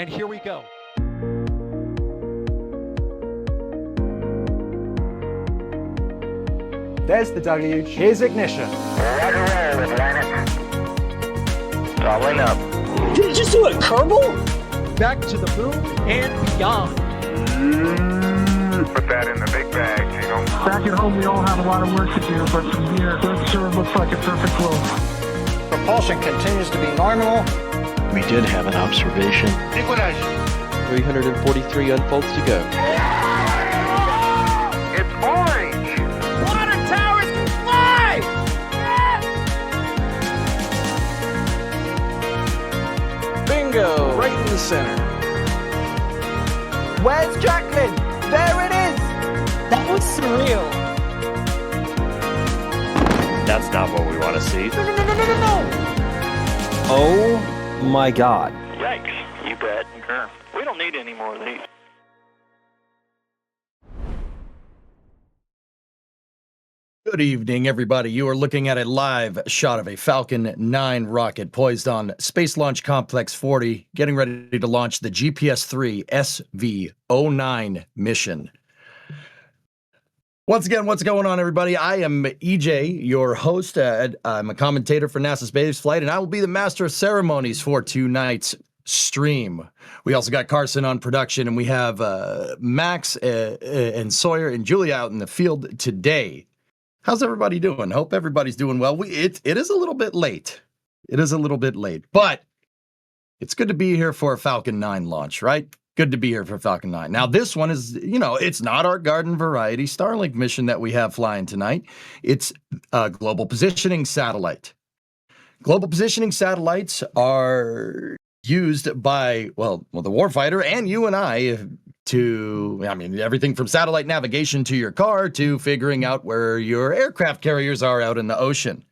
and here we go. There's the W. Here's ignition. Roger, roll, Atlantic. Doubling up. Did he just do a Kerbal? Back to the moon and beyond. Put that in the big bag, Gino. Back at home, we all have a lot of work to do, but from here, it sure looks like a perfect flow. Propulsion continues to be normal. We did have an observation. Equalize. 343 unfolds to go. It's orange. Water towers can fly! Bingo! Right in the center. Where's Jacqueline? There it is! That was surreal. That's not what we want to see. No! Oh my God. Yikes. You bet. Sure. We don't need any more of these. Good evening, everybody. You are looking at a live shot of a Falcon 9 rocket poised on Space Launch Complex 40, getting ready to launch the GPS-3 SV09 mission. Once again, what's going on, everybody? I am EJ, your host. I'm a commentator for NASA Space Flight, and I will be the master of ceremonies for tonight's stream. We also got Carson on production, and we have Max and Sawyer and Julia out in the field today. How's everybody doing? Hope everybody's doing well. It is a little bit late. It is a little bit late, but it's good to be here for a Falcon 9 launch, right? Good to be here for Falcon 9. Now, this one is, it's not our garden variety Starlink mission that we have flying tonight. It's a global positioning satellite. Global positioning satellites are used by, the warfighter and you and I everything from satellite navigation to your car to figuring out where your aircraft carriers are out in the ocean.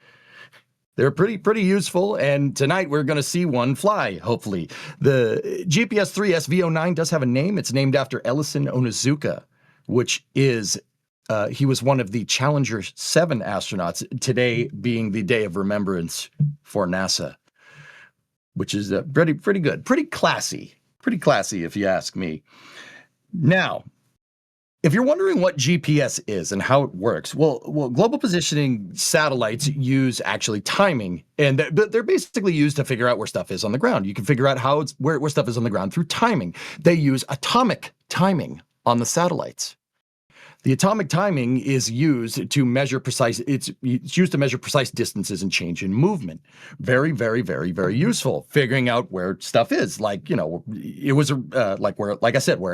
They're pretty useful, and tonight we're going to see one fly, hopefully. The GPS-3 SV09 does have a name. It's named after Ellison Onizuka, which is, he was one of the Challenger 7 astronauts, today being the day of remembrance for NASA, which is pretty good. Pretty classy if you ask me. Now, if you're wondering what GPS is and how it works, well, global positioning satellites use actually timing, and they're basically used to figure out where stuff is on the ground. You can figure out where stuff is on the ground through timing. They use atomic timing on the satellites. The atomic timing is used to measure it's used to measure precise distances and change in movement. Very, very, very, very useful. Figuring out where stuff is, like where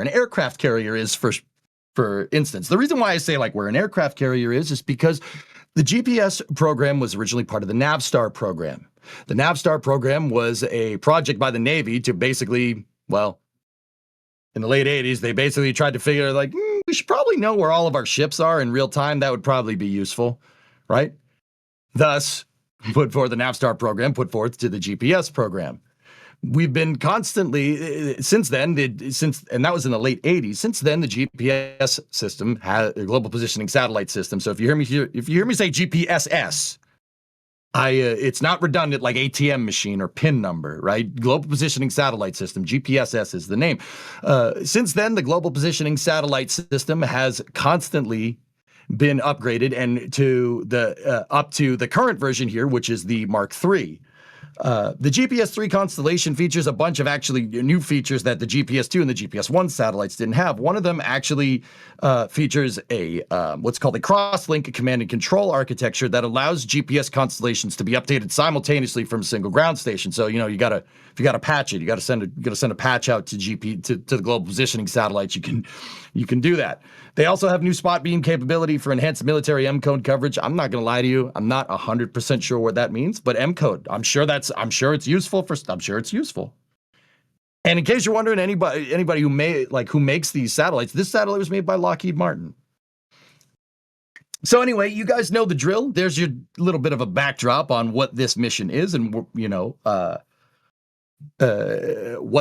an aircraft carrier is for instance. The reason why I say where an aircraft carrier is because the GPS program was originally part of the Navstar program. The Navstar program was a project by the Navy to basically, in the late 80s, they basically tried to figure we should probably know where all of our ships are in real time. That would probably be useful, right? Thus, the Navstar program put forth to the GPS program. We've been constantly, since then, and that was in the late 80s, since then the GPS system, has a global positioning satellite system. So if you hear me say GPSS, it's not redundant like ATM machine or PIN number, right? Global Positioning Satellite System, GPSS is the name. Since then, the Global Positioning Satellite System has constantly been upgraded and up to the current version here, which is the Mark III. The GPS-3 constellation features a bunch of actually new features that the GPS-2 and the GPS-1 satellites didn't have. One of them actually features a what's called a cross-link command and control architecture that allows GPS constellations to be updated simultaneously from a single ground station. So if you gotta patch it, you gotta send a patch out to the global positioning satellites. You can do that. They also have new spot beam capability for enhanced military M-code coverage. I'm not gonna lie to you, I'm not 100% sure what that means, but M-code, I'm sure it's useful. And in case you're wondering, anybody who makes these satellites, this satellite was made by Lockheed Martin. So anyway, you guys know the drill. There's your little bit of a backdrop on what this mission is, and what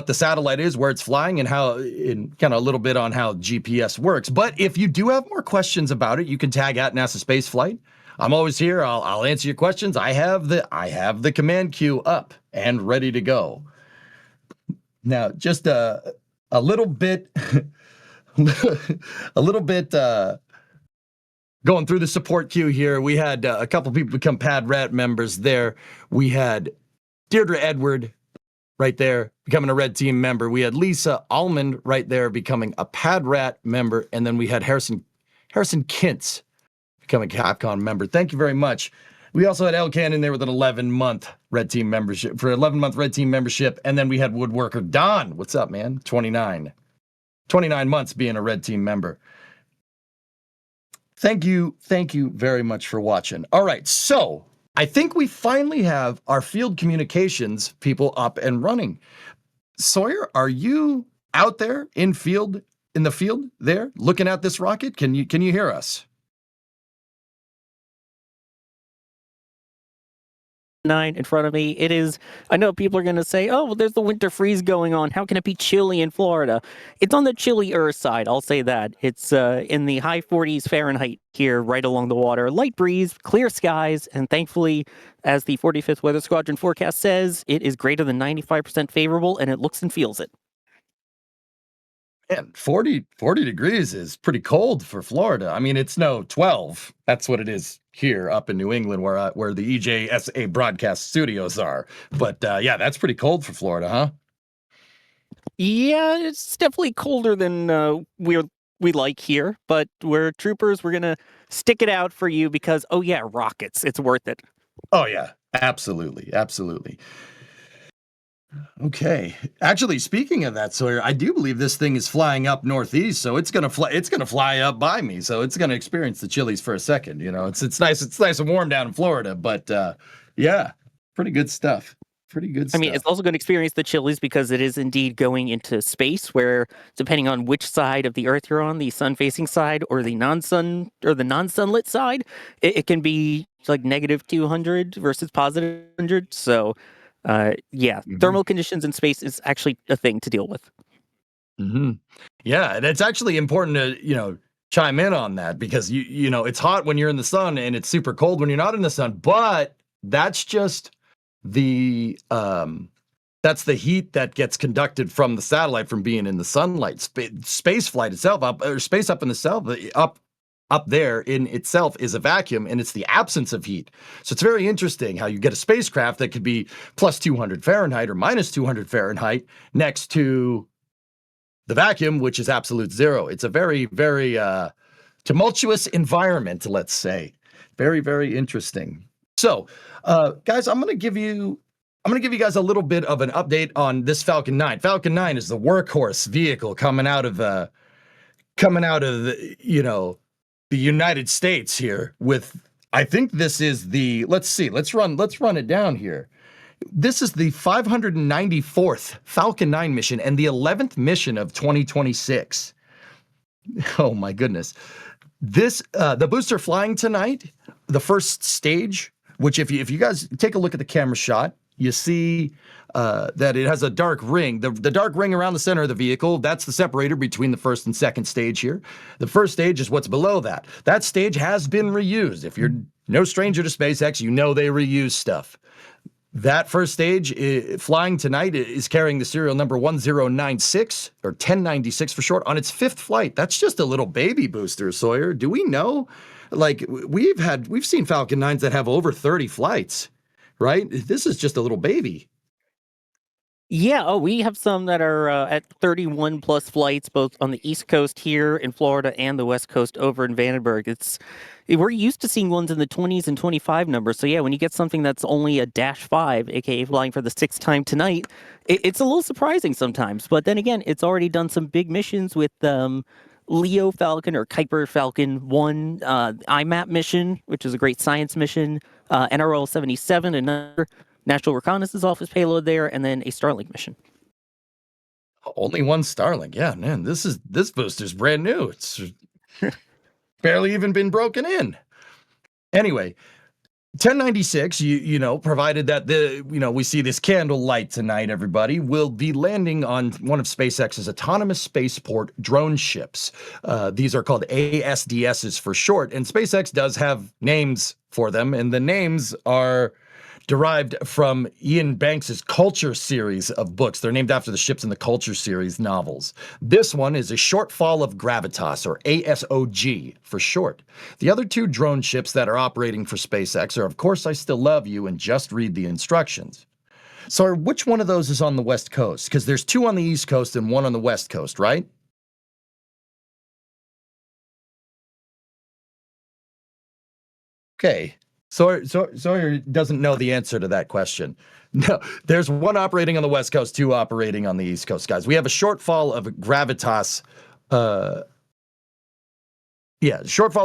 the satellite is, where it's flying, and kind of a little bit on how GPS works. But if you do have more questions about it, you can tag at NASA Space Flight. I'm always here. I'll answer your questions. I have the command queue up and ready to go. Now, just a little bit, a little bit going through the support queue here. We had a couple people become Pad Rat members there. We had Deirdre Edward right there becoming a Red Team member. We had Lisa Almond right there becoming a Pad Rat member. And then we had Harrison Kintz becoming a Capcom member. Thank you very much. We also had Elcan in there with an 11-month Red Team membership for 11-month Red Team membership. And then we had Woodworker Don. What's up, man? 29 months being a Red Team member. Thank you very much for watching. All right, so I think we finally have our field communications people up and running. Sawyer, are you out there in the field there looking at this rocket? Can you hear us? 9 in front of me. It is, I know people are going to say, oh, well, there's the winter freeze going on. How can it be chilly in Florida? It's on the chillier side, I'll say that. It's in the high 40s Fahrenheit here, right along the water. Light breeze, clear skies, and thankfully, as the 45th Weather Squadron forecast says, it is greater than 95% favorable, and it looks and feels it. Man, 40 degrees is pretty cold for Florida. I mean, it's no 12. That's what it is here up in New England where the EJSA broadcast studios are. But yeah, that's pretty cold for Florida, huh? Yeah, it's definitely colder than we like here, but we're troopers. We're going to stick it out for you because, oh yeah, rockets. It's worth it. Oh yeah, absolutely. Okay. Actually, speaking of that, Sawyer, I do believe this thing is flying up northeast, so it's gonna fly up by me, so it's gonna experience the chilies for a second. You know, it's nice and warm down in Florida, but yeah, pretty good stuff. I mean, it's also going to experience the chilies because it is indeed going into space, where depending on which side of the Earth you're on, the sun-facing side or the non-sunlit side, it can be like negative 200 versus positive 100. So. Yeah, thermal conditions in space is actually a thing to deal with. Yeah, and it's actually important to, chime in on that because you know, it's hot when you're in the sun and it's super cold when you're not in the sun, but that's just the that's the heat that gets conducted from the satellite from being in the sunlight. Space flight itself space up in the cell up there in itself is a vacuum, and it's the absence of heat. So it's very interesting how you get a spacecraft that could be plus 200 Fahrenheit or minus 200 Fahrenheit next to the vacuum, which is absolute zero. It's a very, very tumultuous environment, let's say. Very, very interesting. So, guys, I'm going to give you guys a little bit of an update on this Falcon 9. Falcon 9 is the workhorse vehicle coming out of the the United States here with, I think this is the, let's run it down here. This is the 594th Falcon 9 mission and the 11th mission of 2026. Oh my goodness. This, the booster flying tonight, the first stage, which if you guys take a look at the camera shot, you see that it has a dark ring. The dark ring around the center of the vehicle, that's the separator between the first and second stage here. The first stage is what's below that. That stage has been reused. If you're no stranger to SpaceX, you know they reuse stuff. That first stage flying tonight is carrying the serial number 1096 or 1096 for short on its 5th flight. That's just a little baby booster, Sawyer. Do we know? Like we've seen Falcon 9s that have over 30 flights, right? This is just a little baby. Yeah, we have some that are at 31 plus flights, both on the East Coast here in Florida and the West Coast over in Vandenberg. We're used to seeing ones in the 20s and 25 numbers. So yeah, when you get something that's only a -5, aka flying for the 6th time tonight, it's a little surprising sometimes. But then again, it's already done some big missions with Leo Falcon or Kuiper Falcon 1, IMAP mission, which is a great science mission, NRL 77, another National Reconnaissance Office payload there, and then a Starlink mission. Only one Starlink. Yeah, man, this booster's brand new. It's barely even been broken in. Anyway, 1096, you know, provided that we see this candle light tonight, everybody, will be landing on one of SpaceX's autonomous spaceport drone ships. These are called ASDSs for short, and SpaceX does have names for them, and the names are derived from Ian Banks's Culture series of books. They're named after the ships in the Culture series novels. This one is a shortfall of gravitas, or ASOG for short. The other two drone ships that are operating for SpaceX are Of Course I Still Love You and Just Read the Instructions. So which one of those is on the West Coast? Because there's two on the East Coast and one on the West Coast, right? Okay. Sawyer doesn't know the answer to that question. No, there's one operating on the West Coast, two operating on the East Coast, guys. We have a shortfall of gravitas. Shortfall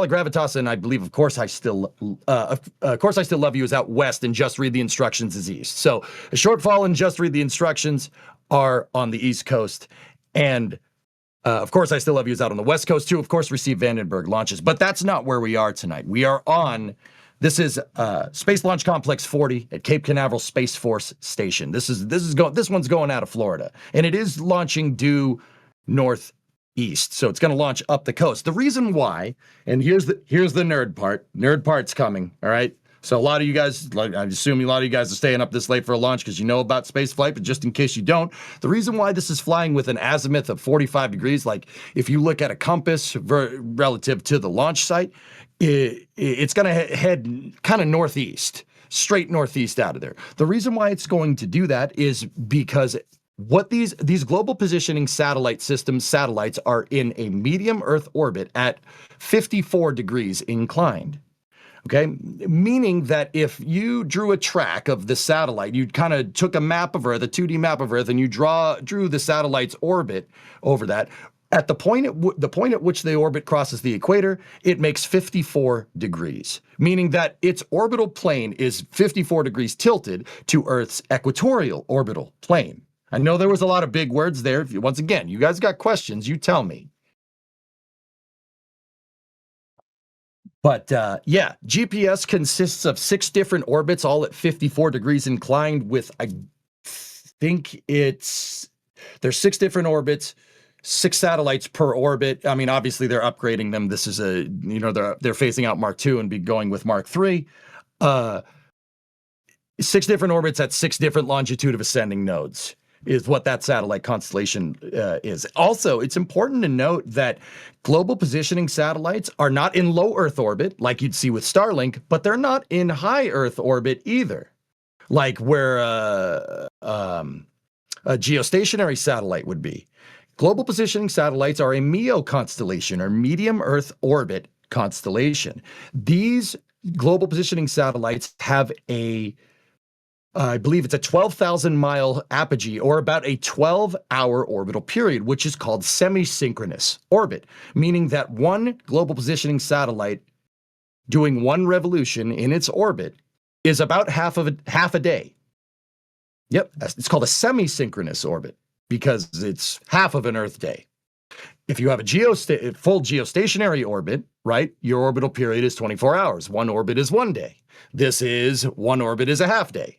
of gravitas, and I believe, Of Course I Still Love You is out west, and Just Read the Instructions is east. So a shortfall and Just Read the Instructions are on the East Coast, and Of Course I Still Love You is out on the West Coast too. Of course, receive Vandenberg launches, but that's not where we are tonight. We are on. This is Space Launch Complex 40 at Cape Canaveral Space Force Station. This one's going out of Florida, and it is launching due northeast, so it's going to launch up the coast. The reason why, and here's the nerd part. Nerd part's coming. All right. So a lot of you guys, I assume a lot of you guys are staying up this late for a launch because you know about space flight, but just in case you don't, the reason why this is flying with an azimuth of 45 degrees, like if you look at a compass relative to the launch site, it's going to head kind of northeast, straight northeast out of there. The reason why it's going to do that is because what these global positioning satellites are in a medium Earth orbit at 54 degrees inclined. Okay, meaning that if you drew a track of the satellite, you kind of took a map of Earth, a 2D map of Earth, and you drew the satellite's orbit over that. At the point at which the orbit crosses the equator, it makes 54 degrees, meaning that its orbital plane is 54 degrees tilted to Earth's equatorial orbital plane. I know there was a lot of big words there. Once again, you guys got questions, you tell me. But GPS consists of 6 different orbits, all at 54 degrees inclined with, I think there's 6 different orbits, 6 satellites per orbit. I mean, obviously they're upgrading them. This is they're phasing out Mark II and be going with Mark III. 6 different orbits at 6 different longitude of ascending nodes is what that satellite constellation is. Also, it's important to note that global positioning satellites are not in low Earth orbit, like you'd see with Starlink, but they're not in high Earth orbit either, like where a geostationary satellite would be. Global positioning satellites are a MEO constellation, or medium Earth orbit constellation. These global positioning satellites have I believe it's a 12,000-mile apogee, or about a 12-hour orbital period, which is called semi-synchronous orbit, meaning that one global positioning satellite doing one revolution in its orbit is about half a day. Yep, it's called a semi-synchronous orbit because it's half of an Earth day. If you have a full geostationary orbit, right, your orbital period is 24 hours. One orbit is 1 day. One orbit is a half day.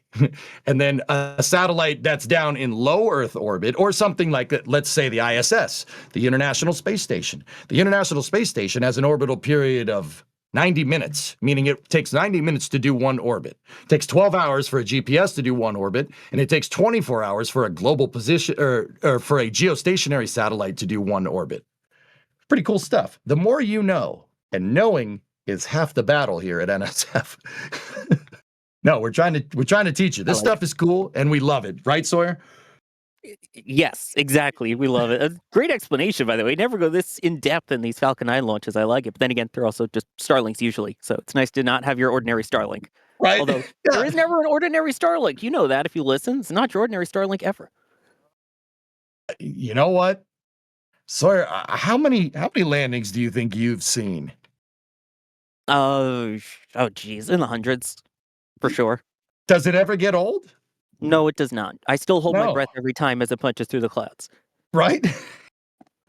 And then a satellite that's down in low Earth orbit, or something like that, let's say the ISS, the International Space Station. The International Space Station has an orbital period of 90 minutes, meaning it takes 90 minutes to do one orbit. It takes 12 hours for a GPS to do one orbit, and it takes 24 hours for a global position or for a geostationary satellite to do one orbit. Pretty cool stuff. The more you know, and knowing is half the battle here at NSF. No, we're trying to teach you. This stuff is cool and we love it, right, Sawyer? Yes, exactly. We love it. A great explanation, by the way. Never go this in depth in these Falcon 9 launches. I like it. But then again, they're also just Starlinks usually. So it's nice to not have your ordinary Starlink. Right. Although there is never an ordinary Starlink. You know that if you listen. It's not your ordinary Starlink ever. You know what? Sawyer, how many landings do you think you've seen? Oh, geez. In the hundreds, for sure. Does it ever get old? No, it does not. I still hold my breath every time as it punches through the clouds. Right?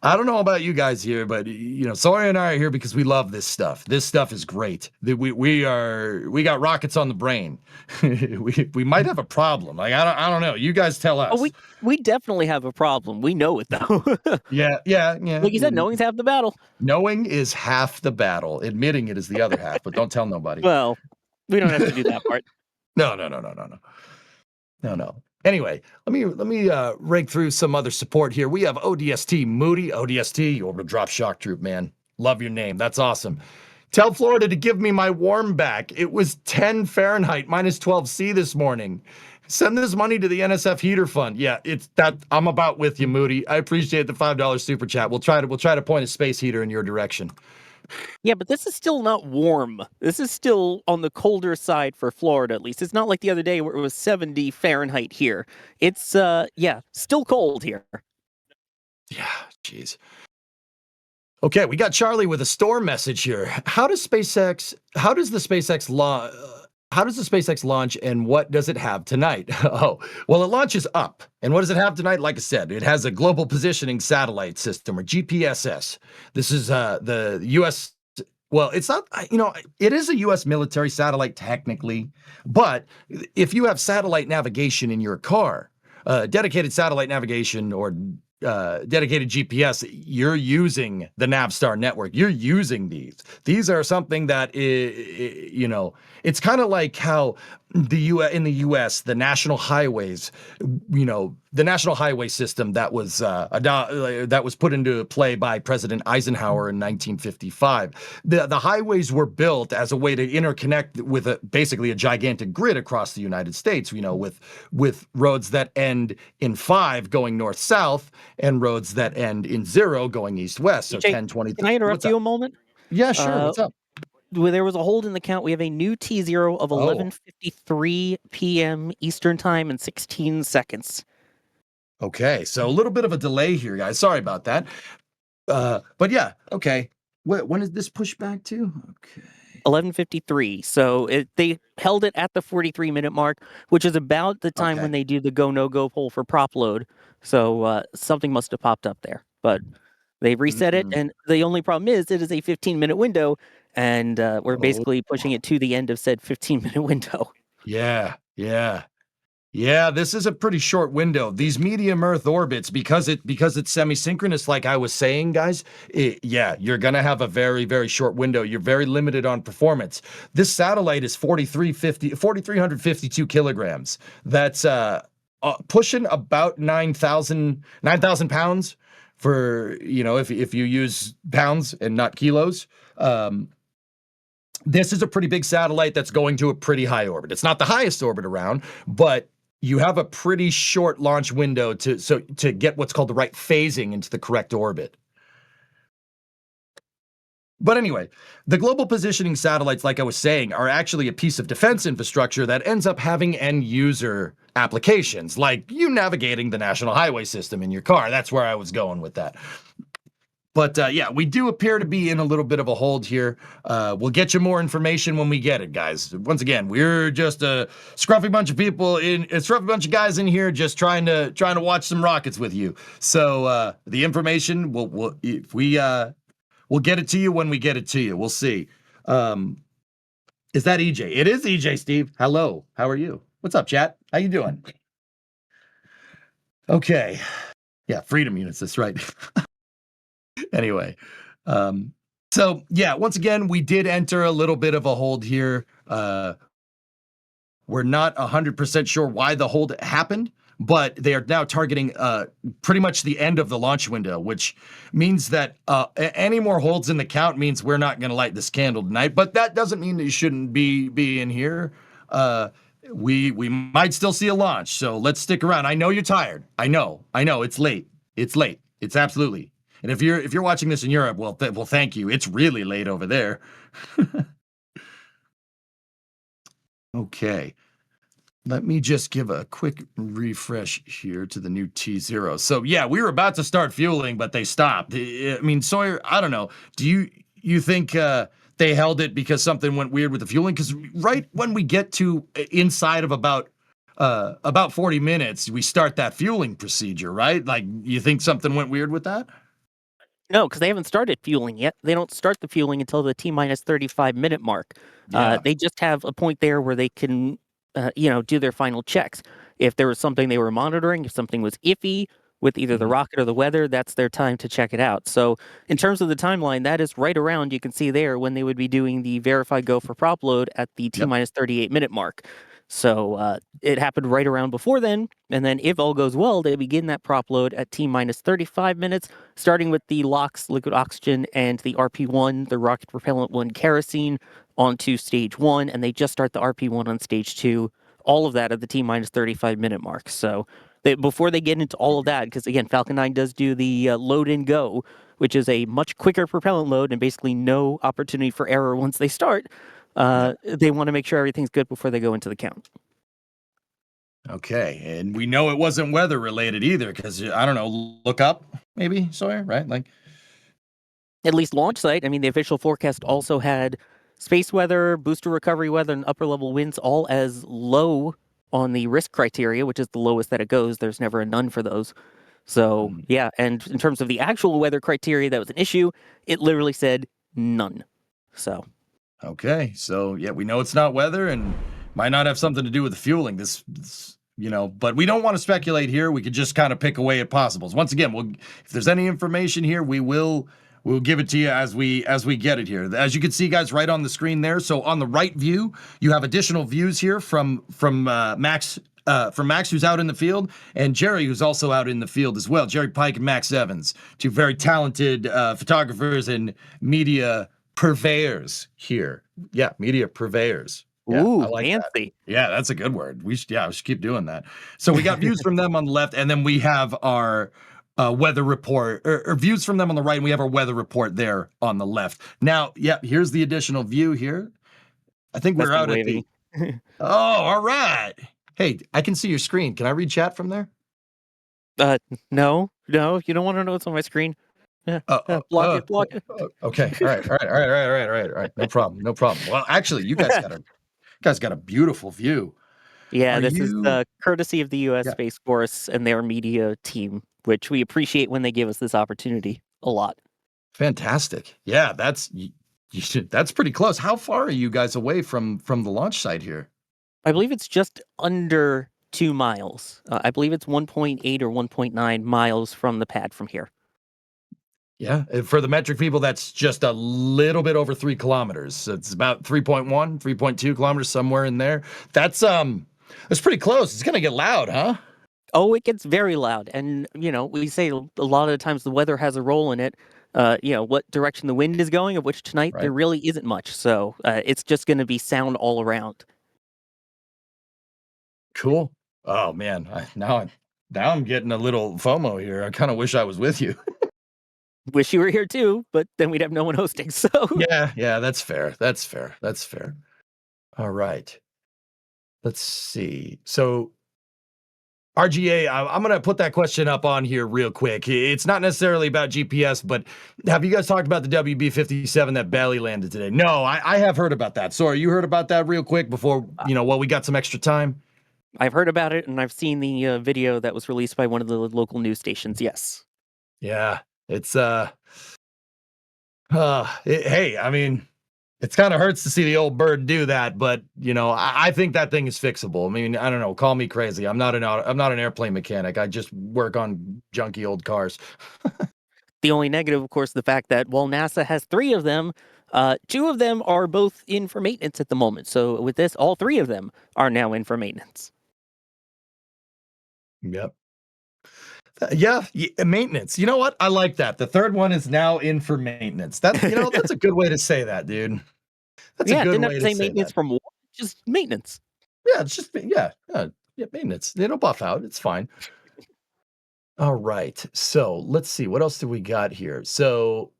I don't know about you guys here, but Sawyer and I are here because we love this stuff. This stuff is great. We got rockets on the brain. we might have a problem. Like I don't know. You guys tell us. Oh, we definitely have a problem. We know it though. Yeah. Like you said, knowing's half the battle. Knowing is half the battle. Admitting it is the other half, but don't tell nobody. Well, we don't have to do that part. No. Anyway, let me rake through some other support here. We have ODST Moody. ODST, you orbital drop shock troop, man. Love your name. That's awesome. Tell Florida to give me my warm back. It was 10 Fahrenheit, minus 12 C this morning. Send this money to the NSF heater fund. Yeah, it's that. I'm about with you, Moody. I appreciate the $5 super chat. We'll try to point a space heater in your direction. Yeah, but this is still not warm. This is still on the colder side for Florida, at least. It's not like the other day where it was 70 Fahrenheit here. It's still cold here. Yeah, jeez. Okay, we got Charlie with a storm message here. How does the SpaceX launch and what does it have tonight? Oh, well, it launches up. And what does it have tonight? Like I said, it has a global positioning satellite system, or GPSS. This is the U.S. Well, it's not, it is a U.S. military satellite technically, but if you have satellite navigation in your car, dedicated satellite navigation or dedicated GPS, you're using the Navstar network. You're using these. These are something that it's kind of like how in the U.S. the national highways, the national highway system that was put into play by President Eisenhower in 1955. The highways were built as a way to interconnect with basically a gigantic grid across the United States. With roads that end in 5 going north south and roads that end in 0 going east west. So 10, 20. Can I interrupt you a moment? Yeah, sure. What's up? There was a hold in the count. We have a new T0 of 11:53 p.m. Eastern Time and 16 seconds. Okay, so a little bit of a delay here, guys. Sorry about that. But yeah, okay. When is this pushed back to? Okay. 11:53. So they held it at the 43-minute mark, which is about the time when they do the go no go poll for prop load. So something must have popped up there, but they've reset it, and the only problem is it is a 15-minute window, and we're basically pushing it to the end of said 15-minute window. Yeah. This is a pretty short window. These medium Earth orbits, because it's semi-synchronous, like I was saying, guys. You're gonna have a very, very short window. You're very limited on performance. This satellite is 4,352 kilograms. That's pushing about 9,000 pounds for if you use pounds and not kilos. This is a pretty big satellite that's going to a pretty high orbit. It's not the highest orbit around, but you have a pretty short launch window to get what's called the right phasing into the correct orbit. But anyway, the global positioning satellites, like I was saying, are actually a piece of defense infrastructure that ends up having end user applications, like you navigating the national highway system in your car. That's where I was going with that. But we do appear to be in a little bit of a hold here. We'll get you more information when we get it, guys. Once again, we're just a scruffy bunch of guys in here just trying to watch some rockets with you. So the information we'll get it to you when we get it to you. We'll see. Is that EJ? It is EJ, Steve. Hello. How are you? What's up, chat? How you doing? Okay. Yeah, freedom units. That's right. Anyway, once again, we did enter a little bit of a hold here. We're not 100% sure why the hold happened, but they are now targeting pretty much the end of the launch window, which means that any more holds in the count means we're not going to light this candle tonight. But that doesn't mean that you shouldn't be in here. We might still see a launch, so let's stick around. I know you're tired. I know. It's late. It's absolutely. And if you're watching this in Europe, well, thank you. It's really late over there. Okay. Let me just give a quick refresh here to the new T0. So yeah, we were about to start fueling, but they stopped. I mean, Sawyer, I don't know. Do you think they held it because something went weird with the fueling? Because right when we get to inside of about 40 minutes, we start that fueling procedure, right? Like, you think something went weird with that? No, because they haven't started fueling yet. They don't start the fueling until the T-minus 35-minute mark. Yeah. They just have a point there where they can, do their final checks. If there was something they were monitoring, if something was iffy with either the rocket or the weather, that's their time to check it out. So in terms of the timeline, that is right around, you can see there, when they would be doing the verified go for prop load at the T-minus 38-minute mark. So it happened right around before then. And then if all goes well, they begin that prop load at T minus 35 minutes, starting with the LOX, liquid oxygen, and the RP1, the rocket propellant 1 kerosene, onto stage 1. And they just start the RP1 on stage 2. All of that at the T minus 35 minute mark. So before they get into all of that, because again, Falcon 9 does do the load and go, which is a much quicker propellant load and basically no opportunity for error once they start. They want to make sure everything's good before they go into the count. Okay, and we know it wasn't weather related either, because I don't know, look up maybe, Sawyer, right? Like, at least launch site. I mean, the official forecast also had space weather, booster recovery weather, and upper level winds all as low on the risk criteria, which is the lowest that it goes. There's never a none for those. So yeah, and in terms of the actual weather criteria that was an issue, it literally said none. So okay, so yeah, we know it's not weather and might not have something to do with the fueling. This but we don't want to speculate here. We could just kind of pick away at possibles. Once again, if there's any information here, we'll give it to you as we get it here. As you can see, guys, right on the screen there. So on the right view, you have additional views here from Max. From Max, who's out in the field, and Jerry, who's also out in the field as well. Jerry Pike and Max Evans, two very talented photographers and media purveyors here. Yeah, media purveyors. Yeah, ooh, I like fancy. that. Yeah, that's a good word. We should keep doing that. So we got views from them on the left, and then we have our weather report, or views from them on the right, and we have our weather report there on the left. Now, yeah, here's the additional view here. I think we're out at the... Oh, all right. Hey, I can see your screen. Can I read chat from there? No, you don't want to know what's on my screen. Block it. Okay, all right. No problem. Well, actually, you guys got a beautiful view. Yeah, this is courtesy of the U.S. Space Force and their media team, which we appreciate when they give us this opportunity a lot. Fantastic. Yeah, that's pretty close. How far are you guys away from the launch site here? I believe it's just under 2 miles. I believe it's 1.8 or 1.9 miles from the pad from here. Yeah, for the metric people, that's just a little bit over 3 kilometers. So it's about 3.1, 3.2 kilometers, somewhere in there. That's pretty close. It's gonna get loud, huh? Oh, it gets very loud. And, we say a lot of the times the weather has a role in it. What direction the wind is going, of which tonight there really isn't much. So it's just going to be sound all around. Cool. Oh man, now I'm getting a little FOMO here. I kind of wish I was with you. Wish you were here too, but then we'd have no one hosting. So yeah, that's fair. All right. Let's see. So RGA, I'm going to put that question up on here real quick. It's not necessarily about GPS, but have you guys talked about the WB-57 that belly landed today? No, I have heard about that. Sorry, you heard about that real quick before, we got some extra time? I've heard about it, and I've seen the video that was released by one of the local news stations, yes. Yeah, it's, hey, I mean, it kind of hurts to see the old bird do that, but, I think that thing is fixable. I mean, I don't know, call me crazy. I'm not an airplane mechanic. I just work on junky old cars. The only negative, of course, the fact that while NASA has 3 of them, 2 of them are both in for maintenance at the moment. So with this, all 3 of them are now in for maintenance. Yep. Yeah, maintenance. You know what? I like that. The 3rd one is now in for maintenance. That's a good way to say that, dude. That's a good way to say that. Yeah, didn't have to say maintenance from war, just maintenance. Yeah, it's just maintenance. It'll buff out. It's fine. All right. So let's see. What else do we got here? So,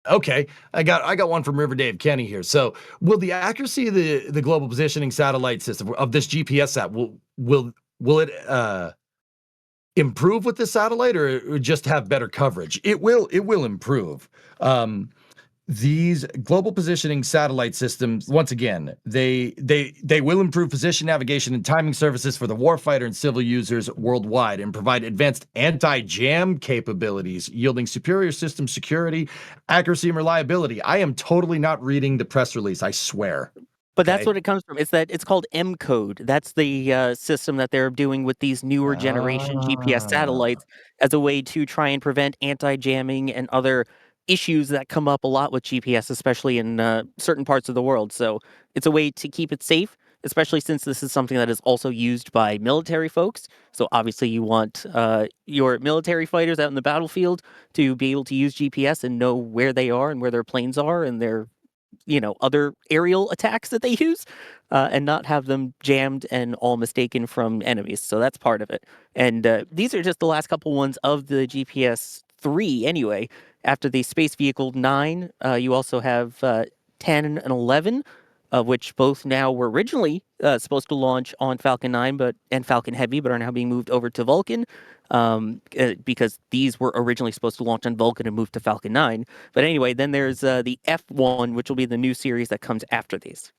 okay, I got one from River Dave Kenny here. So, will the accuracy of the global positioning satellite system of this GPS app will it improve with this satellite, or just have better coverage? It will improve. These global positioning satellite systems, once again, they will improve position, navigation, and timing services for the warfighter and civil users worldwide, and provide advanced anti-jam capabilities, yielding superior system security, accuracy, and reliability. I am totally not reading the press release, I swear. But that's what it comes from. It's called M-Code. That's the system that they're doing with these newer generation GPS satellites as a way to try and prevent anti-jamming and other issues that come up a lot with GPS, especially in certain parts of the world. So it's a way to keep it safe, especially since this is something that is also used by military folks. So obviously you want your military fighters out in the battlefield to be able to use GPS and know where they are and where their planes are and their other aerial attacks that they use, and not have them jammed and all mistaken from enemies. So that's part of it. And these are just the last couple ones of the GPS 3 anyway. After the Space Vehicle 9, you also have 10 and 11, of which both now were originally supposed to launch on Falcon 9 and Falcon Heavy, but are now being moved over to Vulcan, because these were originally supposed to launch on Vulcan and move to Falcon 9. But anyway, then there's the F1, which will be the new series that comes after these.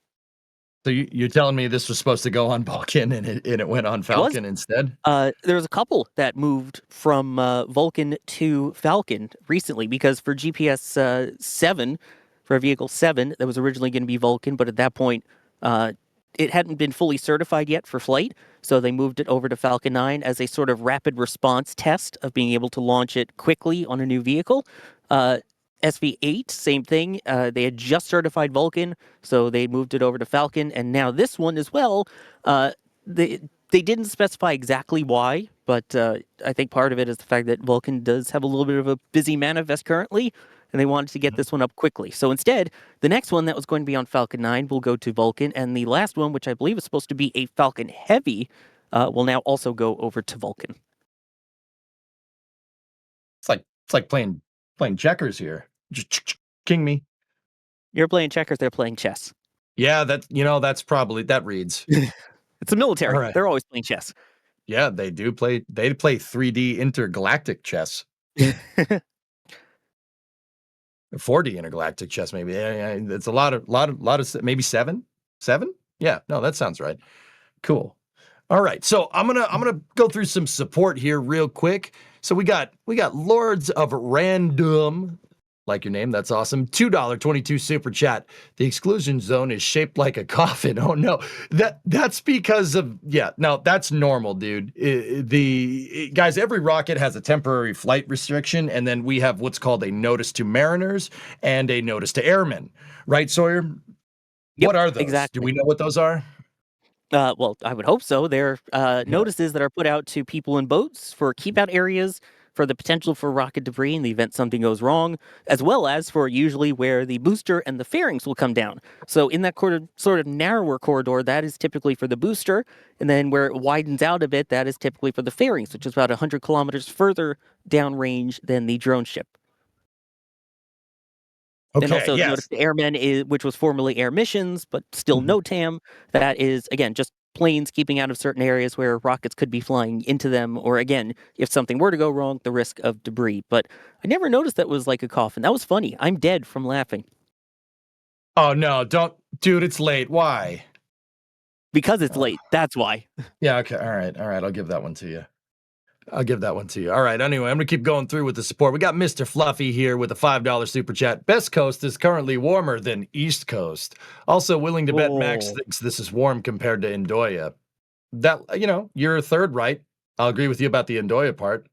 So you're telling me this was supposed to go on Vulcan and it went on Falcon instead? There was a couple that moved from Vulcan to Falcon recently, because for GPS 7, for Vehicle 7, that was originally going to be Vulcan, but at that point, it hadn't been fully certified yet for flight, so they moved it over to Falcon 9 as a sort of rapid response test of being able to launch it quickly on a new vehicle. SV8, same thing. They had just certified Vulcan, so they moved it over to Falcon, and now this one as well. They didn't specify exactly why, but I think part of it is the fact that Vulcan does have a little bit of a busy manifest currently, and they wanted to get this one up quickly. So instead, the next one that was going to be on Falcon 9 will go to Vulcan, and the last one, which I believe is supposed to be a Falcon Heavy, will now also go over to Vulcan. It's like playing checkers here. Just king me. You're playing checkers, they're playing chess. Yeah, that's probably that reads. It's the military. All right. They're always playing chess. Yeah, they do play. They play 3D intergalactic chess. 4D intergalactic chess, maybe. Yeah, it's a lot of maybe seven. Yeah, no, that sounds right. Cool. All right, so I'm gonna go through some support here real quick. So we got Lords of Random. Like your name, that's awesome. $2.22 super chat. The exclusion zone is shaped like a coffin. Oh no, that's because of no, that's normal, dude. Guys, every rocket has a temporary flight restriction, and then we have what's called a notice to mariners and a notice to airmen, right, Sawyer? Yep, what are those? exactly. Do we know what those are? Well, I would hope so. They're notices that are put out to people in boats for keep out areas, for the potential for rocket debris in the event something goes wrong, as well as for usually where the booster and the fairings will come down. So in that sort of narrower corridor, that is typically for the booster, and then where it widens out a bit, that is typically for the fairings, which is about 100 kilometers further downrange than the drone ship. Okay, and also yes. notice the airmen, which was formerly air missions, but still no TAM. That is, again, just planes keeping out of certain areas where rockets could be flying into them, or again, if something were to go wrong, the risk of debris. But I never noticed that was like a coffin. That was funny. I'm dead from laughing. Oh no, don't, dude, it's late. Why? Because it's late. That's why. Yeah, okay, all right, I'll give that one to you. All right, anyway, I'm going to keep going through with the support. We got Mr. Fluffy here with a $5 super chat. Best Coast is currently warmer than East Coast. Also willing to bet Max thinks this is warm compared to Indoya. That, you're a third right. I'll agree with you about the Indoya part.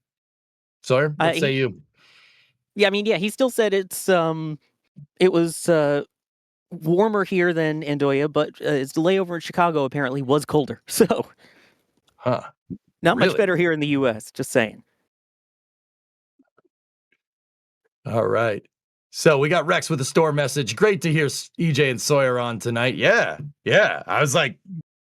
Sawyer, what say you? Yeah, I mean, yeah, he still said it was warmer here than Indoya, but its layover in Chicago apparently was colder. So, not much better here in the U.S., just saying. All right. So we got Rex with a store message. Great to hear EJ and Sawyer on tonight. Yeah. I was like,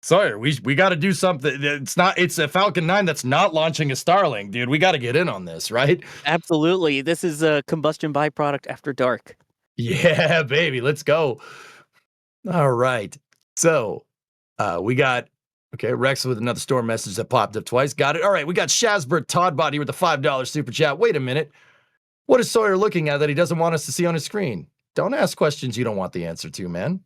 Sawyer, we got to do something. It's a Falcon 9 that's not launching a Starlink, dude. We got to get in on this, right? Absolutely. This is a combustion byproduct after dark. Yeah, baby. Let's go. All right. So we got Rex with another store message that popped up twice. Got it. All right. We got Shazbert Toddbot here with a $5 super chat. Wait a minute. What is Sawyer looking at that he doesn't want us to see on his screen? Don't ask questions you don't want the answer to, man.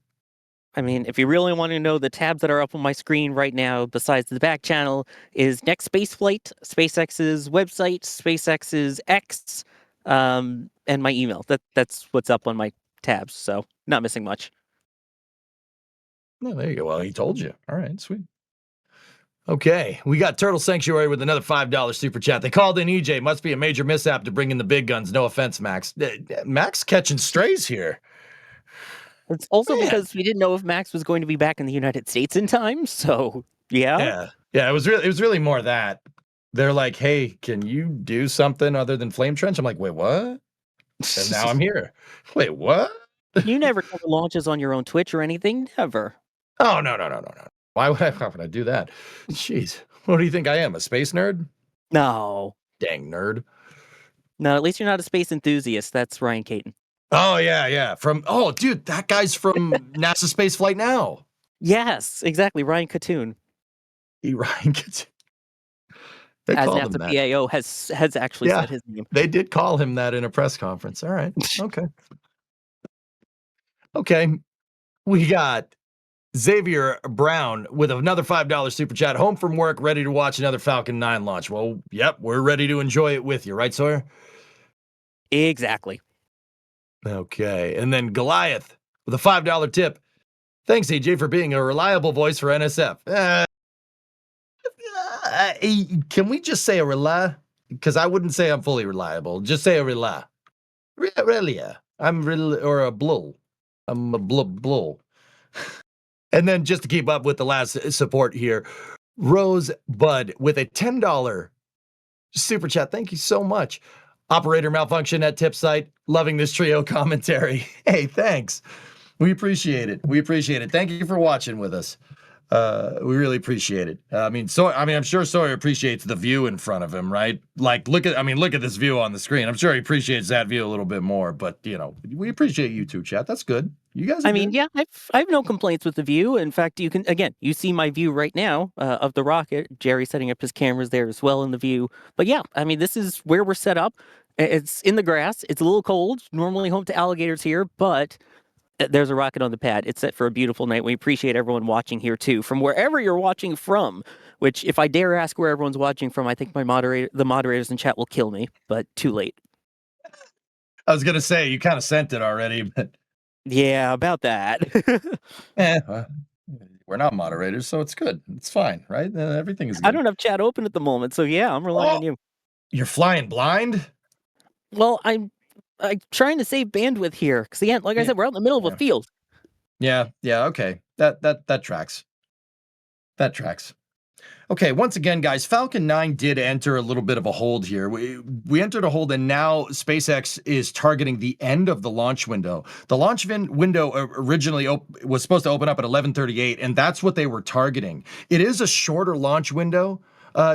I mean, if you really want to know, the tabs that are up on my screen right now, besides the back channel, is next spaceflight, SpaceX's website, SpaceX's X, and my email. That's what's up on my tabs, so not missing much. No, there you go. Well, he told you. All right, sweet. Okay, we got Turtle Sanctuary with another $5 super chat. They called in EJ. Must be a major mishap to bring in the big guns. No offense, Max. Max catching strays here. It's also Man. because we didn't know if Max was going to be back in the United States in time. So yeah. Yeah. It was really more that they're like, "Hey, can you do something other than flame trench?" I'm like, "Wait, what?" And now I'm here. Wait, what? You never cover launches on your own Twitch or anything, never. Oh no. Why would I do that? Jeez, what do you think I am? A space nerd? No. Dang nerd. No, at least you're not a space enthusiast. That's Ryan Caton. Oh yeah. Dude, that guy's from NASA Space Flight Now. Yes, exactly. Ryan Catoon. Ryan gets. They As called him NASA that. PAO has actually said his name. They did call him that in a press conference. All right. Okay. We got Xavier Brown with another $5 super chat. Home from work, ready to watch another Falcon 9 launch. Well, yep, we're ready to enjoy it with you, right, Sawyer? Exactly. Okay. And then Goliath with a $5 tip. Thanks, AJ, for being a reliable voice for NSF. Can we just say a rely? Because I wouldn't say I'm fully reliable. Just say a rely. Really? I'm real or a blull. I'm a blull. And then just to keep up with the last support here, Rose Bud with a $10 super chat. Thank you so much. Operator malfunction at tip site. Loving this trio commentary. Hey, thanks. We appreciate it. Thank you for watching with us. We really appreciate it. I'm sure Sawyer appreciates the view in front of him, right? Like, look at this view on the screen. I'm sure he appreciates that view a little bit more, but we appreciate you too, chat. That's good. You guys are good. Yeah, I have no complaints with the view. In fact, you see my view right now of the rocket. Jerry setting up his cameras there as well in the view. But yeah, this is where we're set up. It's in the grass. It's a little cold. Normally home to alligators here, but there's a rocket on the pad. It's set for a beautiful night. We appreciate everyone watching here too, from wherever you're watching from. Which, if I dare ask where everyone's watching from, I think the moderators in chat will kill me. But too late. I was gonna say you kind of sent it already, but yeah, about that. We're not moderators, so it's good. It's fine, right? Everything is good. I don't have chat open at the moment, so yeah, I'm relying on you. You're flying blind? Well, I'm trying to save bandwidth here because again, like I said, we're out in the middle of a field. Yeah, okay. That tracks. That tracks. Okay, once again, guys, Falcon 9 did enter a little bit of a hold here. We entered a hold, and now SpaceX is targeting the end of the launch window. The launch window originally was supposed to open up at 11:38, and that's what they were targeting. It is a shorter launch window.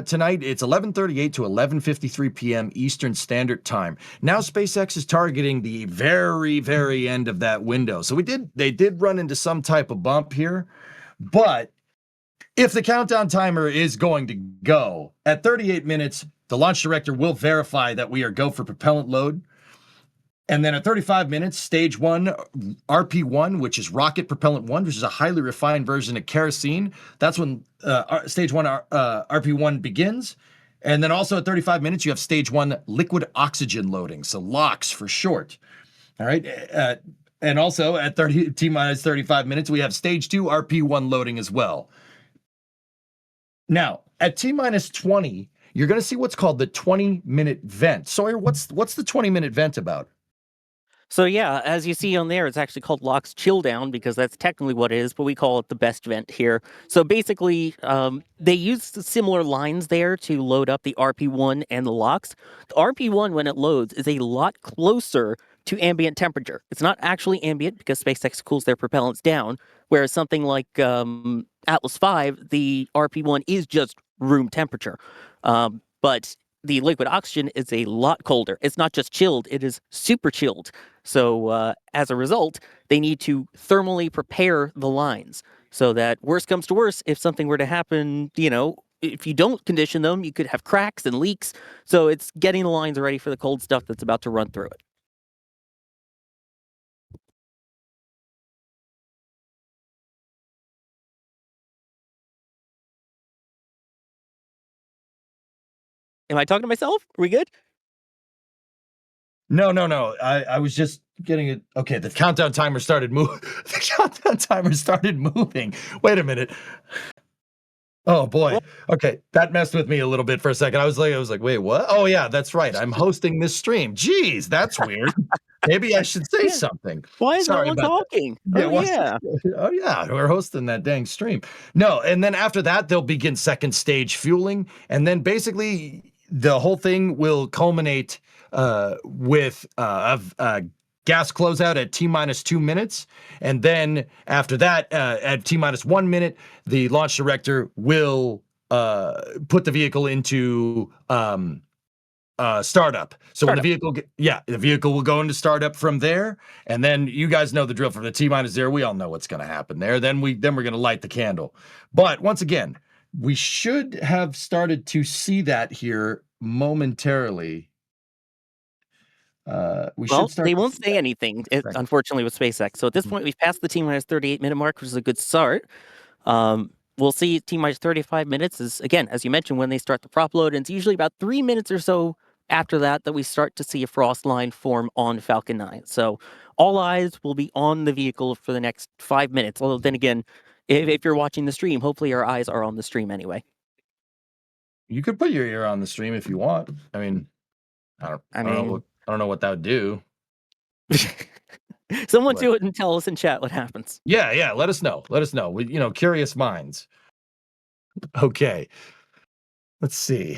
Tonight, it's 11:38 to 11:53 p.m. Eastern Standard Time. Now, SpaceX is targeting the very, very end of that window. So they did run into some type of bump here, but if the countdown timer is going to go at 38 minutes, the launch director will verify that we are go for propellant load. And then at 35 minutes, stage 1, RP1, which is rocket propellant 1, which is a highly refined version of kerosene. That's when stage 1 RP1 begins. And then also at 35 minutes, you have stage 1 liquid oxygen loading. So LOX for short. All right. And also at T-minus 35 minutes, we have stage 2 RP1 loading as well. Now, at T-minus 20, you're going to see what's called the 20-minute vent. Sawyer, what's the 20-minute vent about? So yeah, as you see on there, it's actually called LOX chill down because that's technically what it is, but we call it the best vent here. So basically, they use similar lines there to load up the RP1 and the LOX. The RP1, when it loads, is a lot closer to ambient temperature. It's not actually ambient because SpaceX cools their propellants down, whereas something like Atlas V, the RP1 is just room temperature. But the liquid oxygen is a lot colder. It's not just chilled, it is super chilled. So as a result, they need to thermally prepare the lines so that worst comes to worst, if something were to happen, if you don't condition them, you could have cracks and leaks. So it's getting the lines ready for the cold stuff that's about to run through it. Am I talking to myself? Are we good? No. I was just getting it. Okay, the countdown timer started moving. The countdown timer started moving. Wait a minute. Oh boy. Okay, that messed with me a little bit for a second. I was like, wait, what? Oh yeah, that's right. I'm hosting this stream. Jeez, that's weird. Maybe I should say Yeah. something. Why is no Sorry one about that. talking? Yeah, Oh well, yeah. oh yeah, we're hosting that dang stream. No, and then after that, they'll begin second stage fueling, and then basically the whole thing will culminate with gas closeout at T-2 minutes, and then after that, at T-1 minute, the launch director will put the vehicle into startup. So when the vehicle, the vehicle will go into startup from there, and then you guys know the drill. From the T-0, we all know what's going to happen there. Then we're going to light the candle. But once again, we should have started to see that here momentarily. They won't say anything, unfortunately, with SpaceX. So at this point, we've passed the T-minus 38-minute mark, which is a good start. We'll see T-minus 35 minutes is, again, as you mentioned, when they start the prop load, and it's usually about 3 minutes or so after that we start to see a frost line form on Falcon 9. So all eyes will be on the vehicle for the next 5 minutes. Although then again, if you're watching the stream, hopefully our eyes are on the stream anyway. You could put your ear on the stream if you want. I mean, I don't know what that would do. Someone do it and tell us in chat what happens. Yeah. Let us know. We, curious minds. Okay. Let's see.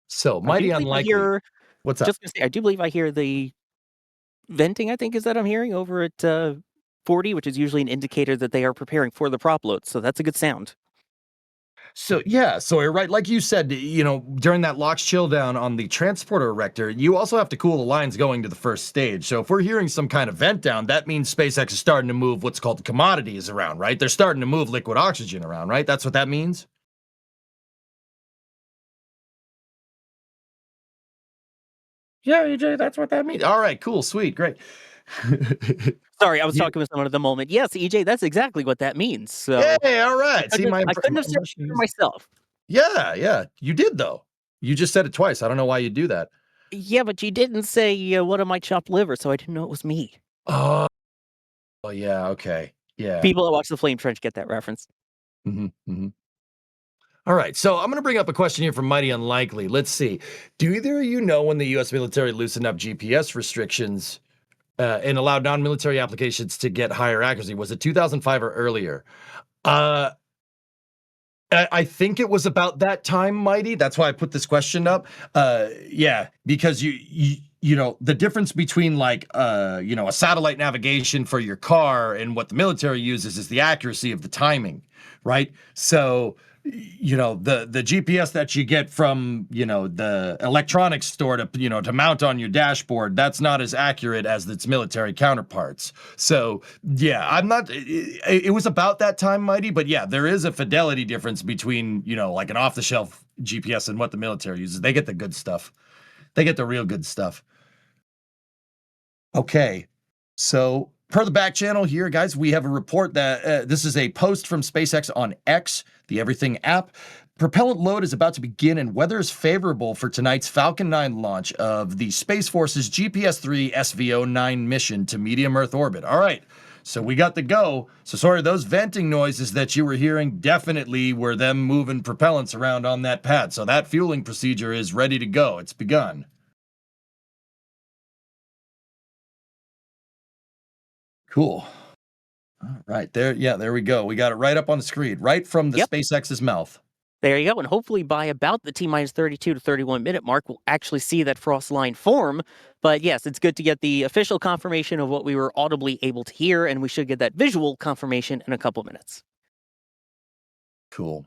So mighty unlikely. What's up? Just gonna say, I do believe I hear the venting. I think is that I'm hearing over at 40, which is usually an indicator that they are preparing for the prop load. So that's a good sound. So you're right. Like you said, during that LOX chill down on the transporter erector, you also have to cool the lines going to the first stage. So if we're hearing some kind of vent down, that means SpaceX is starting to move what's called commodities around, right? They're starting to move liquid oxygen around, right? That's what that means. Yeah, EJ, that's what that means. All right, cool, sweet, great. Sorry, I was talking with someone at the moment. Yes, EJ, that's exactly what that means. So, hey, all right. I couldn't have said it for myself. Yeah, you did though. You just said it twice. I don't know why you do that. Yeah, but you didn't say what am I chopped liver, so I didn't know it was me. Oh, yeah, okay, yeah. People that watch the Flame Trench get that reference. All right, so I'm going to bring up a question here from Mighty Unlikely. Let's see. Do either of you know when the U.S. military loosened up GPS restrictions and allowed non-military applications to get higher accuracy? Was it 2005 or earlier? I think it was about that time, Mighty. That's why I put this question up. Yeah, because you know, the difference between like, a satellite navigation for your car and what the military uses is the accuracy of the timing, right? So, the GPS that you get from, the electronics store to mount on your dashboard, that's not as accurate as its military counterparts. So, yeah, it was about that time, Mighty, but yeah, there is a fidelity difference between, like an off-the-shelf GPS and what the military uses. They get the good stuff. They get the real good stuff. Okay, so per the back channel here, guys, we have a report that this is a post from SpaceX on X, the Everything app. Propellant load is about to begin and weather is favorable for tonight's Falcon 9 launch of the Space Force's GPS-3 SV09 mission to medium Earth orbit. All right, so we got the go. So sorry, those venting noises that you were hearing definitely were them moving propellants around on that pad. So that fueling procedure is ready to go. It's begun. Cool. All right, there we go. We got it right up on the screen, right from the SpaceX's mouth. There you go, and hopefully by about the T-minus 32 to 31 minute mark, we'll actually see that frost line form. But yes, it's good to get the official confirmation of what we were audibly able to hear, and we should get that visual confirmation in a couple minutes. Cool.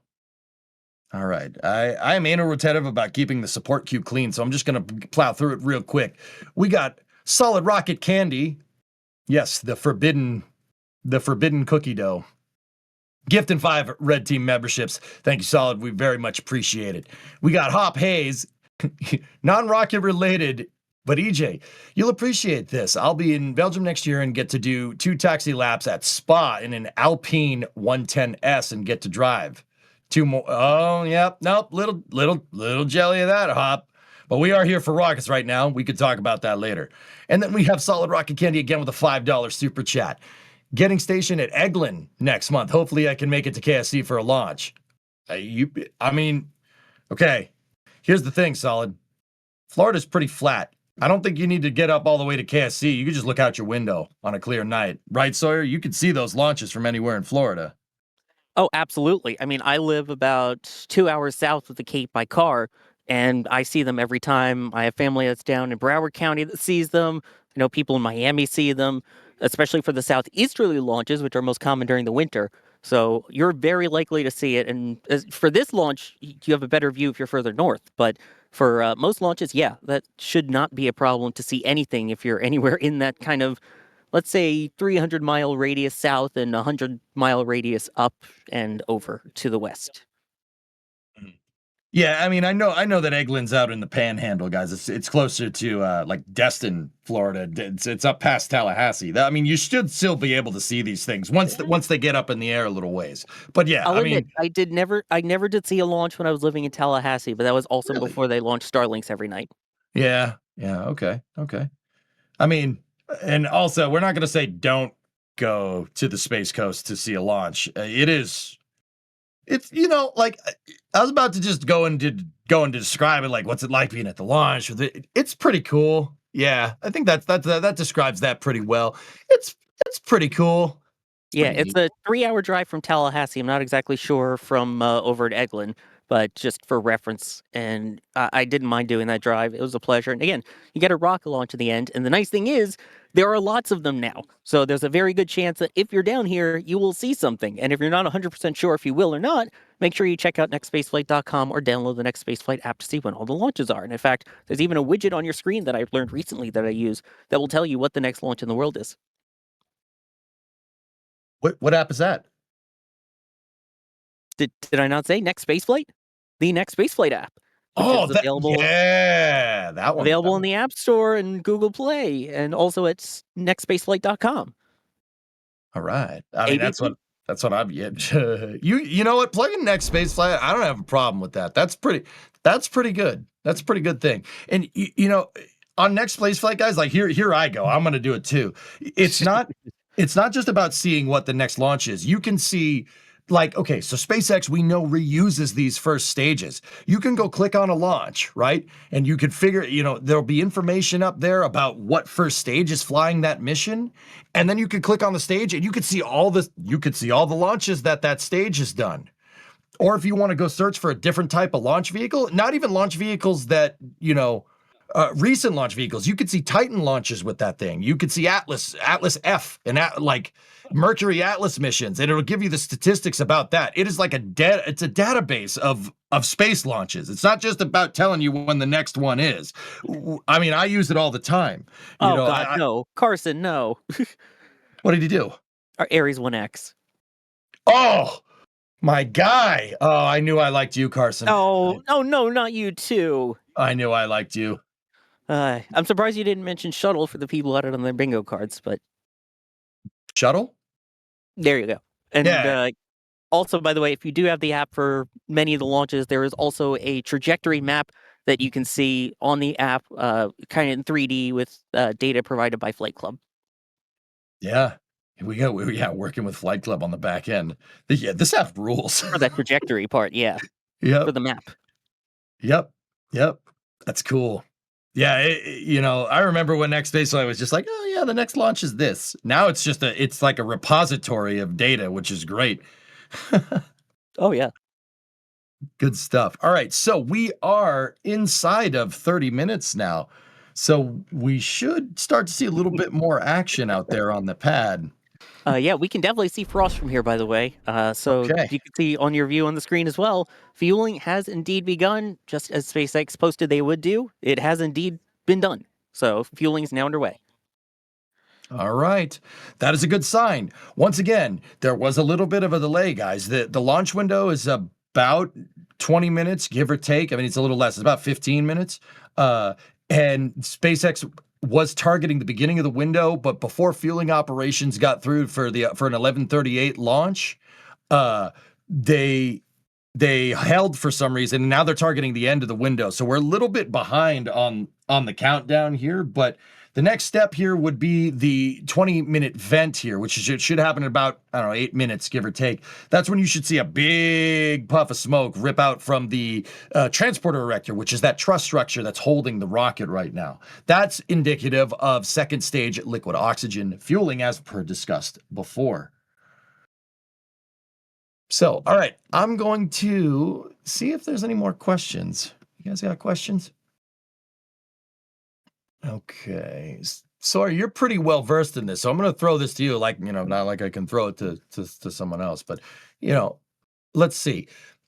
All right, I am anal retentive about keeping the support queue clean, so I'm just going to plow through it real quick. We got solid rocket candy. Yes, the forbidden cookie dough. Gift and 5 Red Team memberships. Thank you, Solid. We very much appreciate it. We got Hop Hayes, non-rocket related, but EJ, you'll appreciate this. I'll be in Belgium next year and get to do 2 taxi laps at Spa in an Alpine 110S and get to drive 2 more. Oh, yep. Nope. Little jelly of that, Hop. But we are here for rockets right now. We could talk about that later. And then we have Solid Rocket Candy again with a $5 super chat. getting stationed at Eglin next month. Hopefully I can make it to KSC for a launch. Okay, here's the thing, Solid. Florida's pretty flat. I don't think you need to get up all the way to KSC. You could just look out your window on a clear night. Right, Sawyer? You could see those launches from anywhere in Florida. Oh, absolutely. I mean, I live about 2 hours south of the Cape by car, and I see them every time. I have family that's down in Broward County that sees them. I know people in Miami see them, especially for the southeasterly launches, which are most common during the winter. So you're very likely to see it. And for this launch, you have a better view if you're further north. But for most launches, yeah, that should not be a problem to see anything if you're anywhere in that kind of, let's say, 300-mile radius south and 100-mile radius up and over to the west. Yeah, I mean, I know that Eglin's out in the Panhandle, guys. It's closer to like Destin, Florida. It's up past Tallahassee. I mean, you should still be able to see these things once they get up in the air a little ways. But yeah, I'll admit, I never did see a launch when I was living in Tallahassee, but that was also before they launched Starlinks every night. Yeah, okay. I mean, and also we're not going to say don't go to the Space Coast to see a launch. It's like I was about to just go and describe it, like what's it like being at the launch. It's pretty cool. Yeah, I think that describes that pretty well. It's pretty cool. Yeah, it's a 3-hour drive from Tallahassee. I'm not exactly sure from over at Eglin, but just for reference. And I didn't mind doing that drive. It was a pleasure. And again, you get a rocket launch at the end. And the nice thing is, there are lots of them now. So there's a very good chance that if you're down here, you will see something. And if you're not 100% sure if you will or not, make sure you check out nextspaceflight.com or download the Next Spaceflight app to see when all the launches are. And in fact, there's even a widget on your screen that I've learned recently that I use that will tell you what the next launch in the world is. What app is that? Did I not say Next Spaceflight? The Next Spaceflight app. Oh, that one. Available in the App Store and Google Play, and also at nextspaceflight.com. All right. I mean, that's what I'm. Yeah. You know what? Plugging Next Spaceflight, I don't have a problem with that. That's pretty good. That's a pretty good thing. And on Next Spaceflight, guys, like here I go. I'm going to do it too. It's not just about seeing what the next launch is. You can see, like, okay, so SpaceX, we know, reuses these first stages. You can go click on a launch, right? And you can figure, there'll be information up there about what first stage is flying that mission. And then you could click on the stage and you could see all the launches that stage has done. Or if you want to go search for a different type of launch vehicle, not even launch vehicles that, recent launch vehicles. You could see Titan launches with that thing. You could see Atlas F, and like Mercury Atlas missions, and it'll give you the statistics about that. It is like it's a database of space launches. It's not just about telling you when the next one is. I mean, I use it all the time. God, no. Carson, no. What did he do? Our Ares 1X. Oh, my guy. Oh, I knew I liked you, Carson. Oh, no, not you too. I knew I liked you. I'm surprised you didn't mention Shuttle for the people out on their bingo cards, but Shuttle? There you go. And also, by the way, if you do have the app for many of the launches, there is also a trajectory map that you can see on the app, kind of in 3D with data provided by Flight Club. Yeah. Working with Flight Club on the back end. Yeah, this app rules. For that trajectory part, yeah. Yep. For the map. Yep. That's cool. Yeah, I remember when Next Spaceflight was just like, oh yeah, the next launch is this. Now it's like a repository of data, which is great. Oh yeah. Good stuff. All right, so we are inside of 30 minutes now. So we should start to see a little bit more action out there on the pad. Yeah, we can definitely see frost from here, by the way. So Okay. you can see on your view on the screen as well. Fueling has indeed begun, just as SpaceX posted they would do. It has indeed been done. So fueling is now underway. All right. That is a good sign. Once again, there was a little bit of a delay, guys. The launch window is about 20 minutes, give or take. I mean, it's a little less. It's about 15 minutes. And SpaceX was targeting the beginning of the window, but before fueling operations got through for an 11:38 launch, they held for some reason, and now they're targeting the end of the window. So we're a little bit behind on the countdown here, but The next step here would be the 20-minute vent here, which should happen in about, 8 minutes, give or take. That's when you should see a big puff of smoke rip out from the transporter erector, which is that truss structure that's holding the rocket right now. That's indicative of second stage liquid oxygen fueling, as per discussed before. So, all right, I'm going to see if there's any more questions. You guys got questions? Okay. Sorry, you're pretty well versed in this, so I'm going to throw this to you, like, not like I can throw it to someone else, but, let's see.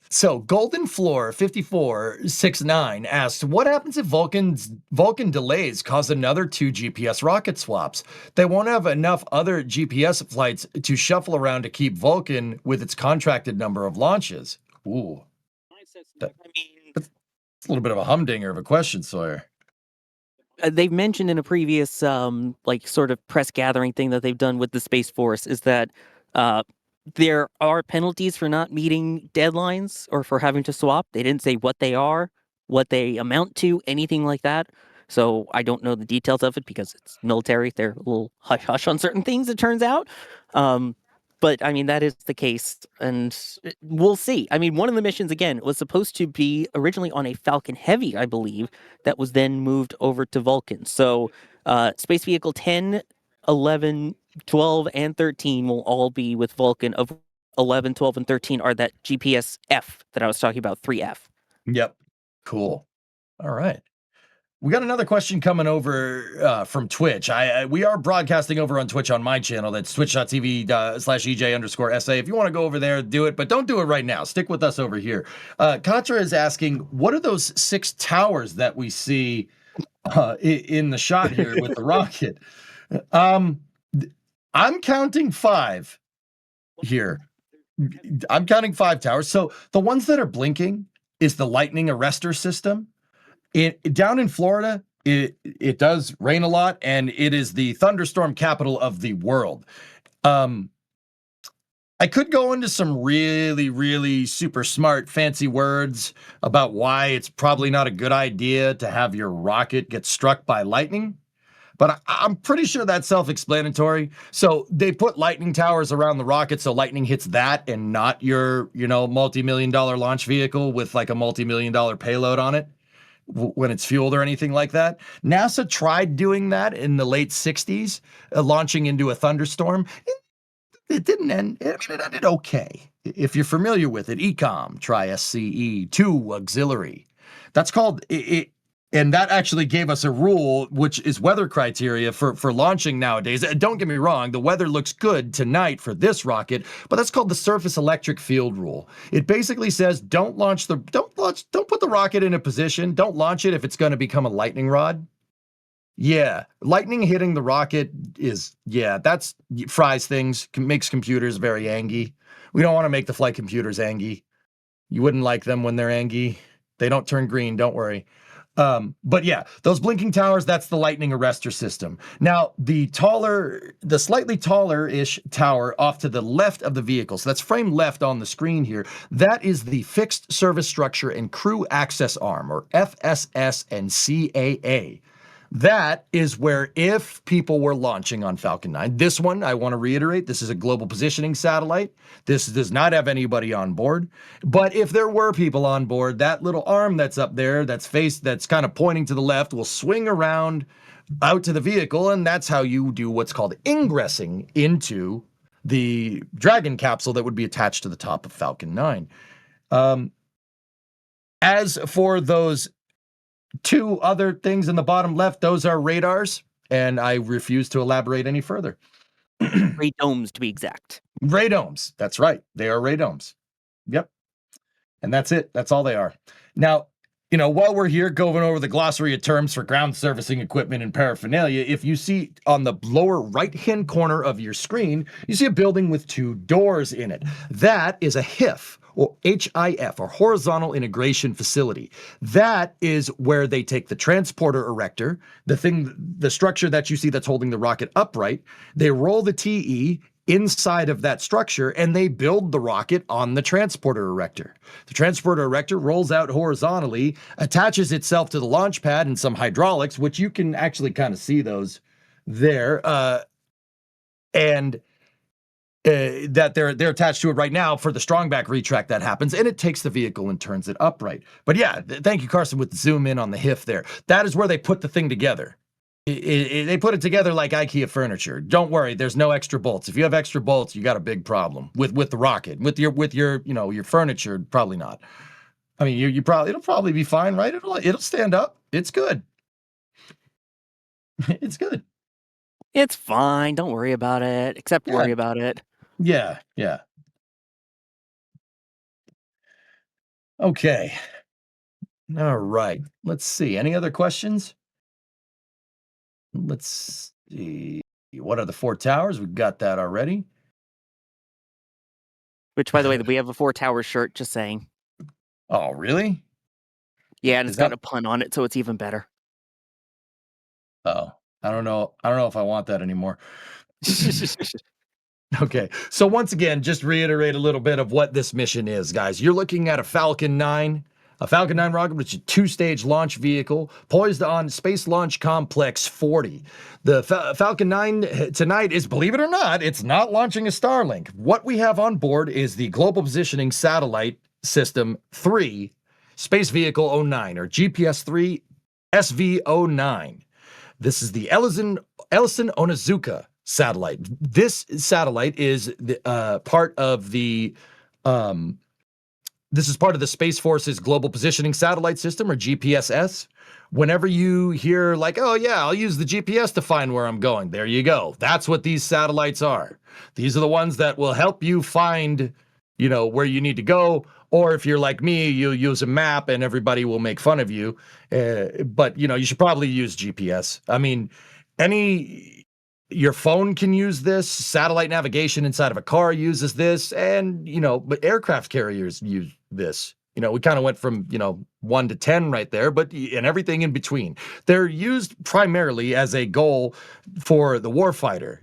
So, Golden Floor 5469 asks, what happens if Vulcan delays cause another 2 GPS rocket swaps? They won't have enough other GPS flights to shuffle around to keep Vulcan with its contracted number of launches. Ooh. That's a little bit of a humdinger of a question, Sawyer. They've mentioned in a previous sort of press gathering thing that they've done with the Space Force is that there are penalties for not meeting deadlines or for having to swap. They didn't say what they are, what they amount to, anything like that. So I don't know the details of it because it's military. They're a little hush-hush on certain things, it turns out. But, that is the case, and we'll see. One of the missions, again, was supposed to be originally on a Falcon Heavy, I believe, that was then moved over to Vulcan. So Space Vehicle 10, 11, 12, and 13 will all be with Vulcan. Of 11, 12, and 13 are that GPS F that I was talking about, 3F. Yep. Cool. All right. We got another question coming over from Twitch. We are broadcasting over on Twitch on my channel. That's twitch.tv/EJ_SA. If you want to go over there, do it, but don't do it right now. Stick with us over here. Katra is asking, what are those 6 towers that we see in the shot here with the rocket? I'm counting 5 here. I'm counting 5 towers. So the ones that are blinking is the lightning arrestor system. Down in Florida, it does rain a lot, and it is the thunderstorm capital of the world. I could go into some really, really super smart, fancy words about why it's probably not a good idea to have your rocket get struck by lightning, but I'm pretty sure that's self-explanatory. So they put lightning towers around the rocket so lightning hits that and not your, multi-million-dollar launch vehicle with like a multi-million-dollar payload on it when it's fueled or anything like that. NASA tried doing that in the late 60s, launching into a thunderstorm. It didn't end. It ended okay. If you're familiar with it, ECOM, Tri-SCE-2 auxiliary. That's called it. And that actually gave us a rule, which is weather criteria for launching nowadays. Don't get me wrong, the weather looks good tonight for this rocket, but that's called the surface electric field rule. It basically says don't put the rocket in a position, don't launch it if it's going to become a lightning rod. Yeah, lightning hitting the rocket that's fries things, makes computers very angry. We don't want to make the flight computers angry. You wouldn't like them when they're angry. They don't turn green, don't worry. But yeah, those blinking towers, that's the lightning arrestor system. Now, the slightly taller-ish tower off to the left of the vehicle, so that's frame left on the screen here, that is the Fixed Service Structure and Crew Access Arm, or FSS and CAA. That is where if people were launching on Falcon 9, this one, I want to reiterate, this is a global positioning satellite. This does not have anybody on board. But if there were people on board, that little arm that's up there, that's kind of pointing to the left, will swing around out to the vehicle, and that's how you do what's called ingressing into the Dragon capsule that would be attached to the top of Falcon 9. As for those 2 other things in the bottom left, those are radars, and I refuse to elaborate any further. Radomes, to be exact. Radomes, that's right. They are radomes. Yep. And that's it. That's all they are. Now, while we're here going over the glossary of terms for ground servicing equipment and paraphernalia, if you see on the lower right-hand corner of your screen, you see a building with 2 doors in it. That is a HIF, or HIF, or Horizontal Integration Facility. That is where they take the transporter erector, the structure that you see that's holding the rocket upright, they roll the TE inside of that structure, and they build the rocket on the transporter erector. The transporter erector rolls out horizontally, attaches itself to the launch pad and some hydraulics, which you can actually kind of see those there, and that they're attached to it right now for the strong back retract that happens, and it takes the vehicle and turns it upright. But yeah, thank you, Carson, with the zoom in on the HIF there. That is where they put the thing together. They put it together like IKEA furniture. Don't worry, there's no extra bolts. If you have extra bolts, you got a big problem with the rocket. With your your furniture, probably not. I mean, it'll probably be fine, right? It'll stand up. It's good. It's good. It's fine. Don't worry about it. Except worry about it. Yeah. Okay. All right. Let's see. Any other questions? Let's see. What are the 4 towers? We've got that already. Which, by the way, we have a 4 Towers shirt, just saying. Oh, really? Yeah, and it's got a pun on it, so it's even better. Oh, I don't know if I want that anymore. Okay, so once again, just reiterate a little bit of what this mission is, guys. You're looking at a Falcon 9 rocket, which is a 2-stage launch vehicle poised on Space Launch Complex 40. The Falcon 9 tonight is, believe it or not, it's not launching a Starlink. What we have on board is the Global Positioning Satellite System 3 Space Vehicle 09, or GPS 3 SV09. This is the Ellison Onizuka satellite. This satellite is part of the this is part of the Space Force's Global Positioning Satellite System, or GPSS. Whenever you hear like, oh yeah, I'll use the GPS to find where I'm going, there you go. That's what these satellites are. These are the ones that will help you find, where you need to go. Or if you're like me, you'll use a map and everybody will make fun of you. But you should probably use GPS. I mean, your phone can use this. Satellite navigation inside of a car uses this, and but aircraft carriers use this. We kind of went from 1 to 10 right there, and everything in between. They're used primarily as a goal for the warfighter.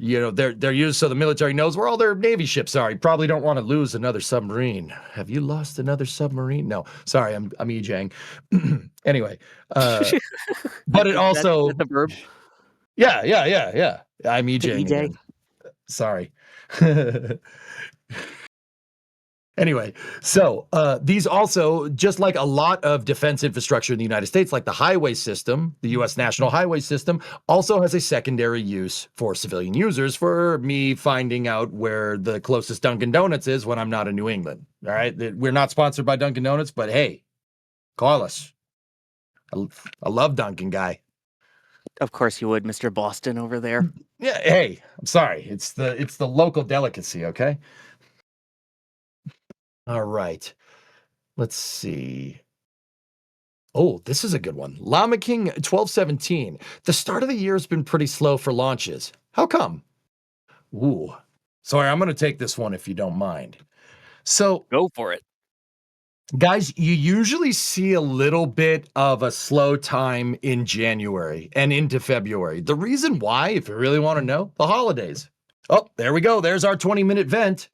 They're used so the military knows where all their Navy ships are. You probably don't want to lose another submarine. Have you lost another submarine? No, sorry, I'm EJing. Anyway, but it also that's the verb. Yeah. I'm EJing again. Sorry. Anyway, so these also, just like a lot of defense infrastructure in the United States, like the highway system, the U.S. National Highway System, also has a secondary use for civilian users, for me finding out where the closest Dunkin' Donuts is when I'm not in New England. All right? We're not sponsored by Dunkin' Donuts, but hey, call us. I love Dunkin' guy. Of course you would, Mr. Boston over there. Yeah, hey, I'm sorry. It's the local delicacy, okay? All right. Let's see. Oh, this is a good one. Llama King 1217. The start of the year has been pretty slow for launches. How come? Ooh. Sorry, I'm going to take this one if you don't mind. So, go for it. Guys, you usually see a little bit of a slow time in January and into February. The reason why, if you really want to know, the holidays. Oh, there we go. There's our 20-minute vent.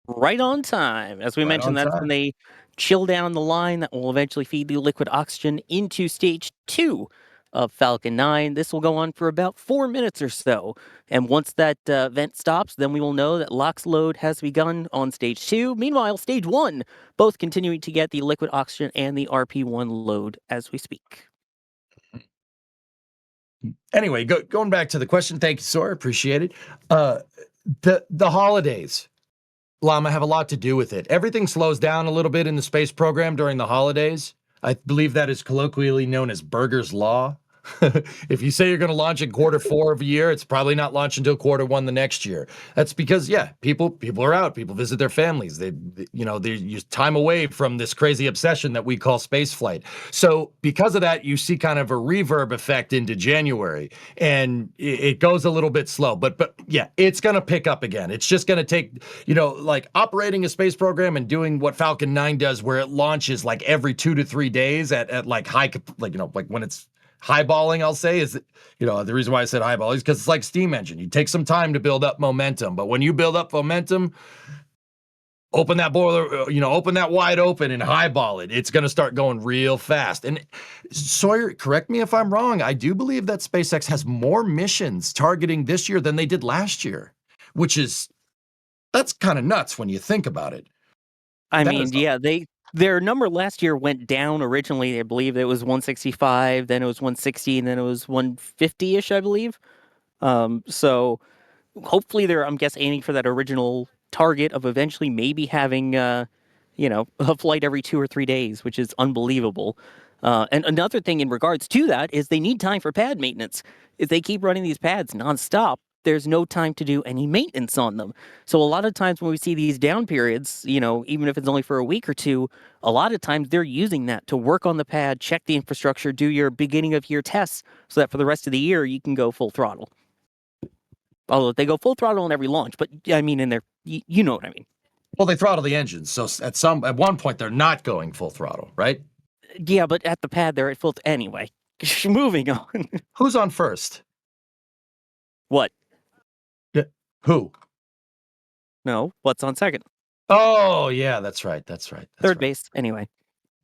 Right on time. As we mentioned, that's when they chill down the line that will eventually feed the liquid oxygen into stage 2 of Falcon 9. This will go on for about 4 minutes or so. And once that vent stops, then we will know that LOX load has begun on stage 2. Meanwhile, stage 1, both continuing to get the liquid oxygen and the RP1 load as we speak. Anyway, going back to the question. Thank you, Sora. Appreciate it. The holidays, Llama, have a lot to do with it. Everything slows down a little bit in the space program during the holidays. I believe that is colloquially known as Berger's Law. If you say you're going to launch in Q4 of a year, it's probably not launch until Q1 the next year. That's because, people are out. People visit their families. They use time away from this crazy obsession that we call space flight. So because of that, you see kind of a reverb effect into January, and it goes a little bit slow. But yeah, it's going to pick up again. It's just going to take, like operating a space program and doing what Falcon 9 does, where it launches like every 2 to 3 days at like high, like when it's highballing, I'll say, is, the reason why I said highballing is because it's like steam engine. You take some time to build up momentum, but when you build up momentum, open that boiler, open that wide open and highball it. It's going to start going real fast. And Sawyer, correct me if I'm wrong, I do believe that SpaceX has more missions targeting this year than they did last year, that's kind of nuts when you think about it. I mean, yeah, their number last year went down originally. I believe it was 165, then it was 160, and then it was 150-ish, I believe. So hopefully I'm aiming for that original target of eventually maybe having, a flight every 2 or 3 days, which is unbelievable. And another thing in regards to that is they need time for pad maintenance. If they keep running these pads nonstop, there's no time to do any maintenance on them. So a lot of times when we see these down periods, even if it's only for a week or two, a lot of times they're using that to work on the pad, check the infrastructure, do your beginning of year tests so that for the rest of the year you can go full throttle. Although they go full throttle on every launch, but I mean, you know what I mean. Well, they throttle the engines, so at one point they're not going full throttle, right? Yeah, but at the pad they're at full. Anyway, moving on. Who's on first? What? Who? No, what's on second? Oh, yeah, that's right. Third base. Anyway.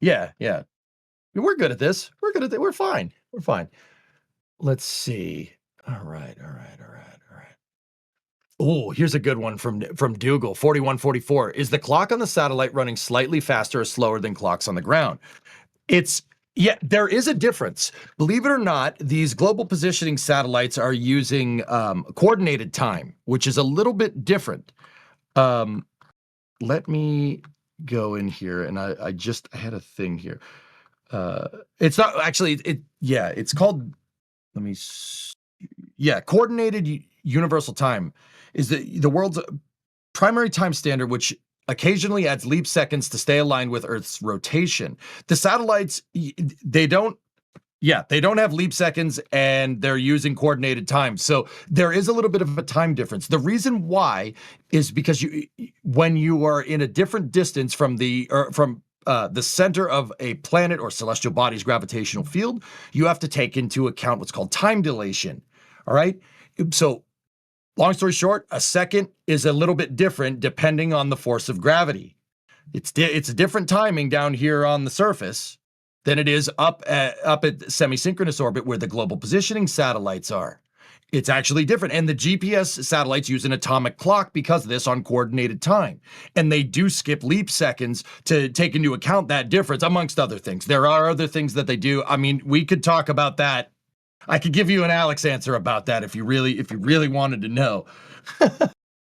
Yeah. We're good at this. We're fine. Let's see. All right. Oh, here's a good one from Dougal, 4144. Is the clock on the satellite running slightly faster or slower than clocks on the ground? There is a difference. Believe it or not, these global positioning satellites are using coordinated time, which is a little bit different. Let me go in here, and I had a thing here. It's not actually, it's called, coordinated universal time is the world's primary time standard, which occasionally adds leap seconds to stay aligned with Earth's rotation. The satellites, they don't have leap seconds, and they're using coordinated time. So there is a little bit of a time difference. The reason why is because when you are in a different distance from the center of a planet or celestial body's gravitational field, you have to take into account what's called time dilation. All right. So long story short, a second is a little bit different depending on the force of gravity. It's a different timing down here on the surface than it is up at semi-synchronous orbit where the global positioning satellites are. It's actually different. And the GPS satellites use an atomic clock because of this on coordinated time. And they do skip leap seconds to take into account that difference, amongst other things. There are other things that they do. I mean, we could talk about that. I could give you an Alex answer about that if you really wanted to know.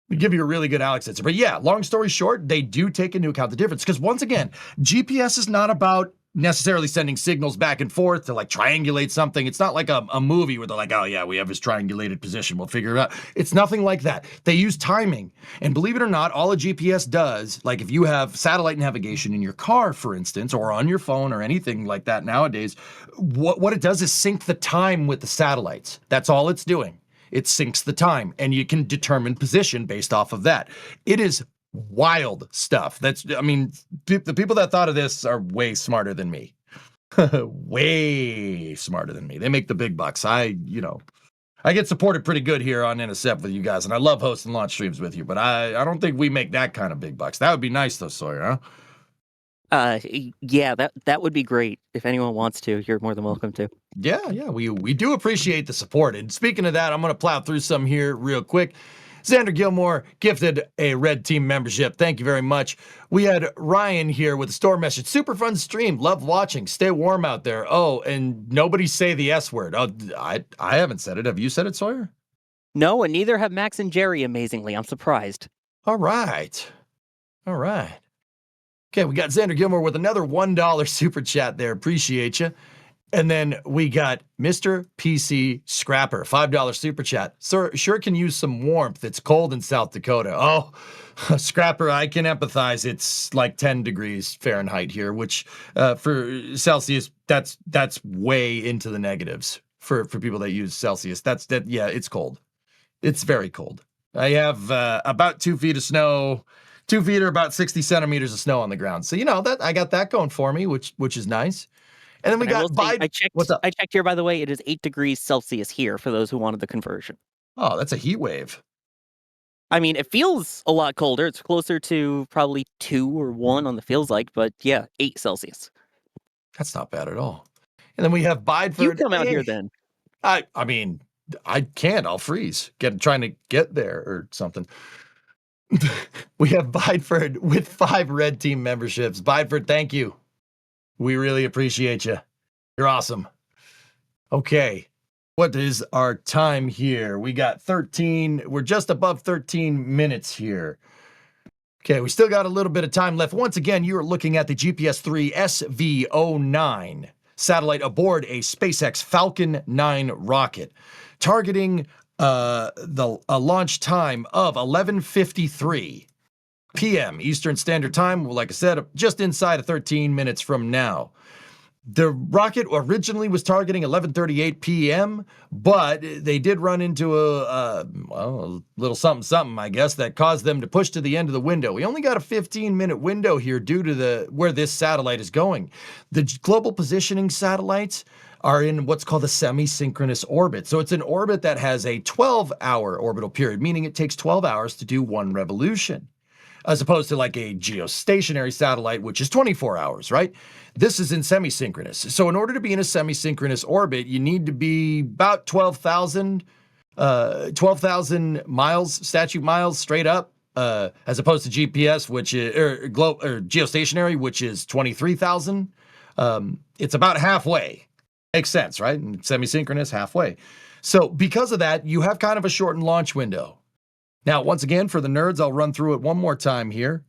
We give you a really good Alex answer. But yeah, long story short, they do take into account the difference. Because once again, GPS is not about necessarily sending signals back and forth to like triangulate something. It's not like a movie where they're like, oh yeah, we have his triangulated position, we'll figure it out. It's nothing like that. They use timing. And believe it or not, all a GPS does, like if you have satellite navigation in your car, for instance, or on your phone or anything like that nowadays, what it does is sync the time with the satellites. That's all it's doing. It syncs the time, and you can determine position based off of that. It is wild stuff. The people that thought of this are way smarter than me. Way smarter than me. They make the big bucks. I get supported pretty good here on NSF with you guys, and I love hosting launch streams with you, but I don't think we make that kind of big bucks. That would be nice though, Sawyer, huh? Yeah, that would be great. If anyone wants to, you're more than welcome to. Yeah, we do appreciate the support. And speaking of that, I'm going to plow through some here real quick. Xander Gilmore gifted a Red Team membership. Thank you very much. We had Ryan here with a store message. Super fun stream. Love watching. Stay warm out there. Oh, and nobody say the S word. Oh, I haven't said it. Have you said it, Sawyer? No, and neither have Max and Jerry, amazingly. I'm surprised. All right. Okay, we got Xander Gilmore with another $1 super chat there. Appreciate you. And then we got Mr. PC Scrapper, $5 super chat. Sir, sure can use some warmth. It's cold in South Dakota. Oh, Scrapper, I can empathize. It's like 10 degrees Fahrenheit here, which for Celsius, that's way into the negatives for people that use Celsius. Yeah, it's cold. It's very cold. I have about 2 feet of snow. 2 feet or about 60 centimeters of snow on the ground. So, that I got that going for me, which is nice. And then we And I will got say, Biden. What's up? I checked here, by the way. It is 8 degrees Celsius here for those who wanted the conversion. Oh, that's a heat wave. I mean, it feels a lot colder. It's closer to probably 2 or 1 on the feels like, but yeah, 8 Celsius. That's not bad at all. And then we have Bideford. You come out here then. I mean, I can't. I'll freeze. Trying to get there or something. We have Bideford with 5 red team memberships. Bideford, thank you. We really appreciate you. You're awesome. Okay. What is our time here? We got 13. We're just above 13 minutes here. Okay, we still got a little bit of time left. Once again, you are looking at the GPS III SV09 satellite aboard a SpaceX Falcon 9 rocket, targeting a launch time of 11:53 p.m. Eastern Standard Time. Well, like I said, just inside of 13 minutes from now. The rocket originally was targeting 11:38 p.m., but they did run into a little something, I guess, that caused them to push to the end of the window. We only got a 15-minute window here due to where this satellite is going. The global positioning satellites are in what's called a semi-synchronous orbit. So it's an orbit that has a 12-hour orbital period, meaning it takes 12 hours to do one revolution, as opposed to like a geostationary satellite, which is 24 hours, right? This is in semi-synchronous. So in order to be in a semi-synchronous orbit, you need to be about 12,000 miles, statute miles straight up, as opposed to GPS, which is, or geostationary, which is 23,000. It's about halfway. Makes sense, right? And semi-synchronous, halfway. So because of that, you have kind of a shortened launch window. Now, once again, for the nerds, I'll run through it one more time here.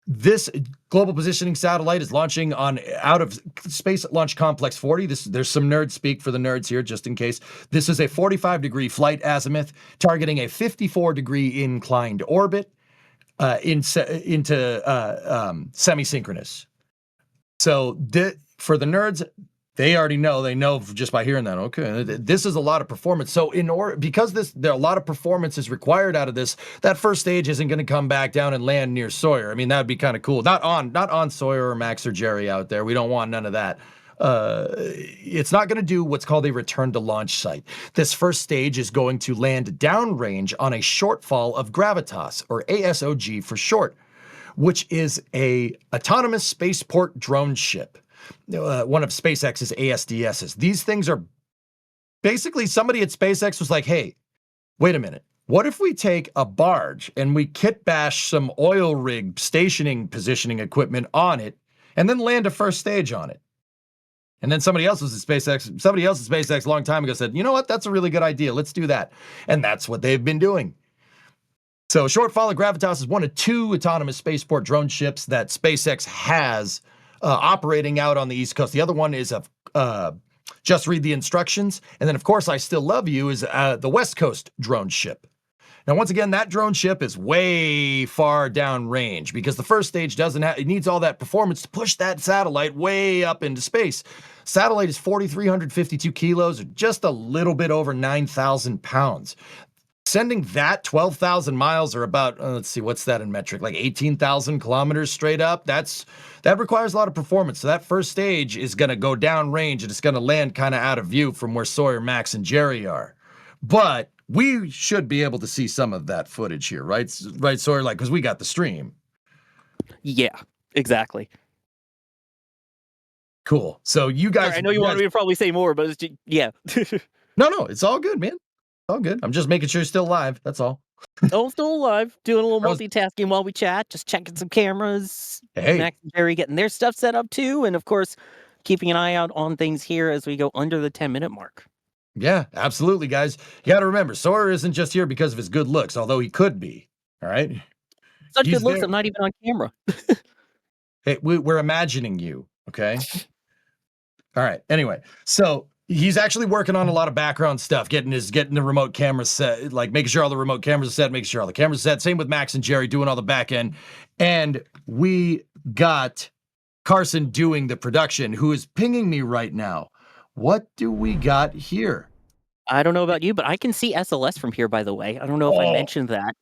This global positioning satellite is launching out of Space Launch Complex 40. There's some nerd speak for the nerds here, just in case. This is a 45-degree flight azimuth, targeting a 54-degree inclined orbit into semi-synchronous. So for the nerds, they already know. They know just by hearing that. Okay, this is a lot of performance. So because there are a lot of performance is required out of this, that first stage isn't going to come back down and land near Sawyer. I mean, that would be kind of cool. Not on Sawyer or Max or Jerry out there. We don't want none of that. It's not going to do what's called a return to launch site. This first stage is going to land downrange on a shortfall of gravitas, or ASOG for short, which is a autonomous spaceport drone ship. One of SpaceX's ASDSs. These things are basically, somebody at SpaceX was like, hey, wait a minute. What if we take a barge and we kit bash some oil rig positioning equipment on it and then land a first stage on it? And then somebody else at SpaceX a long time ago said, you know what? That's a really good idea. Let's do that. And that's what they've been doing. So Shortfall of Gravitas is one of 2 autonomous spaceport drone ships that SpaceX has operating out on the East Coast. The other one is Just Read the Instructions. And then, of course, I Still Love You is the West Coast drone ship. Now, once again, that drone ship is way far down range because the first stage it needs all that performance to push that satellite way up into space. Satellite is 4,352 kilos, or just a little bit over 9,000 pounds. Sending that 12,000 miles, or about, let's see, what's that in metric? Like 18,000 kilometers straight up. That requires a lot of performance. So that first stage is going to go down range and it's going to land kind of out of view from where Sawyer, Max, and Jerry are. But we should be able to see some of that footage here, right? Right, Sawyer? Like, because we got the stream. Yeah, exactly. Cool. So you guys... Sorry, I know you wanted me to probably say more, but yeah. No, it's all good, man. All good. I'm just making sure you're still alive. That's all. Oh, still alive. Doing a little multitasking while we chat. Just checking some cameras. Hey. Max and Jerry getting their stuff set up too. And of course, keeping an eye out on things here as we go under the 10-minute mark. Yeah, absolutely, guys. You got to remember, Sawyer isn't just here because of his good looks, although he could be. All right? Such good looks, I'm not even on camera. Hey, we're imagining you, okay? All right. Anyway, so he's actually working on a lot of background stuff, getting the remote camera set, like making sure all the remote cameras are set, making sure all the cameras are set. Same with Max and Jerry doing all the back end. And we got Carson doing the production, who is pinging me right now. What do we got here? I don't know about you, but I can see SLS from here, by the way. I don't know if I mentioned that.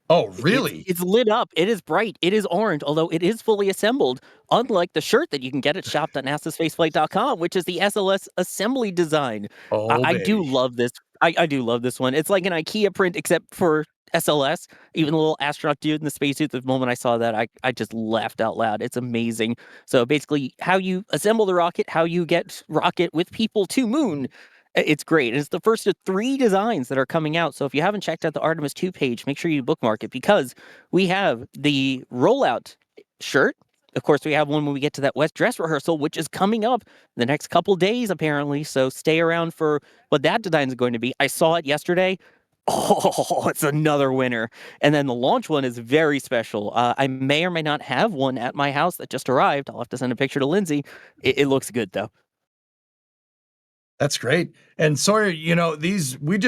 Oh, really? It's lit up. It is bright. It is orange, although it is fully assembled, unlike the shirt that you can get at shop.nasaspaceflight.com, which is the SLS assembly design. Oh, I do baby. love this. I do love this one. It's like an IKEA print, except for SLS. Even the little astronaut dude in the spacesuit. The moment I saw that, I just laughed out loud. It's amazing. So basically, how you assemble the rocket, how you get rocket with people to moon. It's great. It's the first of 3 designs that are coming out. So if you haven't checked out the Artemis 2 page, make sure you bookmark it because we have the rollout shirt. Of course, we have one when we get to that West dress rehearsal, which is coming up the next couple days, apparently. So stay around for what that design is going to be. I saw it yesterday. Oh, it's another winner. And then the launch one is very special. I may or may not have one at my house that just arrived. I'll have to send a picture to Lindsay. It looks good, though. That's great. And Sawyer, we're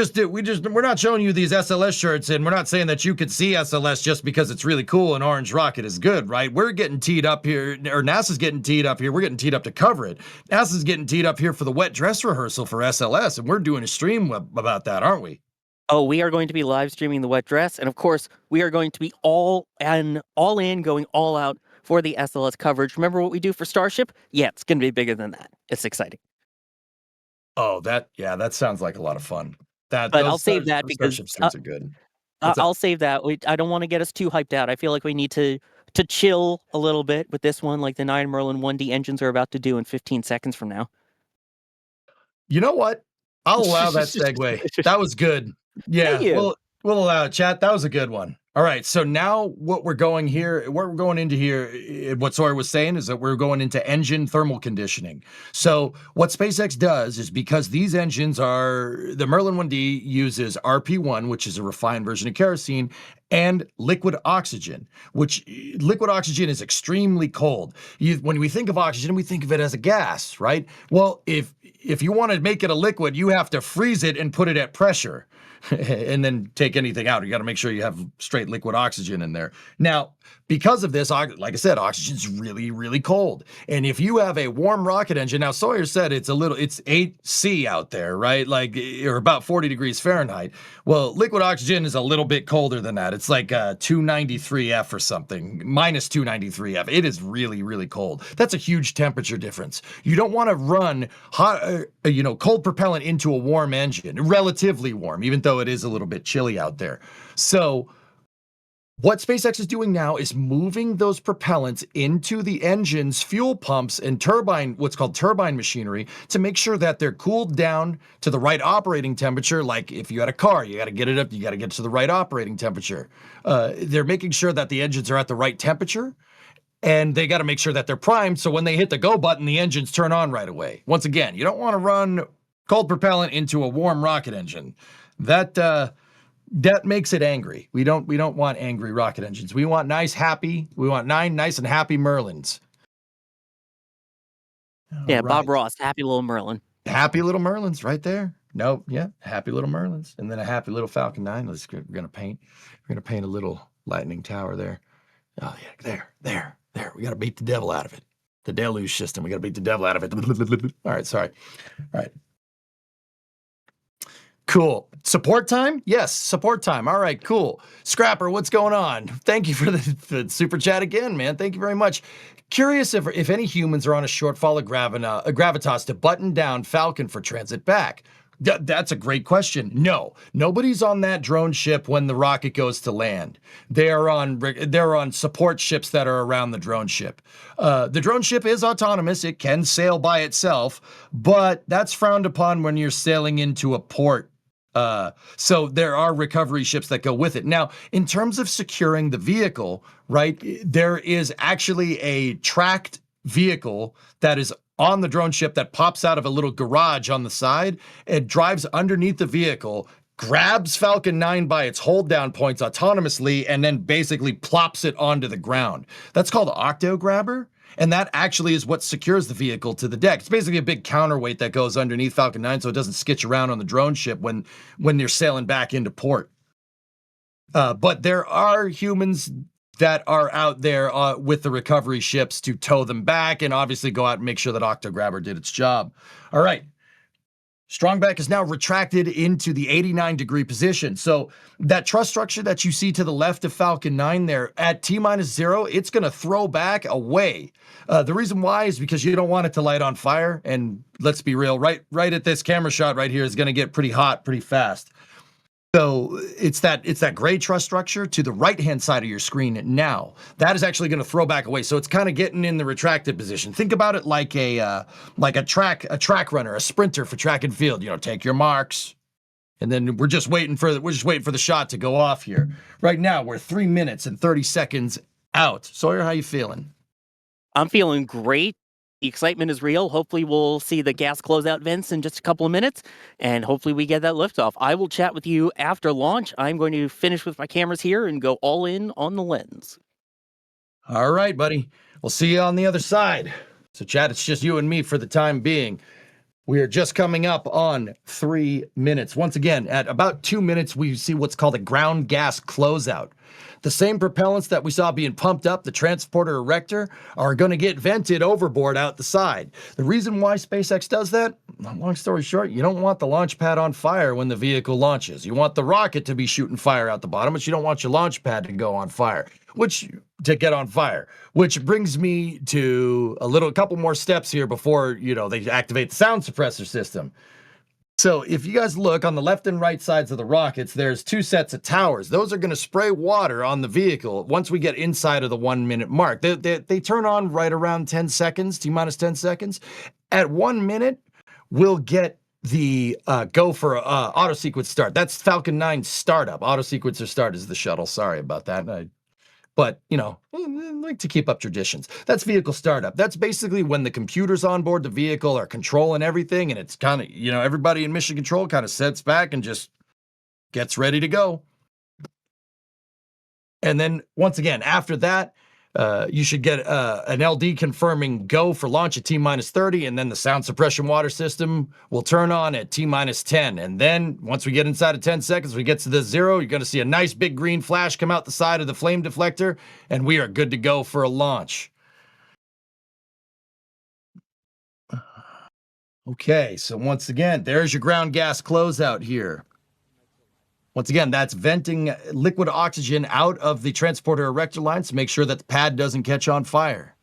not showing you these SLS shirts, and we're not saying that you could see SLS just because it's really cool and Orange Rocket is good, right? We're getting teed up here, or NASA's getting teed up here. We're getting teed up to cover it. NASA's getting teed up here for the wet dress rehearsal for SLS, and we're doing a stream about that, aren't we? Oh, we are going to be live streaming the wet dress, and of course, we are going to be all in, going all out for the SLS coverage. Remember what we do for Starship? Yeah, it's going to be bigger than that. It's exciting. Oh, that sounds like a lot of fun. But I'll save that because Starship suits are good. I'll save that. I don't want to get us too hyped out. I feel like we need to chill a little bit with this one, like the 9 Merlin 1D engines are about to do in 15 seconds from now. You know what? I'll allow that segue. That was good. Yeah, we'll allow it, chat. That was a good one. All right, so now what we're going into here, what Sawyer was saying is that we're going into engine thermal conditioning. So what SpaceX does is, because these engines the Merlin 1D uses RP1, which is a refined version of kerosene, and liquid oxygen, which liquid oxygen is extremely cold. When we think of oxygen, we think of it as a gas, right? Well, if you want to make it a liquid, you have to freeze it and put it at pressure. And then take anything out. You got to make sure you have straight liquid oxygen in there. Now, because of this, like I said, oxygen's really, really cold. And if you have a warm rocket engine, now Sawyer said it's 8C out there, right? Like, or about 40 degrees Fahrenheit. Well, liquid oxygen is a little bit colder than that. It's like 293F or something, minus 293F. It is really, really cold. That's a huge temperature difference. You don't want to run hot, cold propellant into a warm engine, relatively warm, even though it is a little bit chilly out there. So what SpaceX is doing now is moving those propellants into the engine's fuel pumps and what's called turbine machinery, to make sure that they're cooled down to the right operating temperature. Like if you had a car, you got to get it up, you got to get to the right operating temperature. They're making sure that the engines are at the right temperature, and they got to make sure that they're primed, so when they hit the go button, the engines turn on right away. Once again, you don't want to run cold propellant into a warm rocket engine. That makes it angry. We don't want angry rocket engines. We want nice and happy Merlins. Yeah, right. Bob Ross, happy little Merlin. Happy little Merlins right there. Nope, yeah, happy little Merlins. And then a happy little Falcon 9. We're gonna paint a little lightning tower there. Oh yeah, there. We gotta beat the devil out of it. The deluge system. We gotta beat the devil out of it. All right, sorry. All right. Cool. Support time? Yes, support time. All right, cool. Scrapper, what's going on? Thank you for the super chat again, man. Thank you very much. Curious if any humans are on a shortfall of gravitas to button down Falcon for transit back. That's a great question. No, nobody's on that drone ship when the rocket goes to land. They're on support ships that are around the drone ship. The drone ship is autonomous. It can sail by itself, but that's frowned upon when you're sailing into a port. So there are recovery ships that go with it. Now, in terms of securing the vehicle, right, there is actually a tracked vehicle that is on the drone ship that pops out of a little garage on the side. It drives underneath the vehicle, grabs Falcon 9 by its hold down points autonomously, and then basically plops it onto the ground. That's called Octo Grabber. And that actually is what secures the vehicle to the deck. It's basically a big counterweight that goes underneath Falcon 9 so it doesn't skitch around on the drone ship when they're sailing back into port. But there are humans that are out there with the recovery ships to tow them back and obviously go out and make sure that Octo Grabber did its job. All right. Strong back is now retracted into the 89-degree position. So that truss structure that you see to the left of Falcon 9 there, at T-0, it's going to throw back away. The reason why is because you don't want it to light on fire. And let's be real, right at this camera shot right here is going to get pretty hot pretty fast. So it's that gray truss structure to the right-hand side of your screen now. That is actually going to throw back away. So it's kind of getting in the retracted position. Think about it like a track runner, a sprinter for track and field. You know, take your marks, and then we're just waiting for the shot to go off here. Right now, we're 3 minutes and 30 seconds out. Sawyer, how you feeling? I'm feeling great. The excitement is real. Hopefully we'll see the gas closeout vents in just a couple of minutes, and hopefully we get that liftoff. I will chat with you after launch. I'm going to finish with my cameras here and go all in on the lens. All right, buddy. We'll see you on the other side. So, Chad, it's just you and me for the time being. We are just coming up on 3 minutes. Once again, at about 2 minutes, we see what's called a ground gas closeout. The same propellants that we saw being pumped up the transporter erector are going to get vented overboard out the side. The reason why SpaceX does that, long story short, you don't want the launch pad on fire when the vehicle launches. You want the rocket to be shooting fire out the bottom, but you don't want your launch pad to go on fire, which brings me to a couple more steps here before, they activate the sound suppressor system. So if you guys look on the left and right sides of the rockets, there's 2 sets of towers. Those are going to spray water on the vehicle once we get inside of the 1 minute mark. They turn on right around 10 seconds, T-minus 10 seconds. At 1 minute, we'll get the go for auto sequence start. That's Falcon 9 startup. Auto sequencer start is the shuttle. Sorry about that. But, I like to keep up traditions. That's vehicle startup. That's basically when the computers on board the vehicle are controlling everything, and it's kind of, everybody in mission control kind of sits back and just gets ready to go. And then, once again, after that, you should get an LD confirming go for launch at T-minus 30, and then the sound suppression water system will turn on at T-minus 10. And then, once we get inside of 10 seconds, we get to the 0, you're going to see a nice big green flash come out the side of the flame deflector, and we are good to go for a launch. Okay, so once again, there's your ground gas closeout here. Once again, that's venting liquid oxygen out of the transporter erector lines to make sure that the pad doesn't catch on fire.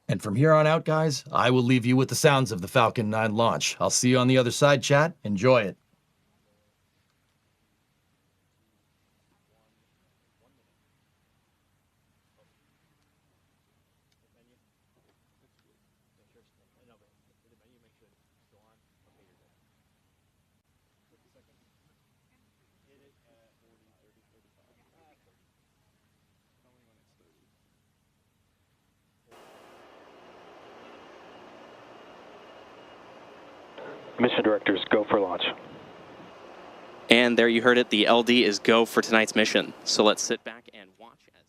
And from here on out, guys, I will leave you with the sounds of the Falcon 9 launch. I'll see you on the other side, chat. Enjoy it. Mission directors, go for launch. And there you heard it. The LD is go for tonight's mission. So let's sit back and watch as...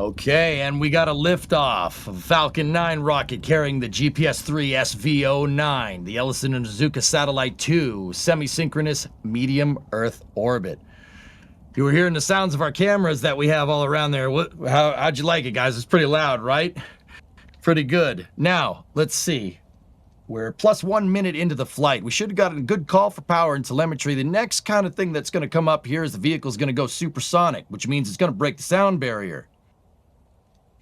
Okay, and we got a liftoff of Falcon 9 rocket carrying the GPS-3 SV09, the Ellison and Azuka Satellite 2 semi-synchronous medium Earth orbit. You were hearing the sounds of our cameras that we have all around there. How'd you like it, guys? It's pretty loud, right? Pretty good. Now, let's see. We're plus 1 minute into the flight. We should have gotten a good call for power and telemetry. The next kind of thing that's going to come up here is the vehicle's going to go supersonic, which means it's going to break the sound barrier.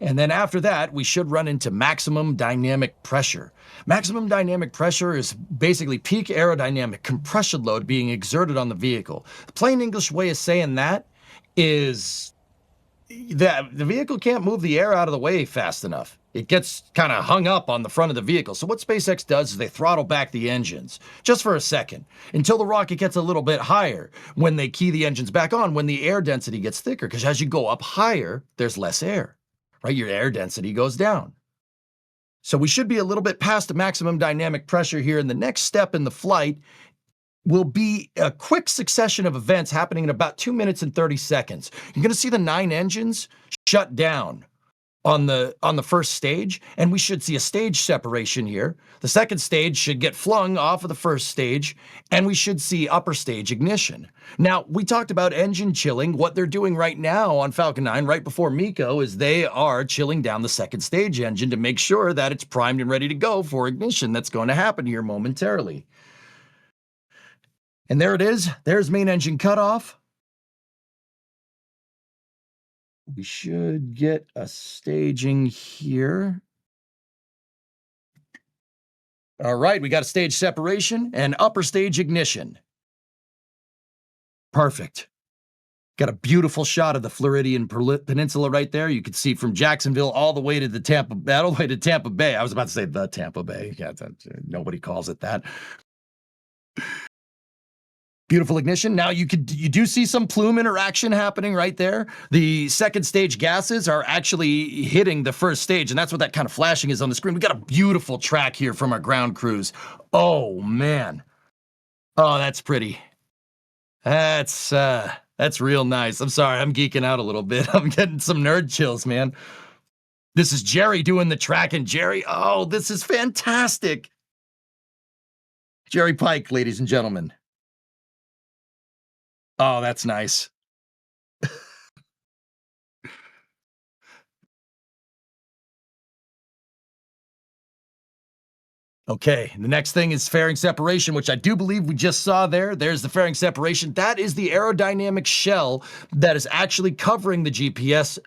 And then after that, we should run into maximum dynamic pressure. Maximum dynamic pressure is basically peak aerodynamic compression load being exerted on the vehicle. The plain English way of saying that is that the vehicle can't move the air out of the way fast enough. It gets kind of hung up on the front of the vehicle. So what SpaceX does is they throttle back the engines just for a second until the rocket gets a little bit higher. When they key the engines back on, when the air density gets thicker, because as you go up higher, there's less air. Right, your air density goes down. So we should be a little bit past the maximum dynamic pressure here, and the next step in the flight will be a quick succession of events happening in about 2 minutes and 30 seconds. You're going to see the 9 engines shut down on the first stage, and we should see a stage separation here. The second stage should get flung off of the first stage, and we should see upper stage ignition. Now, we talked about engine chilling. What they're doing right now on Falcon 9, right before MECO, is they are chilling down the second stage engine to make sure that it's primed and ready to go for ignition. That's going to happen here momentarily. And there it is. There's main engine cutoff. We should get a staging here. All right, we got a stage separation and upper stage ignition. Perfect. Got a beautiful shot of the Floridian Peninsula right there. You can see from Jacksonville all the way to Tampa Bay. I was about to say the Tampa Bay. Yeah, nobody calls it that. Beautiful ignition. Now you do see some plume interaction happening right there. The second stage gases are actually hitting the first stage, and that's what that kind of flashing is on the screen. We got a beautiful track here from our ground crews. Oh man. Oh, that's pretty. That's real nice. I'm sorry, I'm geeking out a little bit. I'm getting some nerd chills, man. This is Jerry doing the track, and Jerry, oh, this is fantastic. Jerry Pike, ladies and gentlemen. Oh, that's nice. Okay, the next thing is fairing separation, which I do believe we just saw there. There's the fairing separation. That is the aerodynamic shell that is actually covering the GPS,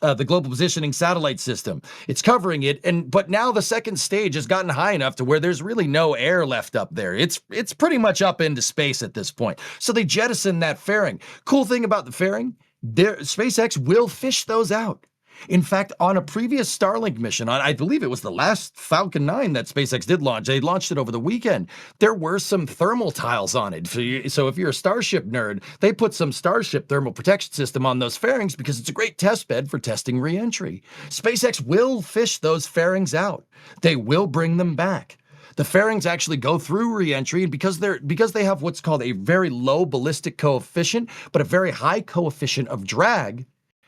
the Global Positioning Satellite System. It's covering it, but now the second stage has gotten high enough to where there's really no air left up there. It's pretty much up into space at this point. So they jettison that fairing. Cool thing about the fairing, SpaceX will fish those out. In fact, on a previous Starlink mission, I believe it was the last Falcon 9 that SpaceX did launch, they launched it over the weekend, there were some thermal tiles on it. So if you're a Starship nerd, they put some Starship thermal protection system on those fairings because it's a great test bed for testing re-entry. SpaceX will fish those fairings out. They will bring them back. The fairings actually go through re-entry, and because they have what's called a very low ballistic coefficient, but a very high coefficient of drag,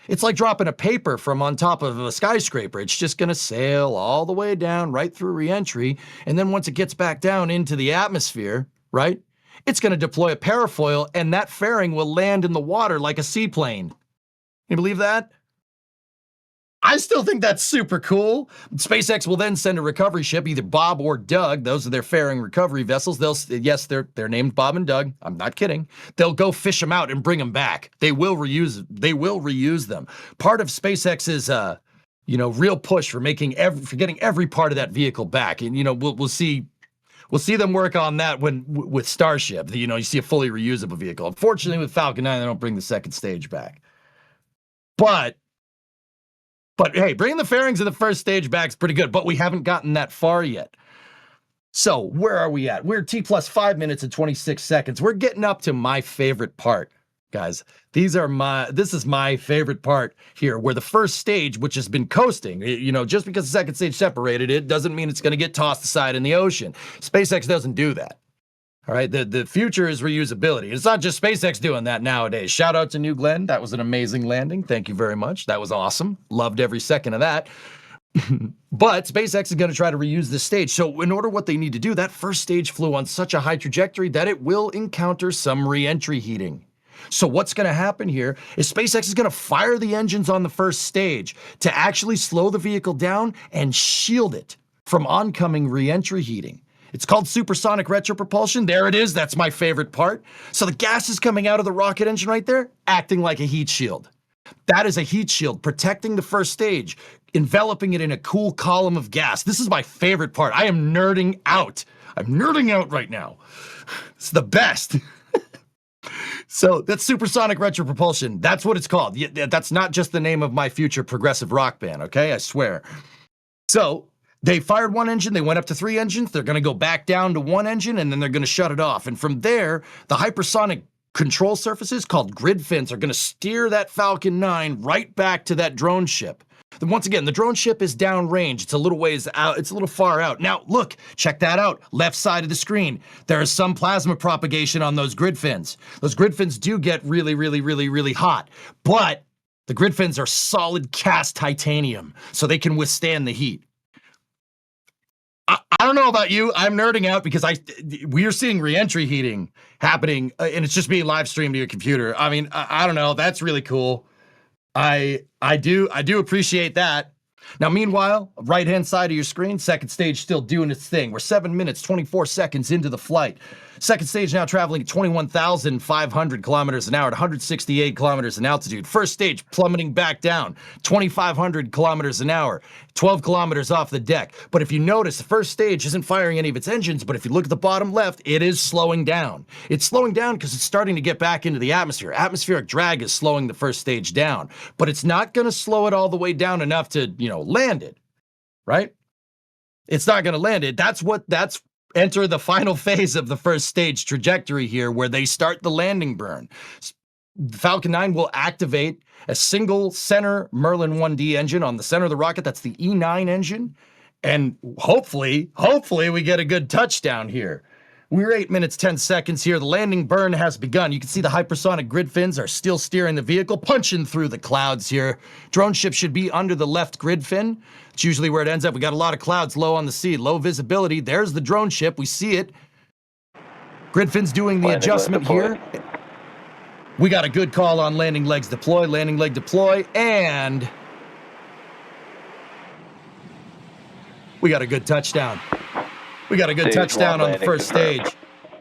it's like dropping a paper from on top of a skyscraper. It's just going to sail all the way down right through re-entry, and then once it gets back down into the atmosphere, right, it's going to deploy a parafoil, and that fairing will land in the water like a seaplane. Can you believe that? I still think that's super cool. SpaceX will then send a recovery ship, either Bob or Doug. Those are their fairing recovery vessels. They're named Bob and Doug. I'm not kidding. They'll go fish them out and bring them back. They will reuse them. Part of SpaceX's real push for getting every part of that vehicle back. And we'll see them work on that with Starship. You see a fully reusable vehicle. Unfortunately, with Falcon 9, they don't bring the second stage back. But hey, bringing the fairings of the first stage back is pretty good, but we haven't gotten that far yet. So where are we at? We're T plus 5 minutes and 26 seconds. We're getting up to my favorite part, guys. This is my favorite part here, where the first stage, which has been coasting, just because the second stage separated it doesn't mean it's going to get tossed aside in the ocean. SpaceX doesn't do that. All right, the future is reusability. It's not just SpaceX doing that nowadays. Shout out to New Glenn. That was an amazing landing. Thank you very much. That was awesome. Loved every second of that. But SpaceX is going to try to reuse this stage. So in order what they need to do, that first stage flew on such a high trajectory that it will encounter some re-entry heating. So what's going to happen here is SpaceX is going to fire the engines on the first stage to actually slow the vehicle down and shield it from oncoming re-entry heating. It's called supersonic retropropulsion. There it is. That's my favorite part. So the gas is coming out of the rocket engine right there, acting like a heat shield. That is a heat shield protecting the first stage, enveloping it in a cool column of gas. This is my favorite part. I am nerding out. I'm nerding out right now. It's the best. So that's supersonic retropropulsion. That's what it's called. That's not just the name of my future progressive rock band, okay? I swear. So they fired one engine, they went up to 3 engines, they're gonna go back down to 1 engine, and then they're gonna shut it off. And from there, the hypersonic control surfaces called grid fins are gonna steer that Falcon 9 right back to that drone ship. Then once again, the drone ship is downrange. It's a little ways out. It's a little far out. Now, look, check that out. Left side of the screen. There is some plasma propagation on those grid fins. Those grid fins do get really, really, really, really hot. But the grid fins are solid cast titanium, so they can withstand the heat. I don't know about you. I'm nerding out because we are seeing re-entry heating happening, and it's just being live streamed to your computer. I mean, I don't know. That's really cool. I do appreciate that. Now, meanwhile, right-hand side of your screen, second stage still doing its thing. We're 7 minutes, 24 seconds into the flight. Second stage now traveling at 21,500 kilometers an hour at 168 kilometers in altitude. First stage plummeting back down, 2,500 kilometers an hour, 12 kilometers off the deck. But if you notice, the first stage isn't firing any of its engines, but if you look at the bottom left, it is slowing down. It's slowing down because it's starting to get back into the atmosphere. Atmospheric drag is slowing the first stage down, but it's not going to slow it all the way down enough to, land it, right? It's not going to land it. That's enter the final phase of the first stage trajectory here, where they start the landing burn. Falcon 9 will activate a single center Merlin 1D engine on the center of the rocket. That's the E9 engine. And hopefully we get a good touchdown here. We're 8 minutes, 10 seconds here. The landing burn has begun. You can see the hypersonic grid fins are still steering the vehicle, punching through the clouds here. Drone ship should be under the left grid fin. It's usually where it ends up. We got a lot of clouds low on the sea, low visibility. There's the drone ship. We see it. Grid fins doing the adjustment here. We got a good call on landing legs deploy, landing leg deploy, and we got a good touchdown. We got a good touchdown on the first stage.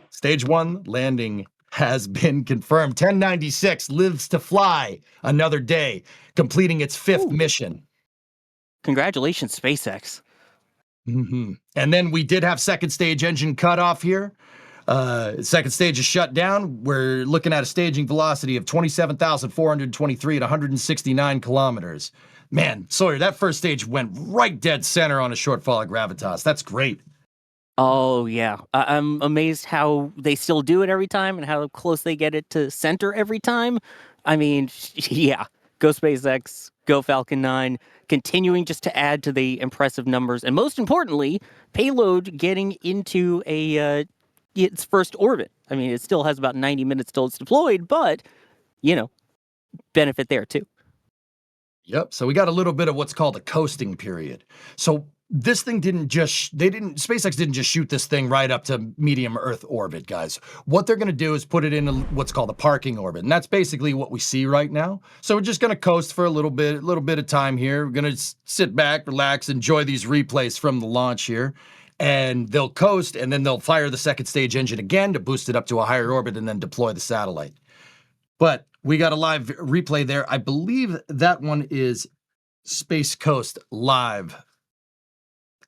Stage 1 landing has been confirmed. 1096 lives to fly another day, completing its 5th mission. Congratulations, SpaceX. And then we did have second stage engine cutoff here. Second stage is shut down. We're looking at a staging velocity of 27,423 at 169 kilometers. Man, Sawyer, that first stage went right dead center on a short fall of gravitas. That's great. Oh, yeah. I'm amazed how they still do it every time and how close they get it to center every time. I mean, yeah. Go SpaceX, go Falcon 9, continuing just to add to the impressive numbers. And most importantly, payload getting into its first orbit. I mean, it still has about 90 minutes till it's deployed, but, benefit there too. Yep. So we got a little bit of what's called a coasting period. So this thing SpaceX didn't just shoot this thing right up to medium Earth orbit, guys. What they're going to do is put it in what's called a parking orbit. And that's basically what we see right now. So we're just going to coast for a little bit of time here. We're going to sit back, relax, enjoy these replays from the launch here. And they'll coast, and then they'll fire the second stage engine again to boost it up to a higher orbit and then deploy the satellite. But we got a live replay there. I believe that one is Space Coast Live.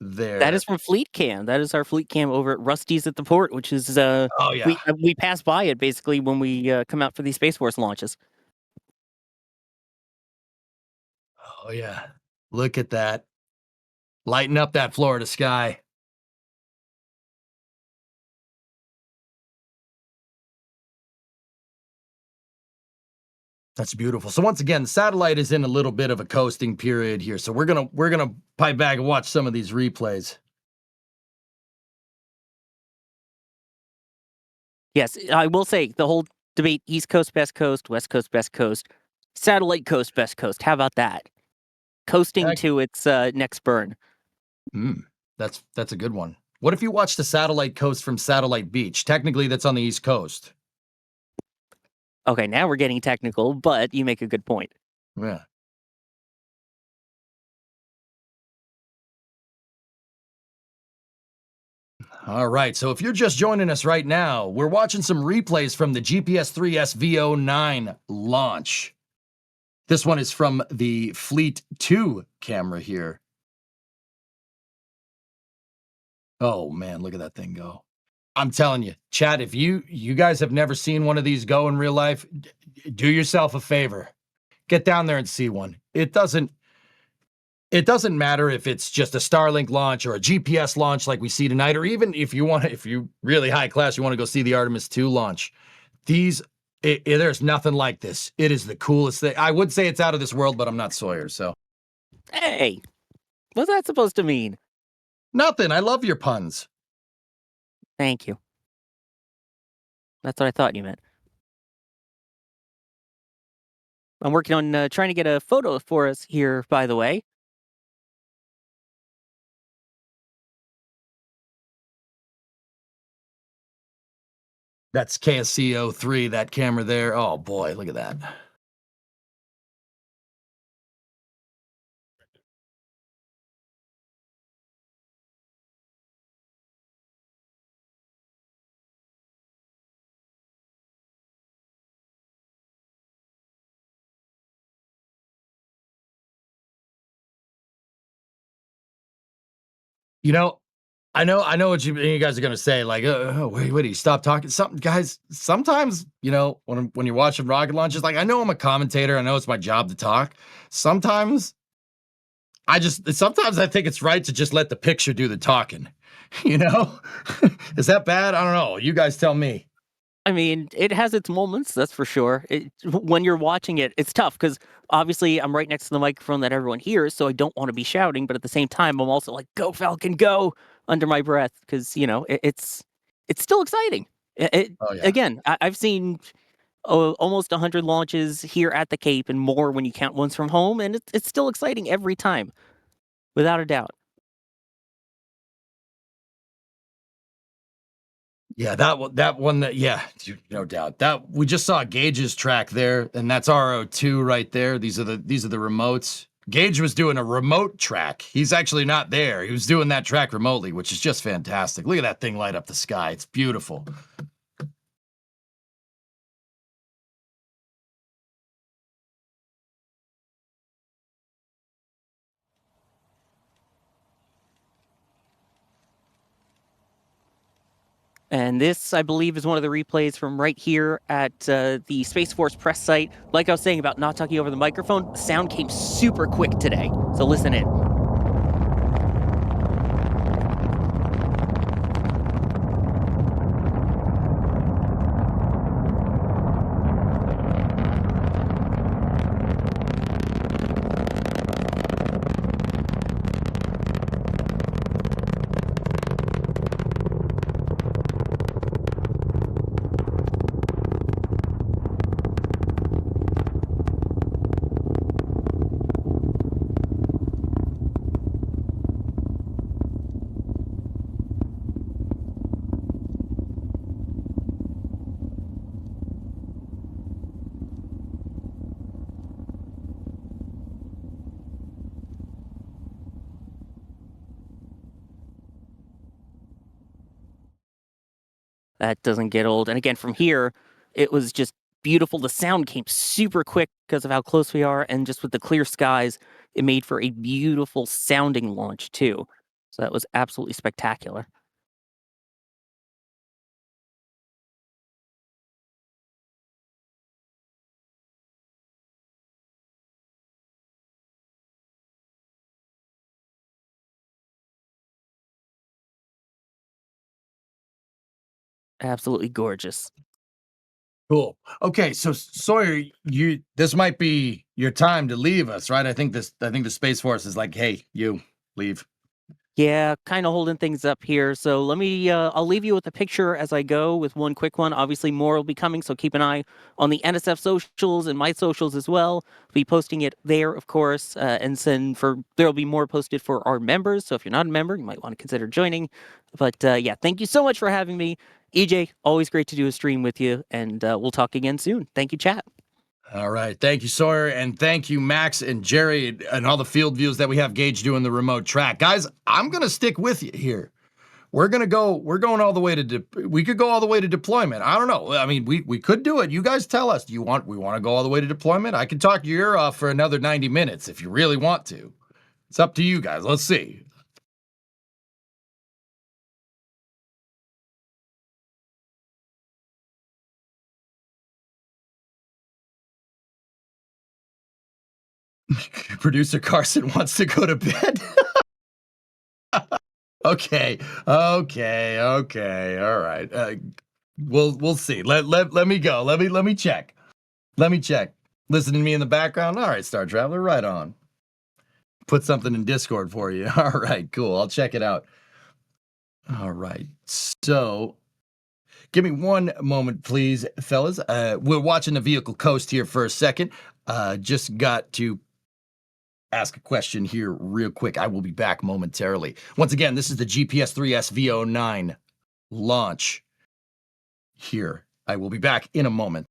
There. That is from Fleet Cam. That is our Fleet Cam over at Rusty's at the port, which is we pass by it basically when we come out for these Space Force launches. Oh yeah, look at that, lighten up that Florida sky. That's beautiful. So once again, the satellite is in a little bit of a coasting period here. So we're gonna pipe back and watch some of these replays. Yes, I will say the whole debate: East Coast, West Coast, Best Coast, Satellite Coast, Best Coast. How about that? Coasting to its next burn. That's a good one. What if you watch the Satellite Coast from Satellite Beach? Technically, that's on the East Coast. Okay, now we're getting technical, but you make a good point. Yeah. All right, so if you're just joining us right now, we're watching some replays from the GPS III SV09 Launch. This one is from the Fleet 2 camera here. Oh man, look at that thing go. I'm telling you, chat, if you guys have never seen one of these go in real life, do yourself a favor. Get down there and see one. It doesn't matter if it's just a Starlink launch or a GPS launch like we see tonight, or even if you really high class, you want to go see the Artemis 2 launch. There's nothing like this. It is the coolest thing. I would say it's out of this world, but I'm not Sawyer, so. Hey, what's that supposed to mean? Nothing. I love your puns. Thank you. That's what I thought you meant. I'm working on trying to get a photo for us here, by the way. That's KSC03, that camera there. Oh boy, look at that. You know, I know what you guys are gonna say. Like, wait, do you stop talking? Guys, sometimes, when you're watching rocket launches, like, I know I'm a commentator. I know it's my job to talk. Sometimes I think it's right to just let the picture do the talking. Is that bad? I don't know. You guys tell me. I mean, it has its moments, that's for sure. When you're watching it, it's tough because obviously I'm right next to the microphone that everyone hears, so I don't want to be shouting. But at the same time, I'm also like, "Go Falcon, go!" under my breath because it's still exciting. Oh yeah. Again, I've seen almost 100 launches here at the Cape and more when you count ones from home, and it's still exciting every time, without a doubt. Yeah, yeah, no doubt. That we just saw Gage's track there, and that's RO2 right there. These are the remotes. Gage was doing a remote track. He's actually not there. He was doing that track remotely, which is just fantastic. Look at that thing light up the sky. It's beautiful. And this, I believe, is one of the replays from right here at the Space Force press site. Like I was saying about not talking over the microphone, the sound came super quick today. So listen in. That doesn't get old. And again, from here, it was just beautiful. The sound came super quick because of how close we are. And just with the clear skies, it made for a beautiful sounding launch, too. So that was absolutely spectacular. Absolutely gorgeous. Cool. Okay, so Sawyer, this might be your time to leave us, right? I think the Space Force is like, hey, you leave. Yeah, kind of holding things up here. So let me, I'll leave you with a picture as I go with one quick one. Obviously, more will be coming, so keep an eye on the NSF socials and my socials as well. Be posting it there, of course, and there'll be more posted for our members. So if you're not a member, you might want to consider joining. But yeah, thank you so much for having me. EJ, always great to do a stream with you, and we'll talk again soon. Thank you, chat. All right. Thank you, Sawyer. And thank you, Max and Jerry, and all the field views that we have Gage doing the remote track. Guys, I'm going to stick with you here. We're going all the way to, we could go all the way to deployment. I don't know. I mean, we could do it. You guys tell us, we want to go all the way to deployment? I can talk your ear off for another 90 minutes if you really want to. It's up to you guys. Let's see. Producer Carson wants to go to bed. Okay. All right. We'll see. Let me go. Let me check. Listening to me in the background. All right, Star Traveler, right on. Put something in Discord for you. All right, cool. I'll check it out. All right. So give me one moment, please, fellas. We're watching the vehicle coast here for a second. Just got to ask a question here real quick. I will be back momentarily. Once again, this is the GPS III SV09 Launch here. I will be back in a moment.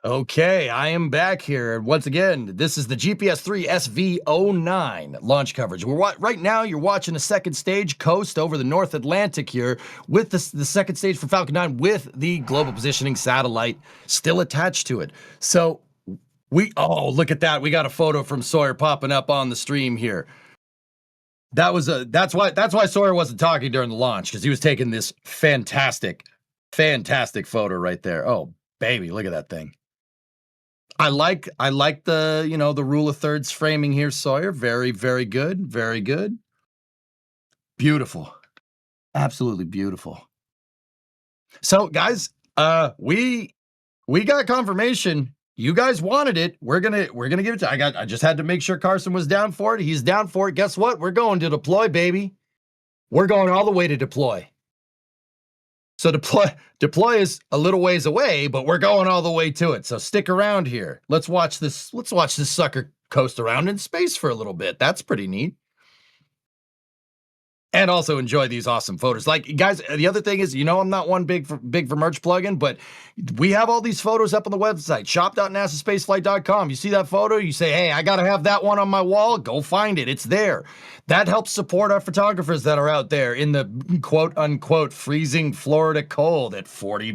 Okay, I am back here. Once again, this is the GPS III SV09 launch coverage. Right now, you're watching the second stage coast over the North Atlantic here with the second stage for Falcon 9 with the global positioning satellite still attached to it. So look at that. We got a photo from Sawyer popping up on the stream here. That's why Sawyer wasn't talking during the launch, because he was taking this fantastic photo right there. Oh, baby, look at that thing. I like the, the rule of thirds framing here, Sawyer. Very, very good. Very good. Beautiful. Absolutely beautiful. So, guys, we got confirmation. You guys wanted it. We're gonna give it to. I just had to make sure Carson was down for it. He's down for it. Guess what? We're going to deploy, baby. We're going all the way to deploy. So deploy is a little ways away, but we're going all the way to it. So stick around here. Let's watch this sucker coast around in space for a little bit. That's pretty neat. And also enjoy these awesome photos. Like, guys, the other thing is, I'm not one big for merch plugin, but we have all these photos up on the website, shop.nasaspaceflight.com. You see that photo, you say, hey, I got to have that one on my wall. Go find it. It's there. That helps support our photographers that are out there in the quote unquote freezing Florida cold at 40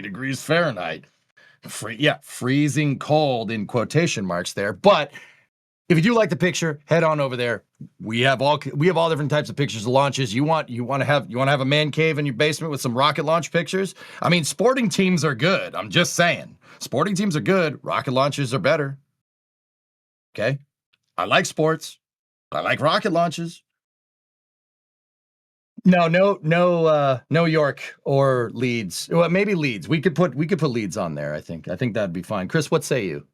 degrees Fahrenheit. Freezing cold in quotation marks there. But if you do like the picture, head on over there. We have all different types of pictures of launches. You want to have a man cave in your basement with some rocket launch pictures? I mean, sporting teams are good. I'm just saying. Sporting teams are good. Rocket launches are better. Okay? I like sports. I like rocket launches. No York or Leeds. Well, maybe Leeds. We could put Leeds on there, I think. I think that'd be fine. Chris, what say you?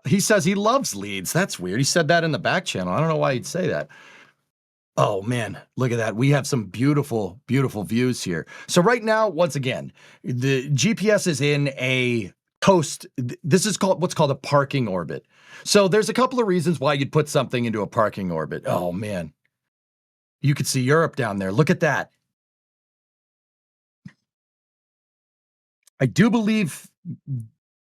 He says he loves Leeds. That's weird. He said that in the back channel. I don't know why he'd say that. Oh man, look at that. We have some beautiful, beautiful views here. So right now, once again, the GPS is in a coast. This is what's called a parking orbit. So there's a couple of reasons why you'd put something into a parking orbit. Oh man, you could see Europe down there. Look at that. I do believe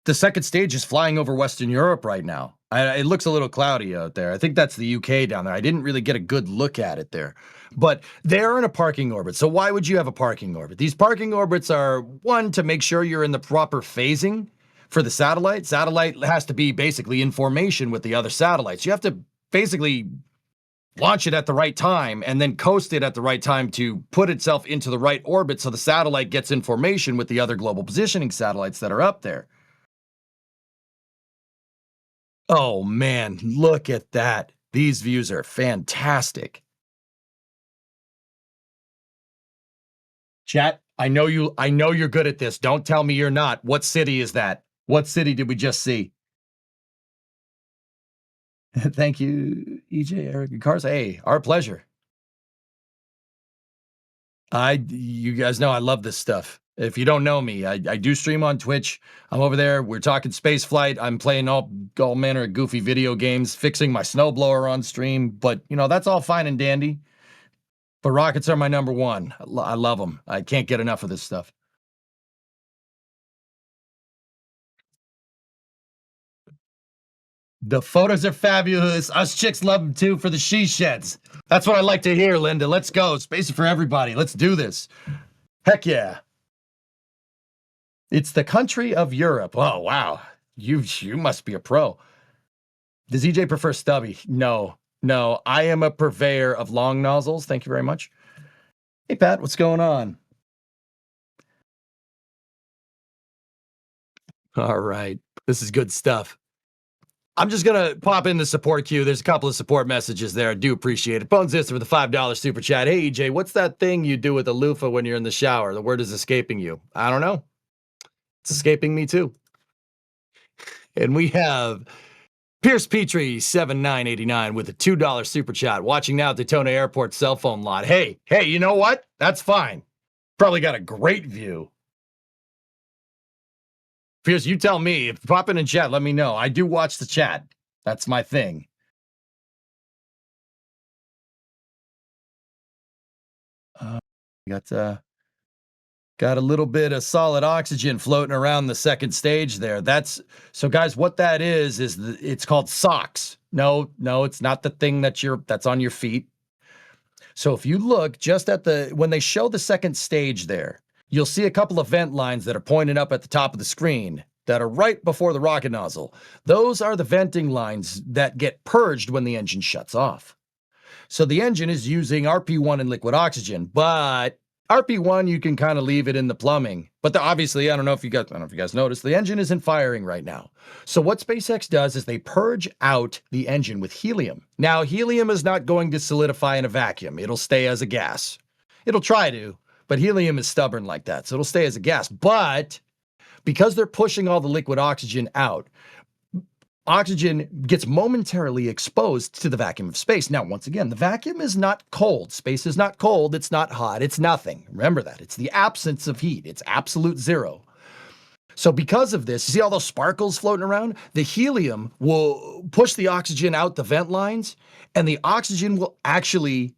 the second stage is flying over Western Europe right now. It looks a little cloudy out there. I think that's the UK down there. I didn't really get a good look at it there. But they're in a parking orbit. So why would you have a parking orbit? These parking orbits are, one, to make sure you're in the proper phasing for the satellite. Satellite has to be basically in formation with the other satellites. You have to basically launch it at the right time and then coast it at the right time to put itself into the right orbit so the satellite gets in formation with the other global positioning satellites that are up there. Oh man, look at that. These views are fantastic. Chat, I know you're good at this. Don't tell me you're not. What city is that? What city did we just see? Thank you, EJ, Eric, and Cars. Hey, our pleasure. You guys know I love this stuff. If you don't know me, I do stream on Twitch. I'm over there. We're talking space flight. I'm playing all manner of goofy video games, fixing my snowblower on stream. But, you know, that's all fine and dandy. But rockets are my number one. I love them. I can't get enough of this stuff. The photos are fabulous. Us chicks love them too for the she sheds. That's what I like to hear, Linda. Let's go. Space for everybody. Let's do this. Heck yeah. It's the country of Europe. Oh, wow. You must be a pro. Does EJ prefer stubby? No. I am a purveyor of long nozzles. Thank you very much. Hey, Pat, what's going on? All right. This is good stuff. I'm just going to pop in the support queue. There's a couple of support messages there. I do appreciate it. Bone Sister with a $5 super chat. Hey, EJ, what's that thing you do with a loofah when you're in the shower? The word is escaping you. I don't know. It's escaping me too. And we have Pierce Petrie 7989 with a $2 super chat. Watching now at Daytona Airport cell phone lot. Hey, you know what? That's fine. Probably got a great view. Pierce, you tell me. If you pop in chat, let me know. I do watch the chat. That's my thing. Got a little bit of solid oxygen floating around the second stage there. So guys, what that is it's called SOx. No, it's not the thing that's on your feet. So if you look just at when they show the second stage there, you'll see a couple of vent lines that are pointed up at the top of the screen that are right before the rocket nozzle. Those are the venting lines that get purged when the engine shuts off. So the engine is using RP1 and liquid oxygen, but RP1, you can kind of leave it in the plumbing. But obviously, I don't know if you guys noticed, the engine isn't firing right now. So what SpaceX does is they purge out the engine with helium. Now, helium is not going to solidify in a vacuum. It'll stay as a gas. It'll try to, but helium is stubborn like that. So it'll stay as a gas. But because they're pushing all the liquid oxygen out, oxygen gets momentarily exposed to the vacuum of space. Now, once again, the vacuum is not cold. Space is not cold. It's not hot. It's nothing. Remember that. It's the absence of heat. It's absolute zero. So because of this, you see all those sparkles floating around? The helium will push the oxygen out the vent lines, and the oxygen will actually,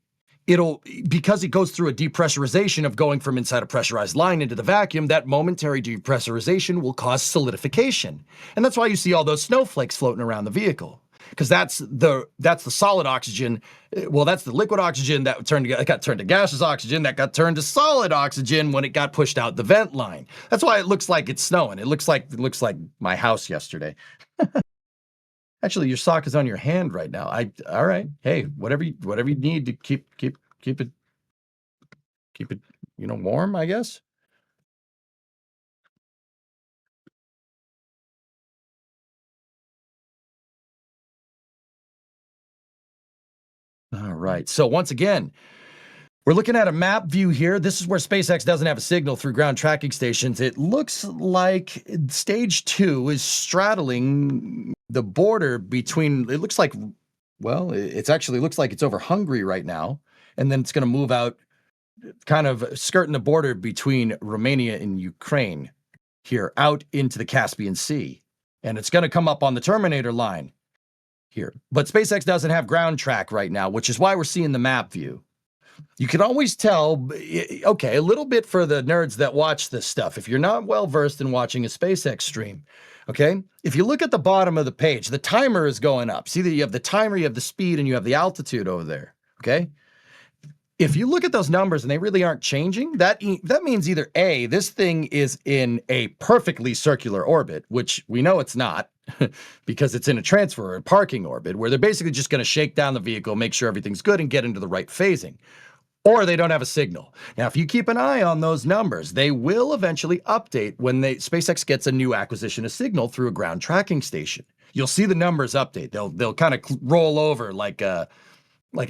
because it goes through a depressurization of going from inside a pressurized line into the vacuum, that momentary depressurization will cause solidification. And that's why you see all those snowflakes floating around the vehicle. Because that's the solid oxygen. Well, that's the liquid oxygen that got turned to gaseous oxygen that got turned to solid oxygen when it got pushed out the vent line. That's why it looks like it's snowing. It looks like my house yesterday. Actually, your sock is on your hand right now. All right. Hey, whatever you need to keep it, warm, I guess. All right. So once again, we're looking at a map view here. This is where SpaceX doesn't have a signal through ground tracking stations. It looks like stage 2 is straddling the border between, it actually looks like it's over Hungary right now. And then it's going to move out, kind of skirting the border between Romania and Ukraine here, out into the Caspian Sea. And it's going to come up on the Terminator line here. But SpaceX doesn't have ground track right now, which is why we're seeing the map view. You can always tell, okay, a little bit for the nerds that watch this stuff. If you're not well versed in watching a SpaceX stream, okay, if you look at the bottom of the page, the timer is going up. See that you have the timer, you have the speed, and you have the altitude over there, okay? If you look at those numbers and they really aren't changing, that means either A, this thing is in a perfectly circular orbit, which we know it's not because it's in a transfer or parking orbit where they're basically just going to shake down the vehicle, make sure everything's good, and get into the right phasing. Or they don't have a signal. Now, if you keep an eye on those numbers, they will eventually update when SpaceX gets a new acquisition of signal through a ground tracking station. You'll see the numbers update. They'll kind of roll over like an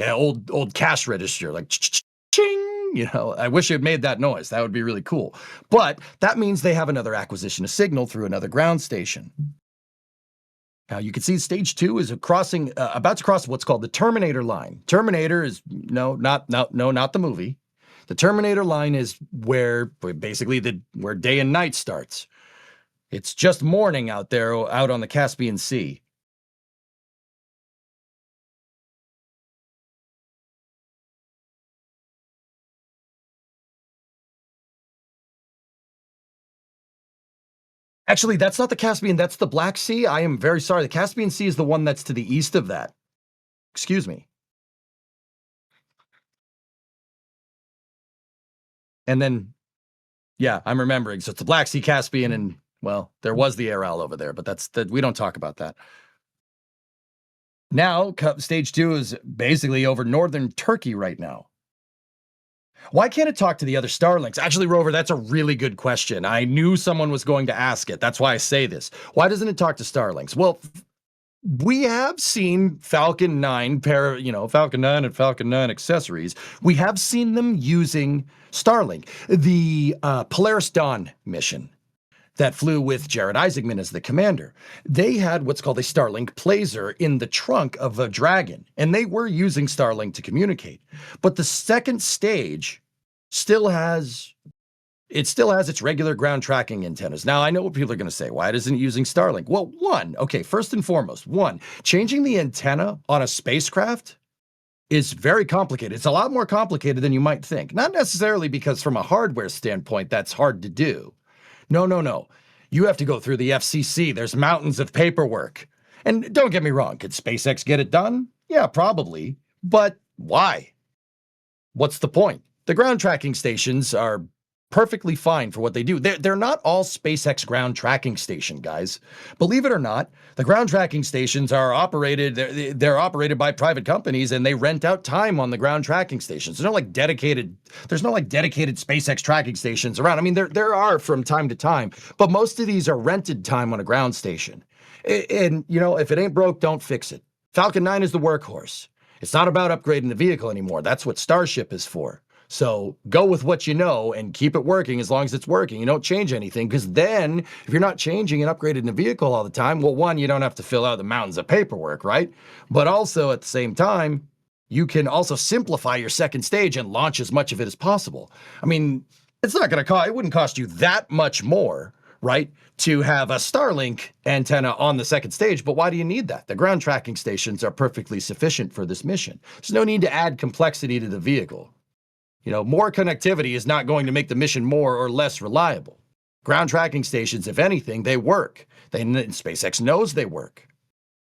old cash register, like ching. You know, I wish it had made that noise. That would be really cool. But that means they have another acquisition of signal through another ground station. Now you can see stage 2 is about to cross what's called the Terminator line. Terminator is not the movie. The Terminator line is where basically where day and night starts. It's just morning out there, out on the Caspian Sea. Actually, that's not the Caspian, that's the Black Sea. I am very sorry. The Caspian Sea is the one that's to the east of that. Excuse me. And then, yeah, I'm remembering. So it's the Black Sea, Caspian, and, well, there was the Aral over there, but we don't talk about that. Now, stage 2 is basically over northern Turkey right now. Why can't it talk to the other Starlinks? Actually, Rover, that's a really good question. I knew someone was going to ask it. That's why I say this. Why doesn't it talk to Starlinks? Well, we have seen Falcon 9, Falcon 9 and Falcon 9 accessories. We have seen them using Starlink. The Polaris Dawn mission that flew with Jared Isaacman as the commander. They had what's called a Starlink placer in the trunk of a Dragon, and they were using Starlink to communicate. But the second stage still has its regular ground tracking antennas. Now, I know what people are going to say. Why isn't it using Starlink? Well, first and foremost, changing the antenna on a spacecraft is very complicated. It's a lot more complicated than you might think. Not necessarily because from a hardware standpoint, that's hard to do. No. You have to go through the FCC. There's mountains of paperwork. And don't get me wrong, could SpaceX get it done? Yeah, probably. But why? What's the point? The ground tracking stations are perfectly fine for what they do. They're not all SpaceX ground tracking station, guys. Believe it or not, the ground tracking stations are operated, they're operated by private companies, and they rent out time on the ground tracking stations. There's no dedicated SpaceX tracking stations around. I mean, there are from time to time, but most of these are rented time on a ground station. And, if it ain't broke, don't fix it. Falcon 9 is the workhorse. It's not about upgrading the vehicle anymore. That's what Starship is for. So go with what you know and keep it working as long as it's working. You don't change anything, because then if you're not changing and upgrading the vehicle all the time, well, one, you don't have to fill out the mountains of paperwork, right? But also at the same time, you can also simplify your second stage and launch as much of it as possible. I mean, it wouldn't cost you that much more, right, to have a Starlink antenna on the second stage, but why do you need that? The ground tracking stations are perfectly sufficient for this mission. There's no need to add complexity to the vehicle. More connectivity is not going to make the mission more or less reliable. Ground tracking stations, if anything, they work. SpaceX knows they work.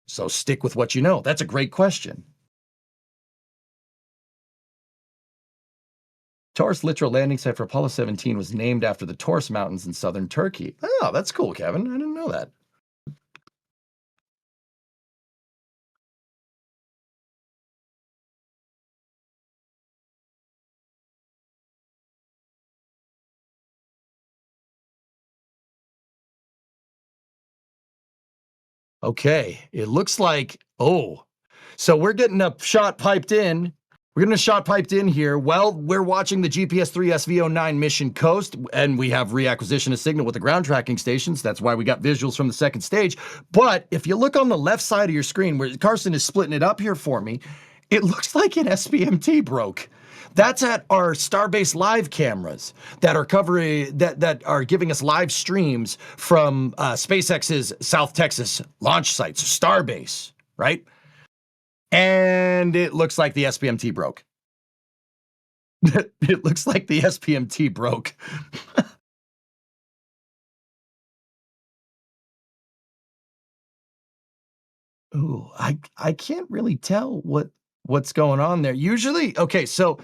So stick with what you know. That's a great question. Taurus Littoral landing site for Apollo 17 was named after the Taurus Mountains in southern Turkey. Oh, that's cool, Kevin. I didn't know that. Okay, it looks like, so we're getting a shot piped in. We're getting a shot piped in here. Well, we're watching the GPS III SV09 mission coast, and we have reacquisition of signal with the ground tracking stations. That's why we got visuals from the second stage. But if you look on the left side of your screen, where Carson is splitting it up here for me, it looks like an SBMT broke. That's at our Starbase live cameras that are covering that are giving us live streams from SpaceX's South Texas launch sites, Starbase, right? And it looks like the SBMT broke. It looks like the SPMT broke. Ooh, I can't really tell what's going on there. Usually, okay, so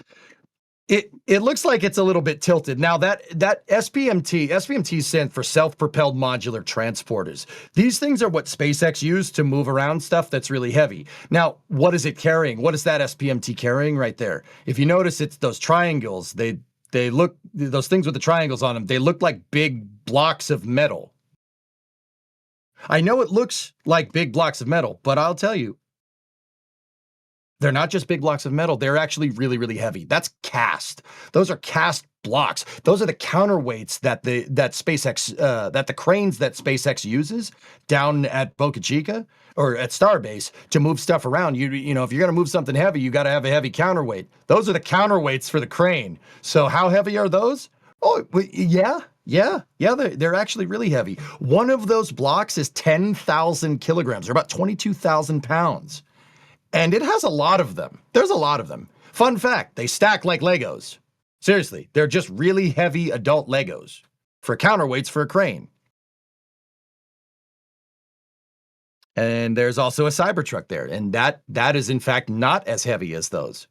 it looks like it's a little bit tilted. Now that SPMT stands for self-propelled modular transporters. These things are what SpaceX used to move around stuff that's really heavy. Now, what is it carrying? What is that SPMT carrying right there? If you notice, it's those triangles. They look, those things with the triangles on them, they look like big blocks of metal. I know it looks like big blocks of metal, but I'll tell you, they're not just big blocks of metal. They're actually really, really heavy. That's cast. Those are cast blocks. Those are the counterweights that the cranes that SpaceX uses down at Boca Chica or at Starbase to move stuff around. You know, if you're going to move something heavy, you got to have a heavy counterweight. Those are the counterweights for the crane. So how heavy are those? Oh, yeah. They're actually really heavy. One of those blocks is 10,000 kilograms, or about 22,000 pounds. And it has a lot of them. There's a lot of them. Fun fact, they stack like Legos. Seriously, they're just really heavy adult Legos for counterweights for a crane. And there's also a Cybertruck there, and that is in fact not as heavy as those.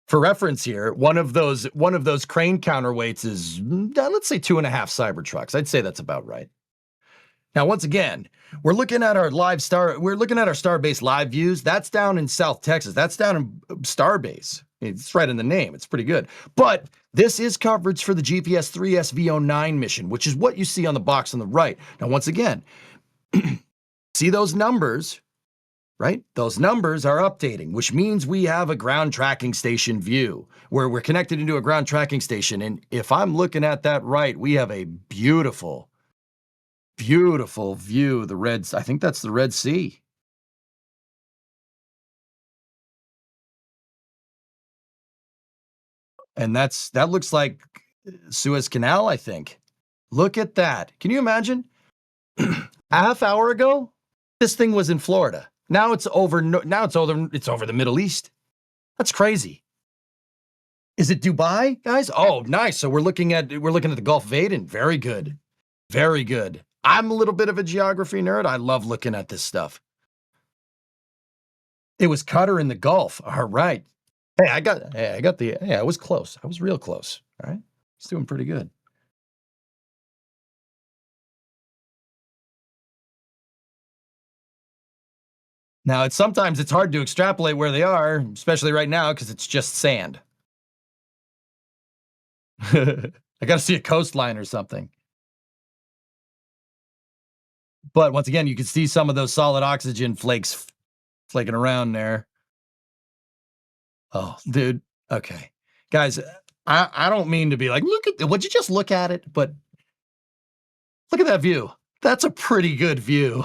For reference here, one of those crane counterweights is, let's say 2.5 Cybertrucks. I'd say that's about right. Now, once again, we're looking at our Starbase live views. That's down in South Texas. That's down in Starbase. It's right in the name. It's pretty good. But this is coverage for the GPS III SV09 mission, which is what you see on the box on the right. Now, once again, see those numbers, right? Those numbers are updating, which means we have a ground tracking station view where we're connected into a ground tracking station. And if I'm looking at that right, we have a beautiful view. I think that's the Red Sea. And that looks like Suez Canal, I think. Look at that. Can you imagine? A half hour ago, this thing was in Florida. Now it's over the Middle East. That's crazy. Is it Dubai, guys? Oh, nice. So we're looking at the Gulf of Aden. Very good. Very good. I'm a little bit of a geography nerd. I love looking at this stuff. It was Qatar in the Gulf. All right. Hey, I was close. I was real close. All right. It's doing pretty good. Now, sometimes it's hard to extrapolate where they are, especially right now, because it's just sand. I got to see a coastline or something. But once again, you can see some of those solid oxygen flakes flaking around there. Oh, dude. Okay. Guys, I don't mean to be like, would you just look at it? But look at that view. That's a pretty good view.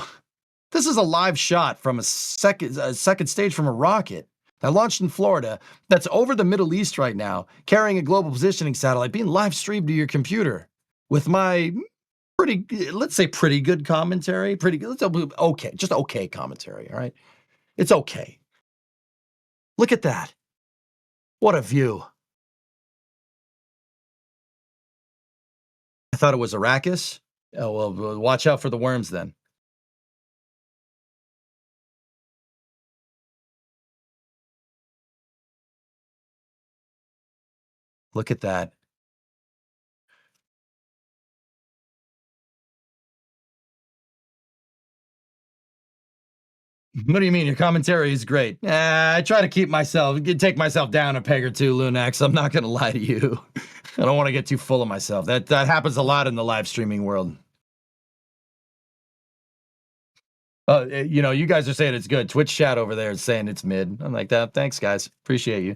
This is a live shot from a second stage from a rocket that launched in Florida that's over the Middle East right now, carrying a global positioning satellite being live streamed to your computer with my let's say pretty good commentary. Just okay commentary, all right? It's okay. Look at that. What a view. I thought it was Arrakis. Oh, well, watch out for the worms then. Look at that. What do you mean? Your commentary is great. I try to take myself down a peg or two, Lunax. I'm not going to lie to you. I don't want to get too full of myself. That happens a lot in the live streaming world. You guys are saying it's good. Twitch chat over there is saying it's mid. I'm like that. Thanks, guys. Appreciate you.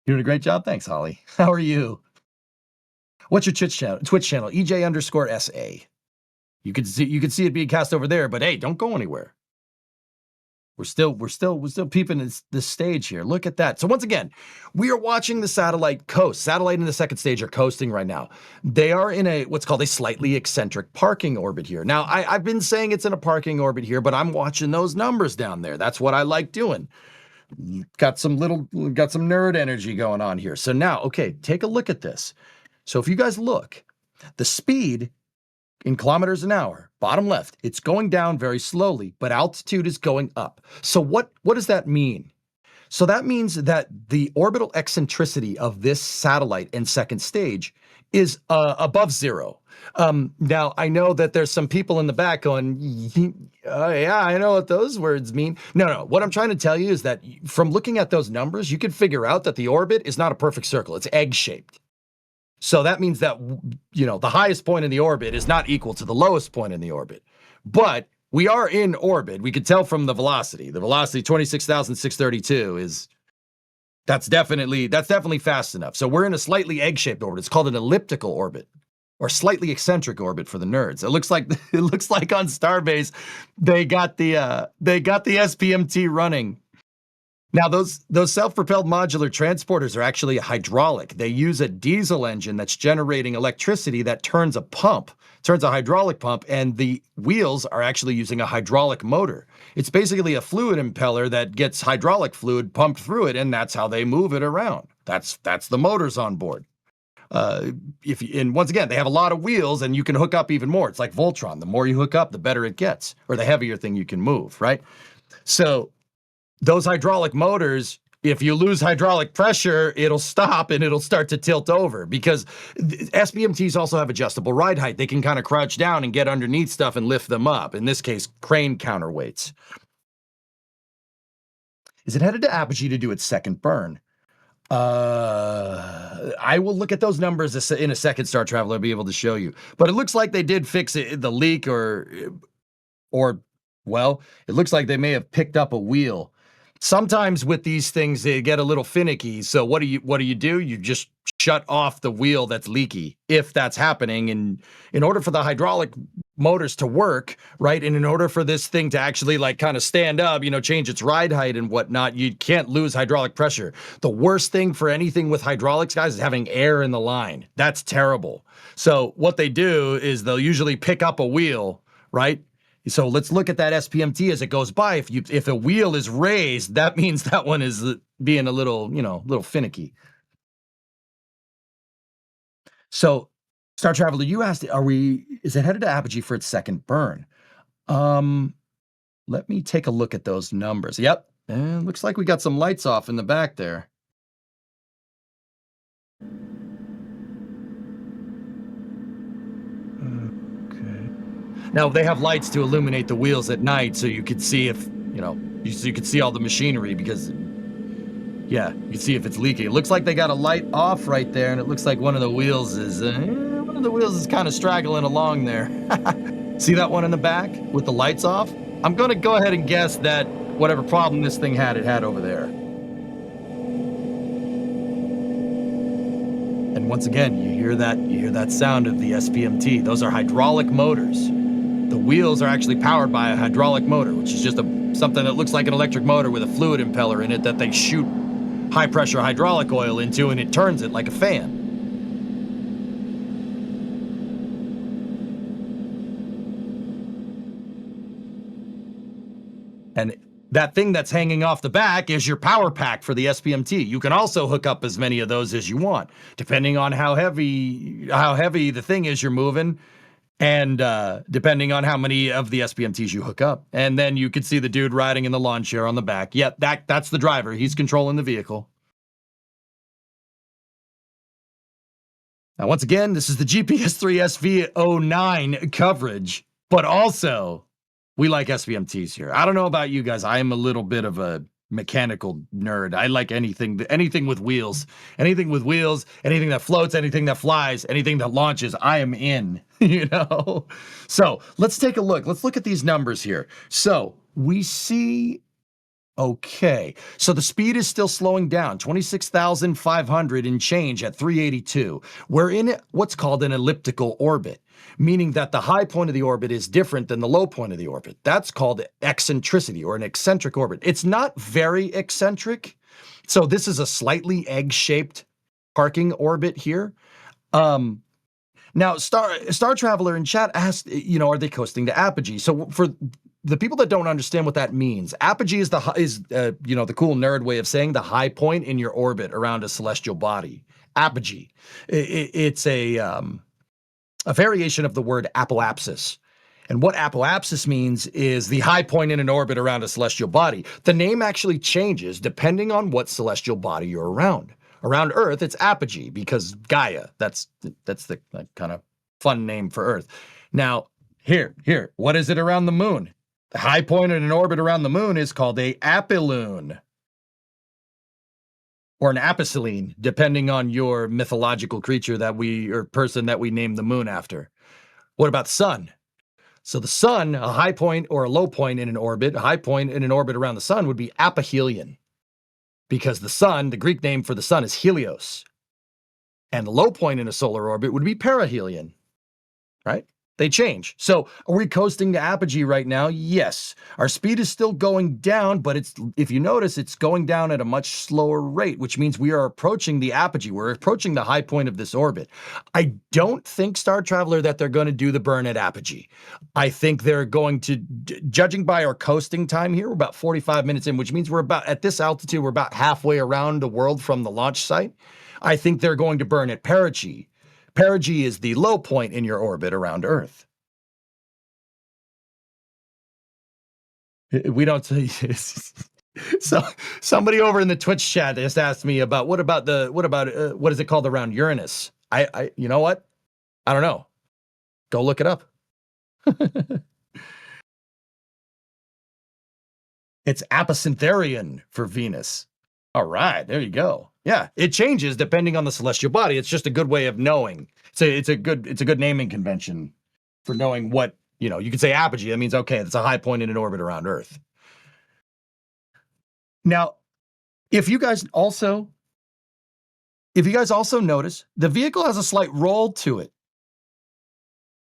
Doing a great job. Thanks, Holly. How are you? What's your Twitch channel? EJ_SA. You could see it being cast over there, but hey, don't go anywhere. We're still peeping this stage here. Look at that. So once again, we are watching the satellite coast. Satellite and the second stage are coasting right now. They are in what's called a slightly eccentric parking orbit here. Now, I've been saying it's in a parking orbit here, but I'm watching those numbers down there. That's what I like doing. got some nerd energy going on here. So now, okay, take a look at this. So if you guys look, the speed in kilometers an hour, bottom left, it's going down very slowly, but altitude is going up. So what does that mean? So that means that the orbital eccentricity of this satellite in second stage is above zero. Now, I know that there's some people in the back going, yeah, I know what those words mean. No. What I'm trying to tell you is that from looking at those numbers, you can figure out that the orbit is not a perfect circle. It's egg-shaped. So that means that, the highest point in the orbit is not equal to the lowest point in the orbit. But we are in orbit. We could tell from the velocity. The velocity 26,632 that's definitely fast enough. So we're in a slightly egg-shaped orbit. It's called an elliptical orbit, or slightly eccentric orbit for the nerds. It looks like on Starbase they got the SPMT running. Now those self-propelled modular transporters are actually hydraulic. They use a diesel engine that's generating electricity that turns a hydraulic pump, and the wheels are actually using a hydraulic motor. It's basically a fluid impeller that gets hydraulic fluid pumped through it, and that's how they move it around. That's the motors on board. And once again, they have a lot of wheels, and you can hook up even more. It's like Voltron. The more you hook up, the better it gets, or the heavier thing you can move, right? So those hydraulic motors, if you lose hydraulic pressure, it'll stop and it'll start to tilt over, because SBMTs also have adjustable ride height. They can kind of crouch down and get underneath stuff and lift them up. In this case, crane counterweights. Is it headed to apogee to do its second burn? I will look at those numbers in a second, Star Traveler. I'll be able to show you. But it looks like they did fix it, the leak, or well, it looks like they may have picked up a wheel. Sometimes with these things, they get a little finicky. So what do you do? You just shut off the wheel that's leaky, if that's happening. And in order for the hydraulic motors to work, right, and in order for this thing to actually like kind of stand up, change its ride height and whatnot, you can't lose hydraulic pressure. The worst thing for anything with hydraulics, guys, is having air in the line. That's terrible. So what they do is they'll usually pick up a wheel, right? So let's look at that SPMT as it goes by. If a wheel is raised, that means that one is being a little finicky. So, Star Traveler, you asked, is it headed to apogee for its second burn? Let me take a look at those numbers. Yep, and looks like we got some lights off in the back there. Now they have lights to illuminate the wheels at night, so you could see if, you could see all the machinery, because, yeah, you can see if it's leaking. It looks like they got a light off right there, and it looks like one of the wheels is kind of straggling along there. See that one in the back with the lights off? I'm going to go ahead and guess that whatever problem this thing had, it had over there. And once again, you hear that sound of the SPMT. Those are hydraulic motors. The wheels are actually powered by a hydraulic motor, which is just something that looks like an electric motor with a fluid impeller in it that they shoot high-pressure hydraulic oil into, and it turns it like a fan. And that thing that's hanging off the back is your power pack for the SPMT. You can also hook up as many of those as you want, depending on how heavy the thing is you're moving, and depending on how many of the SPMTs you hook up. And then you could see the dude riding in the lawn chair on the back. Yep, that's the driver. He's controlling the vehicle. Now, once again, this is the GPS III SV09 coverage, but also we like SPMTs here. I don't know about you guys. I am a little bit of a mechanical nerd. I like anything with wheels. Anything with wheels, anything that floats, anything that flies, anything that launches, I am in, So let's take a look. Let's look at these numbers here. So we see, okay, so the speed is still slowing down, 26,500 and change at 382. We're in what's called an elliptical orbit, meaning that the high point of the orbit is different than the low point of the orbit. That's called eccentricity, or an eccentric orbit. It's not very eccentric. So this is a slightly egg-shaped parking orbit here. Now, Star Traveler in chat asked, are they coasting to apogee? So for the people that don't understand what that means, apogee is the cool nerd way of saying the high point in your orbit around a celestial body. Apogee. It's a variation of the word apoapsis. And what apoapsis means is the high point in an orbit around a celestial body. The name actually changes depending on what celestial body you're around. Around Earth, it's apogee because Gaia. That's the kind of fun name for Earth. Now, here, what is it around the moon? The high point in an orbit around the moon is called a apiloon. Or an apocyline, depending on your mythological creature or person that we name the moon after. What about the sun? So the sun, a high point or a low point in an orbit, a high point in an orbit around the sun would be apohelion. Because the sun, the Greek name for the sun is Helios. And the low point in a solar orbit would be perihelion, right? They change. So are we coasting to apogee right now? Yes. Our speed is still going down, but if you notice, it's going down at a much slower rate, which means we are approaching the apogee. We're approaching the high point of this orbit. I don't think, Star Traveler, that they're going to do the burn at apogee. I think they're going to, judging by our coasting time here, we're about 45 minutes in, which means we're about, at this altitude, we're about halfway around the world from the launch site. I think they're going to burn at perigee. Perigee is the low point in your orbit around Earth. We don't say so. Somebody over in the Twitch chat just asked me about what is it called around Uranus? You know what? I don't know. Go look it up. It's Apocyntharian for Venus. All right, there you go. Yeah, it changes depending on the celestial body. It's just a good way of knowing. It's a good naming convention for knowing what, you can say apogee. That means, okay, that's a high point in an orbit around Earth. Now, if you guys also notice, the vehicle has a slight roll to it.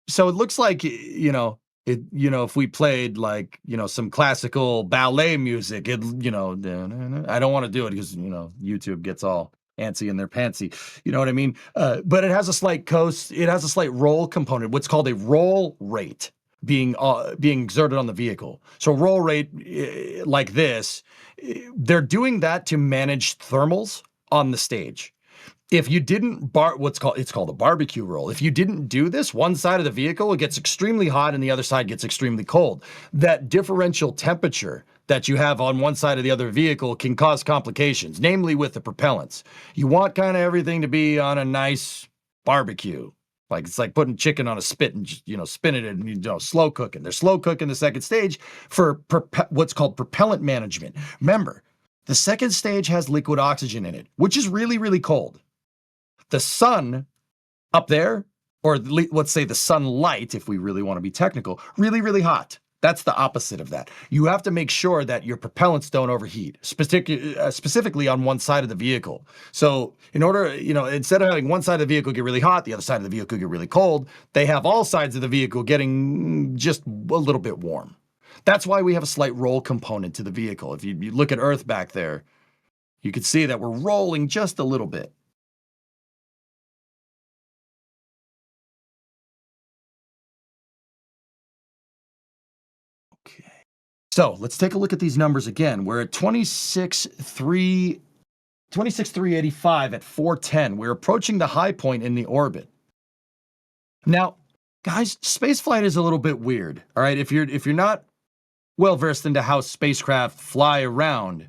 So it looks like, if we played like, some classical ballet music, I don't want to do it because, YouTube gets all antsy in their pantsy. You know what I mean? But it has a slight it has a slight roll component, what's called a roll rate being exerted on the vehicle. So roll rate like this, they're doing that to manage thermals on the stage. If you didn't it's called a barbecue roll. If you didn't do this, one side of the vehicle, it gets extremely hot and the other side gets extremely cold. That differential temperature that you have on one side of the other vehicle can cause complications, namely with the propellants. You want kind of everything to be on a nice barbecue. Like it's like putting chicken on a spit and spinning it and slow cooking. They're slow cooking the second stage for what's called propellant management. Remember, the second stage has liquid oxygen in it, which is really, really cold. The sun up there, or let's say the sunlight, if we really want to be technical, really, really hot. That's the opposite of that. You have to make sure that your propellants don't overheat, specifically on one side of the vehicle. So in order, instead of having one side of the vehicle get really hot, the other side of the vehicle get really cold, they have all sides of the vehicle getting just a little bit warm. That's why we have a slight roll component to the vehicle. If you look at Earth back there, you can see that we're rolling just a little bit. So let's take a look at these numbers again. We're at 26,385 at 410. We're approaching the high point in the orbit. Now, guys, spaceflight is a little bit weird. All right, if you're not well versed into how spacecraft fly around,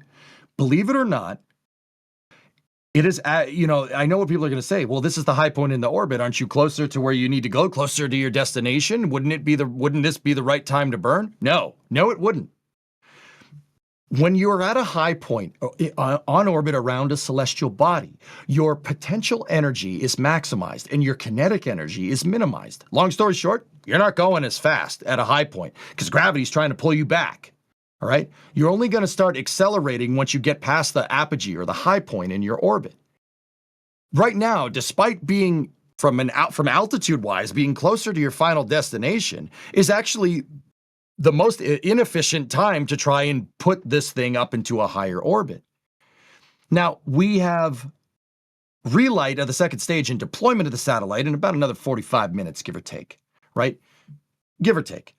believe it or not, it is. I know what people are going to say. Well, this is the high point in the orbit. Aren't you closer to where you need to go, closer to your destination? Wouldn't this be the right time to burn? No, it wouldn't. When you're at a high point on orbit around a celestial body, your potential energy is maximized and your kinetic energy is minimized. Long story short, you're not going as fast at a high point because gravity's trying to pull you back. All right? You're only going to start accelerating once you get past the apogee or the high point in your orbit. Right now, despite being from altitude-wise, being closer to your final destination is actually the most inefficient time to try and put this thing up into a higher orbit. Now, we have relight of the second stage and deployment of the satellite in about another 45 minutes, give or take, right? Give or take.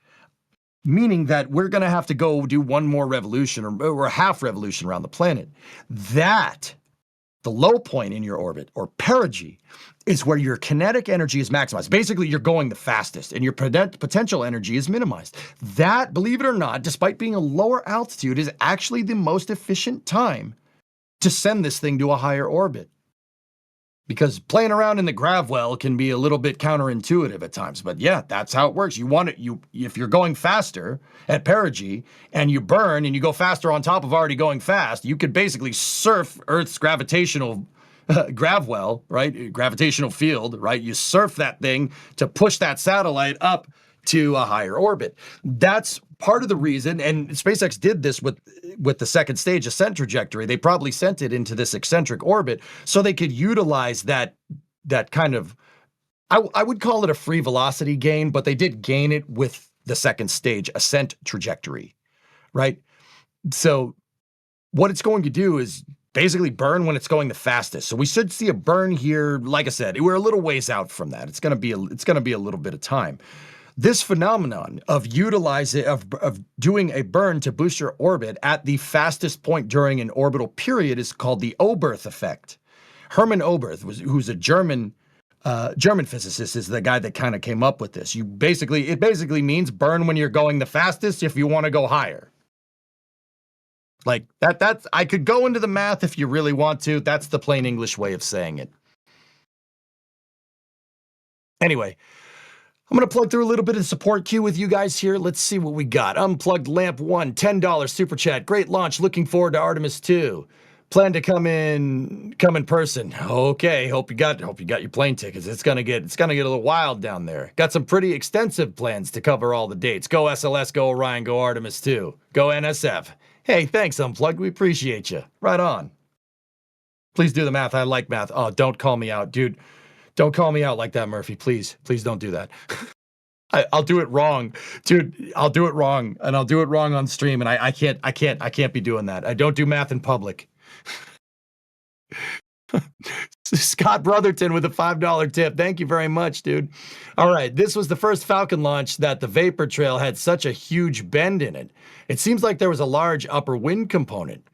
meaning that we're going to have to go do one more revolution or a half revolution around the planet. That, the low point in your orbit, or perigee, is where your kinetic energy is maximized. Basically, you're going the fastest and your potential energy is minimized. That, believe it or not, despite being a lower altitude, is actually the most efficient time to send this thing to a higher orbit. Because playing around in the grav well can be a little bit counterintuitive at times, but yeah, that's how it works. You want it, if you're going faster at perigee and you burn and you go faster on top of already going fast, you could basically surf Earth's gravitational grav well, right? Gravitational field, right? You surf that thing to push that satellite up to a higher orbit. That's part of the reason, and SpaceX did this with the second stage ascent trajectory. They probably sent it into this eccentric orbit so they could utilize that kind of, I would call it a free velocity gain, but they did gain it with the second stage ascent trajectory, right? So what it's going to do is basically burn when it's going the fastest. So we should see a burn here. Like I said, we're a little ways out from that. It's going to be a little bit of time. This phenomenon of utilizing, of doing a burn to boost your orbit at the fastest point during an orbital period is called the Oberth effect. Hermann Oberth, who's a German physicist, is the guy that kind of came up with this. It basically means burn when you're going the fastest if you want to go higher. Like that's, I could go into the math if you really want to. That's the plain English way of saying it. Anyway, I'm going to plug through a little bit of support queue with you guys here. Let's see what we got. Unplugged Lamp 1, $10 super chat. Great launch. Looking forward to Artemis 2. Plan to come in person. Okay, hope you got your plane tickets. It's gonna get a little wild down there. Got some pretty extensive plans to cover all the dates. Go SLS, go Orion, go Artemis 2. Go NSF. Hey, thanks, Unplugged. We appreciate you. Right on. Please do the math. I like math. Oh, don't call me out, dude. Don't call me out like that, Murphy. Please don't do that. I'll do it wrong, dude. I'll do it wrong, and I'll do it wrong on stream, and I can't be doing that. I don't do math in public. Scott Brotherton with a $5 tip. Thank you very much, dude. All right, this was the first Falcon launch that the vapor trail had such a huge bend in it. It seems like there was a large upper wind component.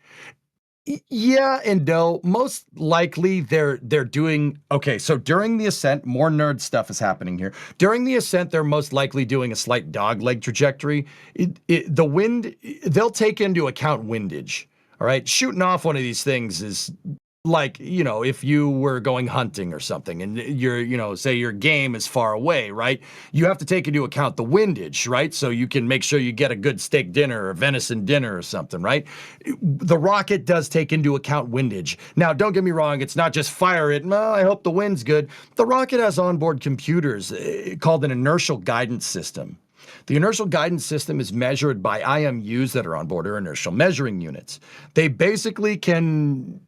Yeah and no. Most likely they're doing, okay, so during the ascent, more nerd stuff is happening here. During the ascent, they're most likely doing a slight dogleg trajectory. The wind, they'll take into account windage. All right, shooting off one of these things is like, if you were going hunting or something and say your game is far away, right? You have to take into account the windage, right? So you can make sure you get a good steak dinner or venison dinner or something, right? The rocket does take into account windage. Now, don't get me wrong. It's not just fire it. Well, I hope the wind's good. The rocket has onboard computers called an inertial guidance system. The inertial guidance system is measured by IMUs that are on board, or inertial measuring units. They basically can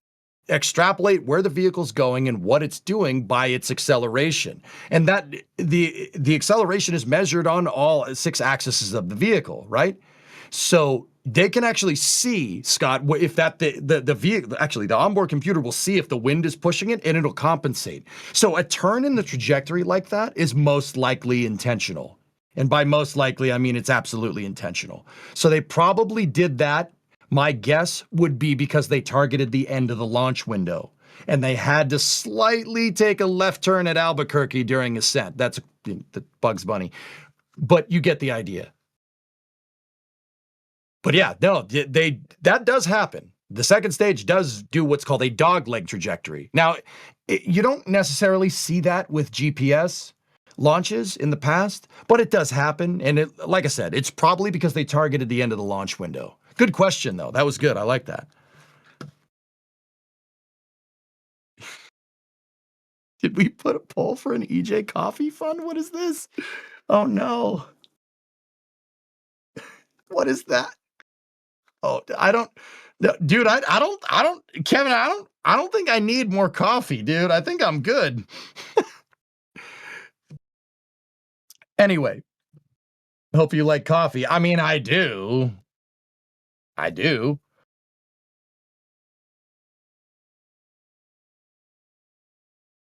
extrapolate where the vehicle's going and what it's doing by its acceleration. And that the acceleration is measured on all 6 axes of the vehicle, right? So they can actually see, Scott, if that the vehicle, actually the onboard computer will see if the wind is pushing it and it'll compensate. So a turn in the trajectory like that is most likely intentional. And by most likely, I mean it's absolutely intentional. So they probably did that. My guess would be because they targeted the end of the launch window and they had to slightly take a left turn at Albuquerque during ascent. That's the Bugs Bunny, but you get the idea. But yeah, no, that does happen. The second stage does do what's called a dogleg trajectory. Now, you don't necessarily see that with GPS launches in the past, but it does happen. And like I said, it's probably because they targeted the end of the launch window. Good question, though. That was good. I like that. Did we put a poll for an EJ Coffee Fund? What is this? Oh, no. What is that? Oh, I don't, dude, I don't, Kevin, I don't think I need more coffee, dude. I think I'm good. Anyway, hope you like coffee. I mean, I do.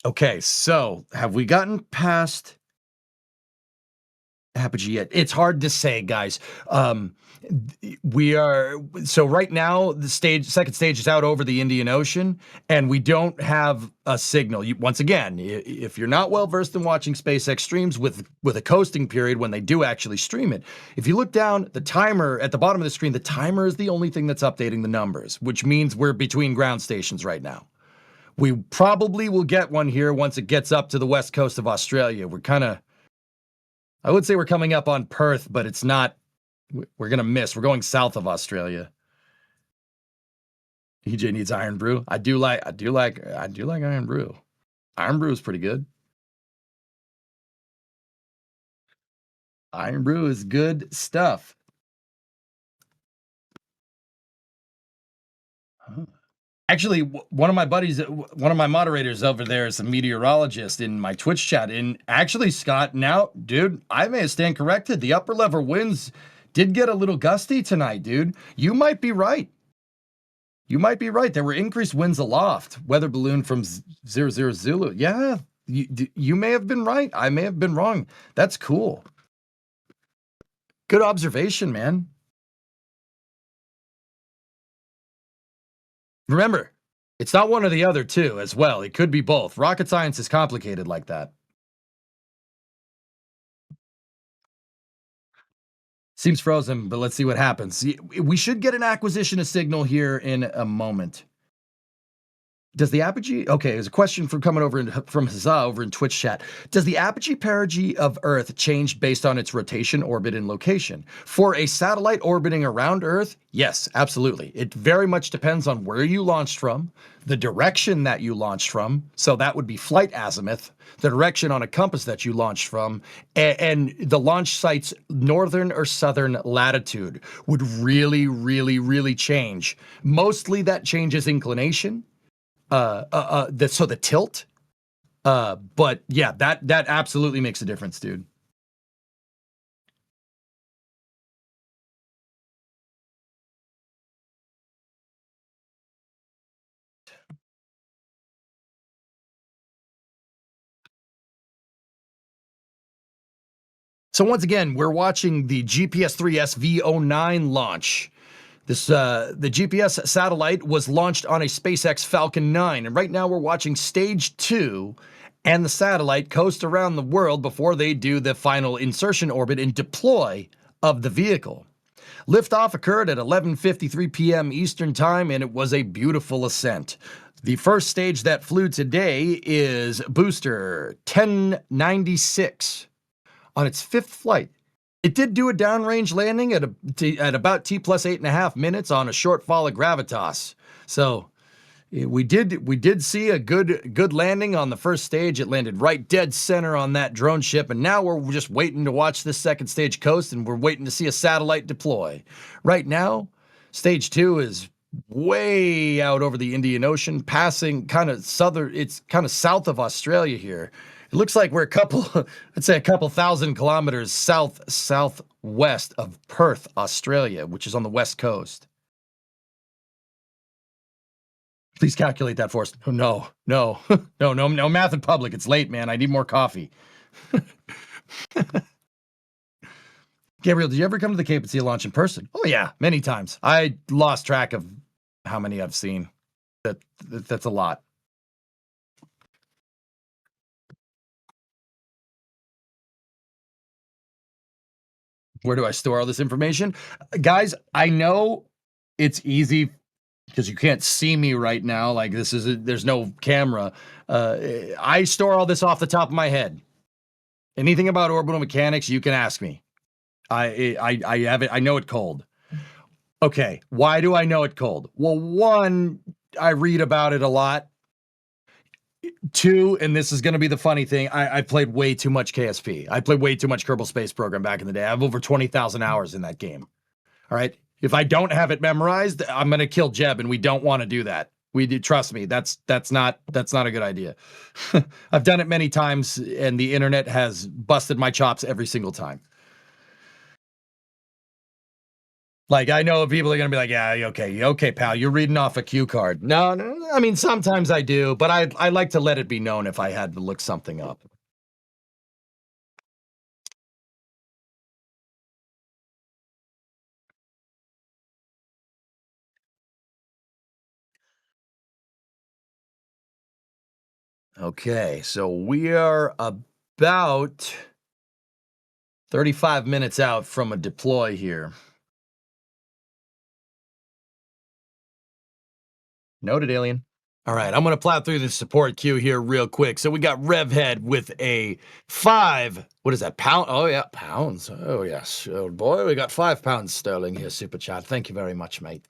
Okay, so have we gotten past apogee yet. It's hard to say, guys. We are so right now the second stage is out over the Indian Ocean, and we don't have a signal. Once again, if you're not well versed in watching SpaceX streams with a coasting period when they do actually stream it, if you look down the timer at the bottom of the screen, the timer is the only thing that's updating the numbers, which means we're between ground stations right now. We probably will get one here once it gets up to the west coast of Australia. We're kind of, I would say we're coming up on Perth, but it's not. We're gonna miss. We're going south of Australia. EJ needs Iron Brew. I do like Iron Brew. Iron Brew is pretty good. Iron Brew is good stuff. Actually, one of my buddies, one of my moderators over there is a meteorologist in my Twitch chat. And actually, Scott, now, dude, I may stand corrected. The upper level winds did get a little gusty tonight, dude. You might be right. You might be right. There were increased winds aloft. Weather balloon from 00 Zulu. Yeah, you may have been right. I may have been wrong. That's cool. Good observation, man. Remember, it's not one or the other, too, as well. It could be both. Rocket science is complicated like that. Seems frozen, but let's see what happens. We should get an acquisition of signal here in a moment. Does the apogee... Okay, there's a question from coming over from Huzzah over in Twitch chat. Does the apogee-perigee of Earth change based on its rotation, orbit, and location? For a satellite orbiting around Earth, yes, absolutely. It very much depends on where you launched from, the direction that you launched from, so that would be flight azimuth, the direction on a compass that you launched from, and the launch site's northern or southern latitude would really, really, really change. Mostly that changes inclination. So the tilt, but yeah, that absolutely makes a difference, dude. So once again, we're watching the GPS III SV09 launch. This the GPS satellite was launched on a SpaceX Falcon 9, and right now we're watching stage 2 and the satellite coast around the world before they do the final insertion orbit and deploy of the vehicle. Liftoff occurred at 11:53 p.m. Eastern Time, and it was a beautiful ascent. The first stage that flew today is booster 1096 on its 5th flight. It did do a downrange landing at about T plus 8.5 minutes on a short fall of gravitas. So we did see a good landing on the first stage. It landed right dead center on that drone ship, and now we're just waiting to watch this second stage coast, and we're waiting to see a satellite deploy. Right now, stage 2 is way out over the Indian Ocean, passing kind of south of Australia here. It looks like we're a couple thousand kilometers southwest of Perth, Australia, which is on the west coast. Please calculate that for us. No, math in public. It's late, man. I need more coffee. Gabriel, did you ever come to the Cape and see a launch in person? Oh yeah, many times. I lost track of how many I've seen. That's a lot. Where do I store all this information? Guys, I know it's easy because you can't see me right now. Like there's no camera. I store all this off the top of my head. Anything about orbital mechanics, you can ask me. I have it. I know it cold. Okay, why do I know it cold? Well, one, I read about it a lot. 2, and this is going to be the funny thing, I played way too much KSP. I played way too much Kerbal Space Program back in the day. I have over 20,000 hours in that game. All right? If I don't have it memorized, I'm going to kill Jeb, and we don't want to do that. Trust me, that's not a good idea. I've done it many times, and the internet has busted my chops every single time. Like, I know people are going to be like, yeah, okay, pal, you're reading off a cue card. No, I mean, sometimes I do, but I like to let it be known if I had to look something up. Okay, so we are about 35 minutes out from a deploy here. Noted, alien. All right, I'm going to plow through the support queue here real quick. So we got Revhead with a 5, what is that, pound? Oh, yeah, pounds. Oh, yes. Oh, boy, we got 5 pounds sterling here, Super Chat. Thank you very much, mate.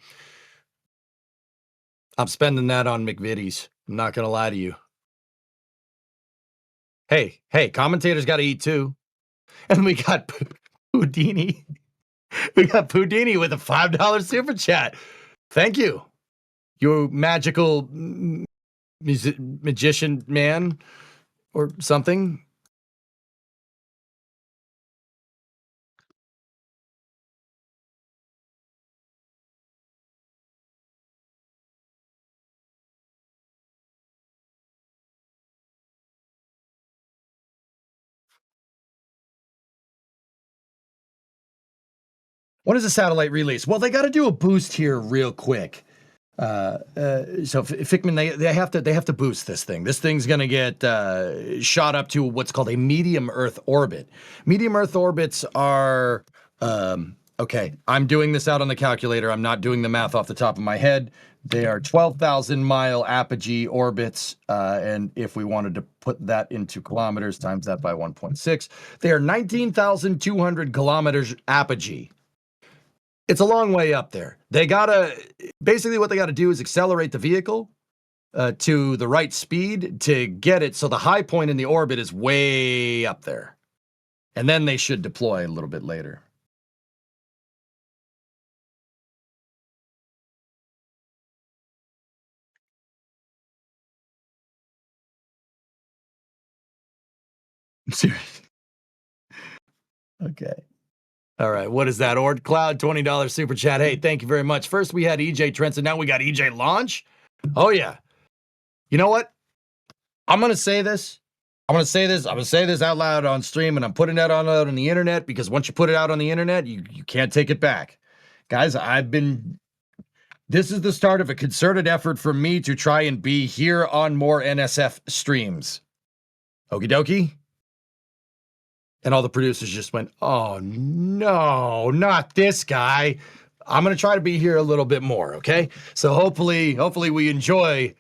I'm spending that on McVitie's. I'm not going to lie to you. Hey, commentators got to eat too. And we got Houdini. We got Houdini with a $5 Super Chat. Thank you. You magical magician man or something. What is a satellite release? Well, they got to do a boost here real quick. So Fickman, they have to boost this thing. This thing's gonna get shot up to what's called a medium Earth orbit. Medium Earth orbits are okay. I'm doing this out on the calculator. I'm not doing the math off the top of my head. They are 12,000 mile apogee orbits, and if we wanted to put that into kilometers, times that by 1.6, they are 19,200 kilometers apogee. It's a long way up there. They gotta, basically what they gotta do is accelerate the vehicle to the right speed to get it so the high point in the orbit is way up there. And then they should deploy a little bit later. Seriously. Okay. All right, what is that? Ord Cloud, $20 super chat. Hey, thank you very much. First we had EJ Trenton, now we got EJ Launch. Oh yeah. You know what? I'm gonna say this. I'm gonna say this out loud on stream, and I'm putting that out on the internet because once you put it out on the internet, you can't take it back. Guys, this is the start of a concerted effort for me to try and be here on more NSF streams. Okie dokie. And all the producers just went, oh no, not this guy. I'm going to try to be here a little bit more, okay? So hopefully we enjoy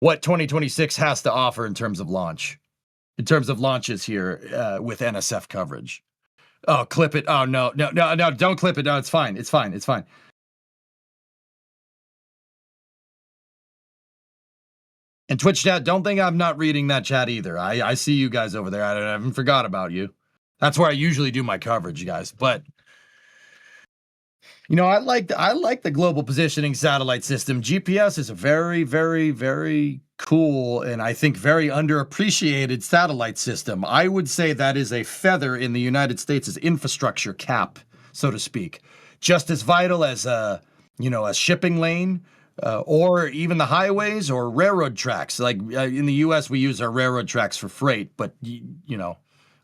what 2026 has to offer in terms of launches here with NSF coverage. Oh, clip it. Oh, no, don't clip it. No, it's fine. It's fine. And Twitch chat, don't think I'm not reading that chat either. I see you guys over there. I haven't forgot about you. That's where I usually do my coverage, guys. But you know, I like the global positioning satellite system. GPS is a very, very, very cool and I think very underappreciated satellite system. I would say that is a feather in the United States' infrastructure cap, so to speak. Just as vital as a shipping lane. Or even the highways or railroad tracks. Like in the U.S., we use our railroad tracks for freight, but you know,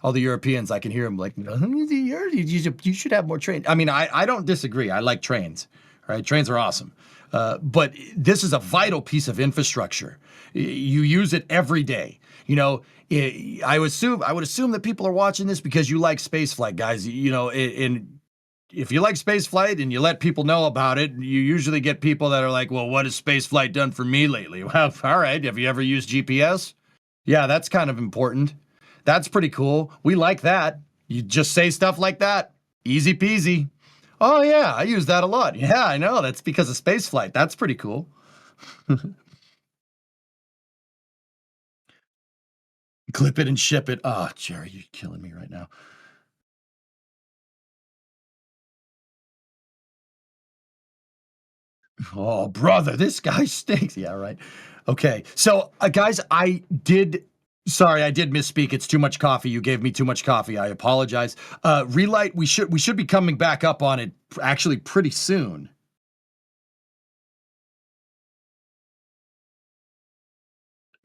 all the Europeans, I can hear them like, you should have more trains. I mean, I don't disagree. I like trains. Right? Trains are awesome. But this is a vital piece of infrastructure. You use it every day. You know, I would assume that people are watching this because you like spaceflight, guys. You know, if you like spaceflight and you let people know about it, you usually get people that are like, well, what has spaceflight done for me lately? Well, all right. Have you ever used GPS? Yeah, that's kind of important. That's pretty cool. We like that. You just say stuff like that. Easy peasy. Oh, yeah, I use that a lot. Yeah, I know. That's because of spaceflight. That's pretty cool. Clip it and ship it. Oh, Jerry, you're killing me right now. Oh, brother, this guy stinks. Yeah, right. Okay. So, guys, I did misspeak. It's too much coffee. You gave me too much coffee. I apologize. Relight, we should be coming back up on it actually pretty soon.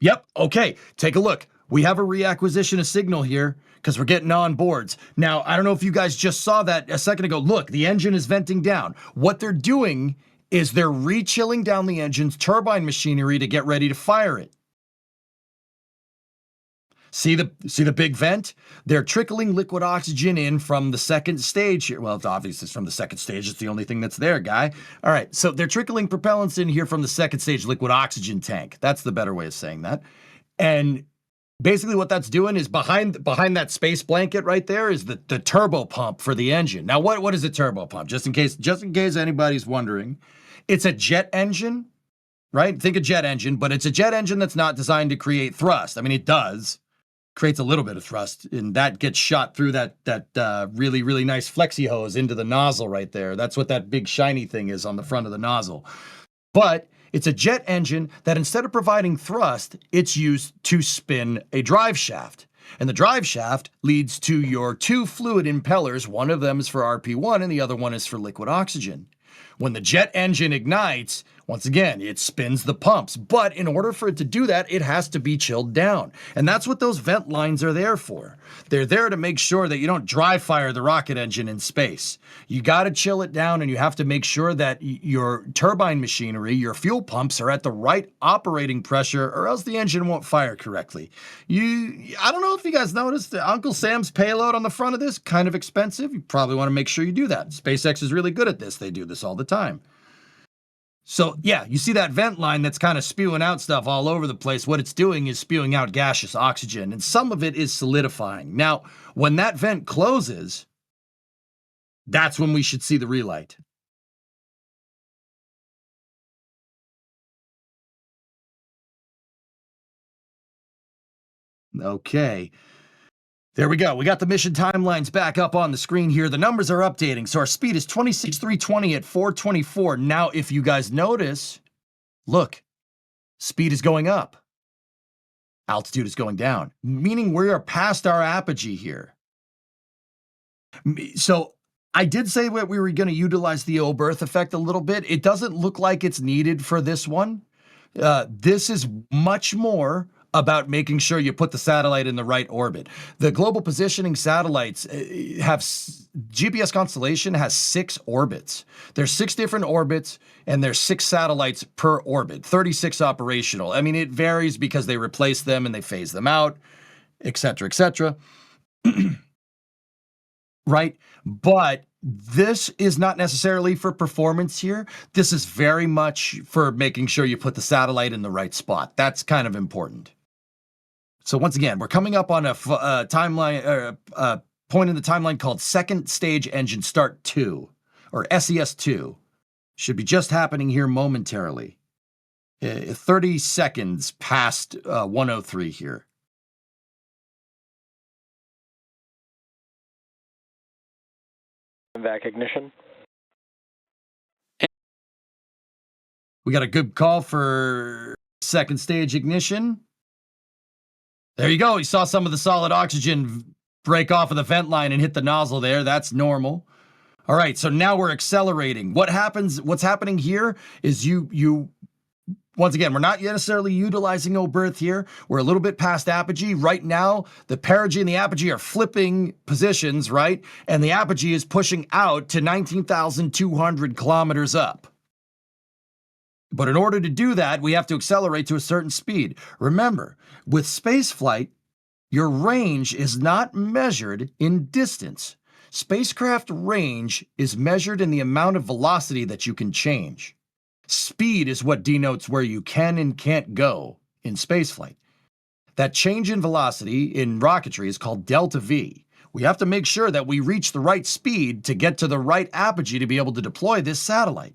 Yep. Okay. Take a look. We have a reacquisition of signal here because we're getting on boards. Now, I don't know if you guys just saw that a second ago. Look, the engine is venting down. What they're doing is they're re-chilling down the engine's turbine machinery to get ready to fire it. See the big vent? They're trickling liquid oxygen in from the second stage here. Well, it's obvious it's from the second stage. It's the only thing that's there, guy. All right, so they're trickling propellants in here from the second stage liquid oxygen tank. That's the better way of saying that. And basically what that's doing is behind that space blanket right there is the turbo pump for the engine. Now, what is a turbo pump? Just in case anybody's wondering, it's a jet engine, right? Think a jet engine, but it's a jet engine that's not designed to create thrust. I mean, it does. Creates a little bit of thrust, and that gets shot through that really, really nice flexi hose into the nozzle right there. That's what that big shiny thing is on the front of the nozzle. But it's a jet engine that instead of providing thrust, it's used to spin a drive shaft. And the drive shaft leads to your two fluid impellers. One of them is for RP1 and the other one is for liquid oxygen. When the jet engine ignites, once again, it spins the pumps. But in order for it to do that, it has to be chilled down. And that's what those vent lines are there for. They're there to make sure that you don't dry fire the rocket engine in space. You got to chill it down, and you have to make sure that your turbine machinery, your fuel pumps are at the right operating pressure, or else the engine won't fire correctly. I don't know if you guys noticed, Uncle Sam's payload on the front of this, kind of expensive. You probably want to make sure you do that. SpaceX is really good at this. They do this all the time. So yeah, you see that vent line that's kind of spewing out stuff all over the place. What it's doing is spewing out gaseous oxygen, and some of it is solidifying. Now, when that vent closes, that's when we should see the relight. Okay. There we go. We got the mission timelines back up on the screen here. The numbers are updating. So our speed is 26,320 at 424. Now, if you guys notice, look, speed is going up. Altitude is going down, meaning we are past our apogee here. So I did say that we were going to utilize the O-berth effect a little bit. It doesn't look like it's needed for this one. This is much more about making sure you put the satellite in the right orbit. The global positioning satellites GPS constellation has 6 orbits. There's 6 different orbits, and there's 6 satellites per orbit, 36 operational. I mean, it varies because they replace them and they phase them out, et cetera, et cetera. Right? But this is not necessarily for performance here. This is very much for making sure you put the satellite in the right spot. That's kind of important. So once again, we're coming up on a timeline, point in the timeline called Second Stage Engine Start 2, or SES2. Should be just happening here momentarily. 30 seconds past 103 here. Vac ignition. We got a good call for second stage ignition. There you go. You saw some of the solid oxygen break off of the vent line and hit the nozzle there. That's normal. All right, so now we're accelerating. What's happening here is once again, we're not necessarily utilizing O-berth here. We're a little bit past apogee. Right now, the perigee and the apogee are flipping positions, right? And the apogee is pushing out to 19,200 kilometers up. But in order to do that, we have to accelerate to a certain speed. Remember, with spaceflight, your range is not measured in distance. Spacecraft range is measured in the amount of velocity that you can change. Speed is what denotes where you can and can't go in spaceflight. That change in velocity in rocketry is called delta V. We have to make sure that we reach the right speed to get to the right apogee to be able to deploy this satellite.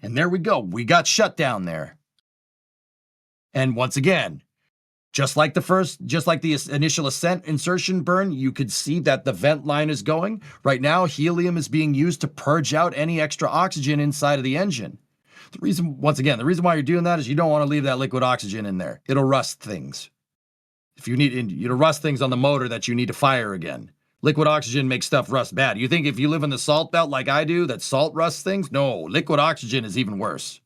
And there we go. We got shut down there. And once again, just like the initial ascent insertion burn, you could see that the vent line is going. Right now, helium is being used to purge out any extra oxygen inside of the engine. The reason why you're doing that is you don't want to leave that liquid oxygen in there. It'll rust things. It'll rust things on the motor that you need to fire again. Liquid oxygen makes stuff rust bad. You think if you live in the salt belt like I do, that salt rusts things? No, liquid oxygen is even worse.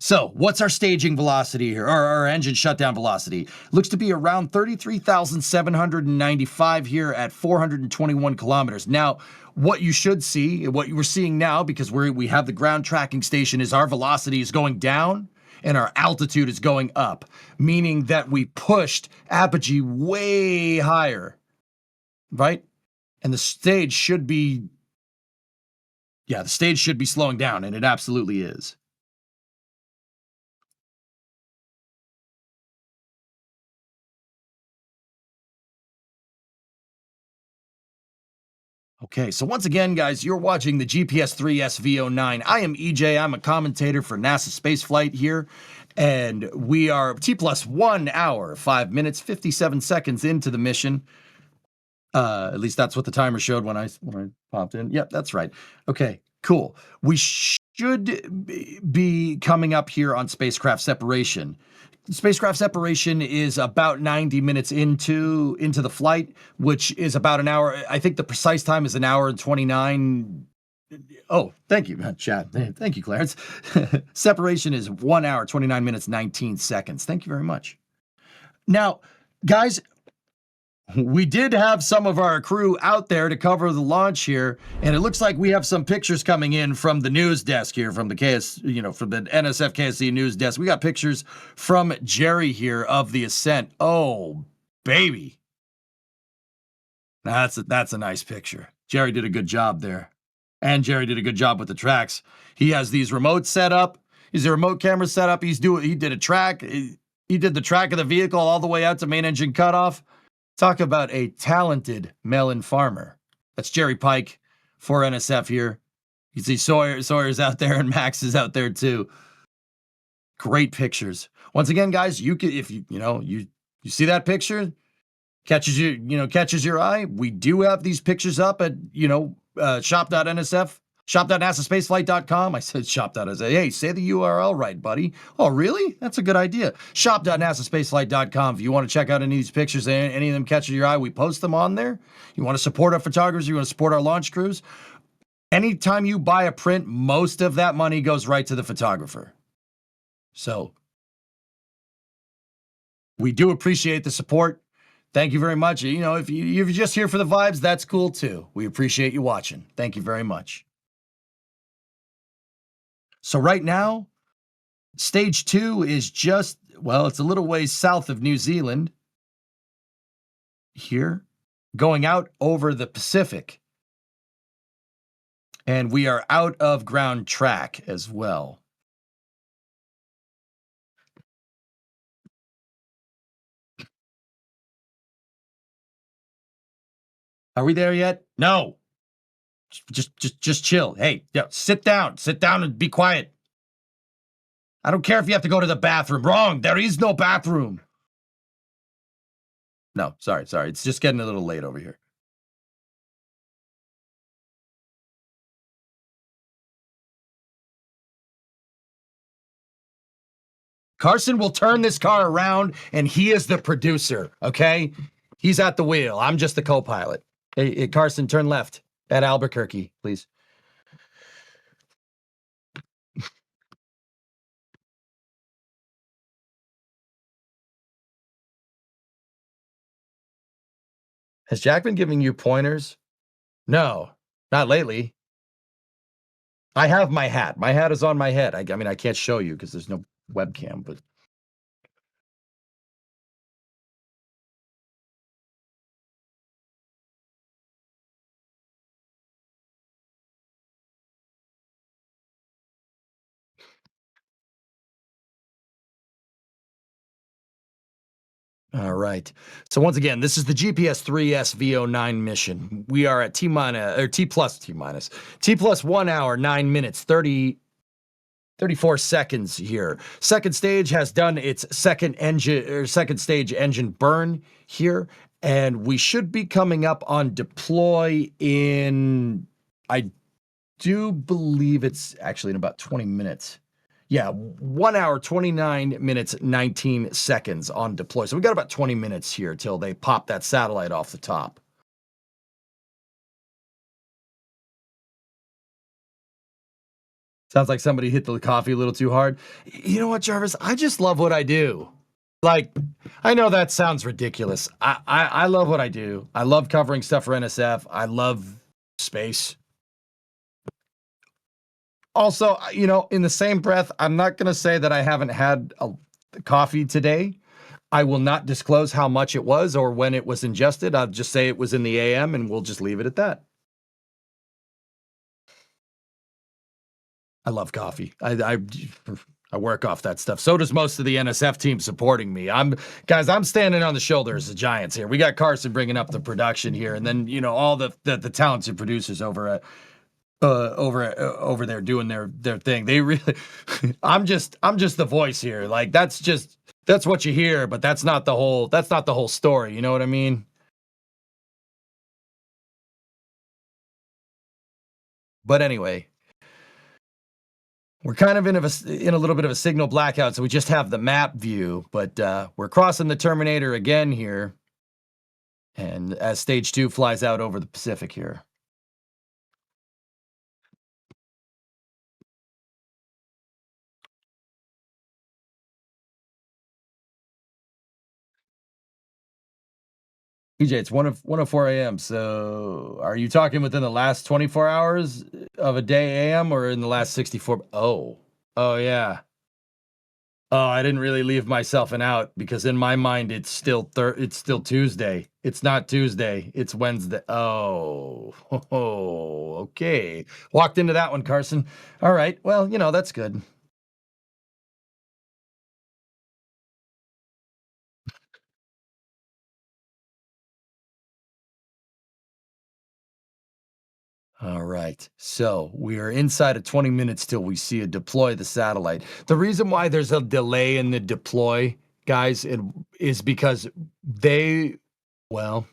So, what's our staging velocity here, or our engine shutdown velocity? Looks to be around 33,795 here at 421 kilometers. Now, what you should see, what you were seeing now, because we have the ground tracking station, is our velocity is going down, and our altitude is going up, meaning that we pushed apogee way higher, right? And the stage should be, the stage should be slowing down, and it absolutely is. Okay, so once again, guys, you're watching the GPS III SV09. I am EJ. I'm a commentator for NASA Spaceflight here, and we are T+1 hour, 5 minutes, 57 seconds into the mission. At least that's what the timer showed when I popped in. Yep, that's right. Okay, cool. We should be coming up here on spacecraft separation. Spacecraft separation is about 90 minutes into the flight, which is about an hour. I think the precise time is an hour and 29. Oh, thank you, chat. Thank you, Clarence. Separation is 1 hour, 29 minutes, 19 seconds. Thank you very much. Now, guys, we did have some of our crew out there to cover the launch here, and it looks like we have some pictures coming in from the news desk here, from the from the NSF KSC news desk. We got pictures from Jerry here of the ascent. Oh, baby. That's a nice picture. Jerry did a good job there. And Jerry did a good job with the tracks. He has these remotes set up. He's a remote camera set up. He did a track. He did the track of the vehicle all the way out to main engine cutoff. Talk about a talented melon farmer. That's Jerry Pike for NSF here. You see Sawyer's out there and Max is out there too. Great pictures. Once again, guys, you can, if you see that picture, catches your eye. We do have these pictures up at shop.nasaspaceflight.com. I said shop.nasa. Hey, say the URL right, buddy. Oh, really? That's a good idea. Shop.nasaspaceflight.com. If you want to check out any of these pictures, any of them catch your eye, we post them on there. You want to support our photographers, you want to support our launch crews. Anytime you buy a print, most of that money goes right to the photographer. So we do appreciate the support. Thank you very much. If you're just here for the vibes, that's cool too. We appreciate you watching. Thank you very much. So right now, stage 2 is just, it's a little ways south of New Zealand. Here, going out over the Pacific. And we are out of ground track as well. Are we there yet? No. Just chill. Hey, sit down and be quiet. I don't care if you have to go to the bathroom. Wrong. There is no bathroom. No, sorry. It's just getting a little late over here. Carson will turn this car around, and he is the producer, okay? He's at the wheel. I'm just the co-pilot. Hey, Carson, turn left at Albuquerque, please. Has Jack been giving you pointers? No, not lately. I have my hat. My hat is on my head. I mean, I can't show you because there's no webcam, but... All right. So once again, this is the GPS III SV09 mission. We are at T plus 1 hour, 9 minutes, 34 seconds here. Second stage has done its second stage engine burn here, and we should be coming up on deploy in, I do believe it's actually in about 20 minutes. Yeah, 1 hour, 29 minutes, 19 seconds on deploy. So we got about 20 minutes here till they pop that satellite off the top. Sounds like somebody hit the coffee a little too hard. You know what, Jarvis? I just love what I do. Like, I know that sounds ridiculous. I love what I do. I love covering stuff for NSF. I love space. Also, you know, in the same breath, I'm not going to say that I haven't had coffee today. I will not disclose how much it was or when it was ingested. I'll just say it was in the AM, and we'll just leave it at that. I love coffee. I work off that stuff. So does most of the NSF team supporting me. I'm standing on the shoulders of giants here. We got Carson bringing up the production here, and then you know all the talented producers over there doing their thing. They really, I'm just the voice here. Like that's what you hear, but that's not the whole story. You know what I mean? But anyway. We're kind of in a little bit of a signal blackout, so we just have the map view, but we're crossing the Terminator again here, and as Stage 2 flies out over the Pacific here. EJ, it's 1:04 a.m., so are you talking within the last 24 hours of a day AM or in the last 64? Oh, yeah. Oh, I didn't really leave myself an out because in my mind it's still Tuesday. It's not Tuesday. It's Wednesday. Oh, okay. Walked into that one, Carson. All right. Well, you know, that's good. All right. So we are inside of 20 minutes till we see a deploy the satellite. The reason why there's a delay in the deploy, guys, is because they're going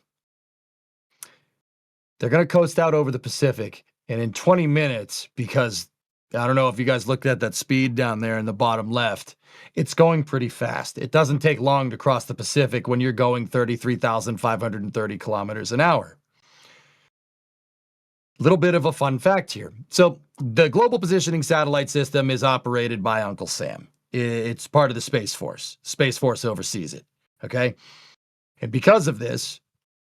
to coast out over the Pacific. And in 20 minutes, because I don't know if you guys looked at that speed down there in the bottom left, it's going pretty fast. It doesn't take long to cross the Pacific when you're going 33,530 kilometers an hour. Little bit of a fun fact here. So the Global Positioning Satellite System is operated by Uncle Sam. It's part of the Space Force. Space Force oversees it. Okay. And because of this,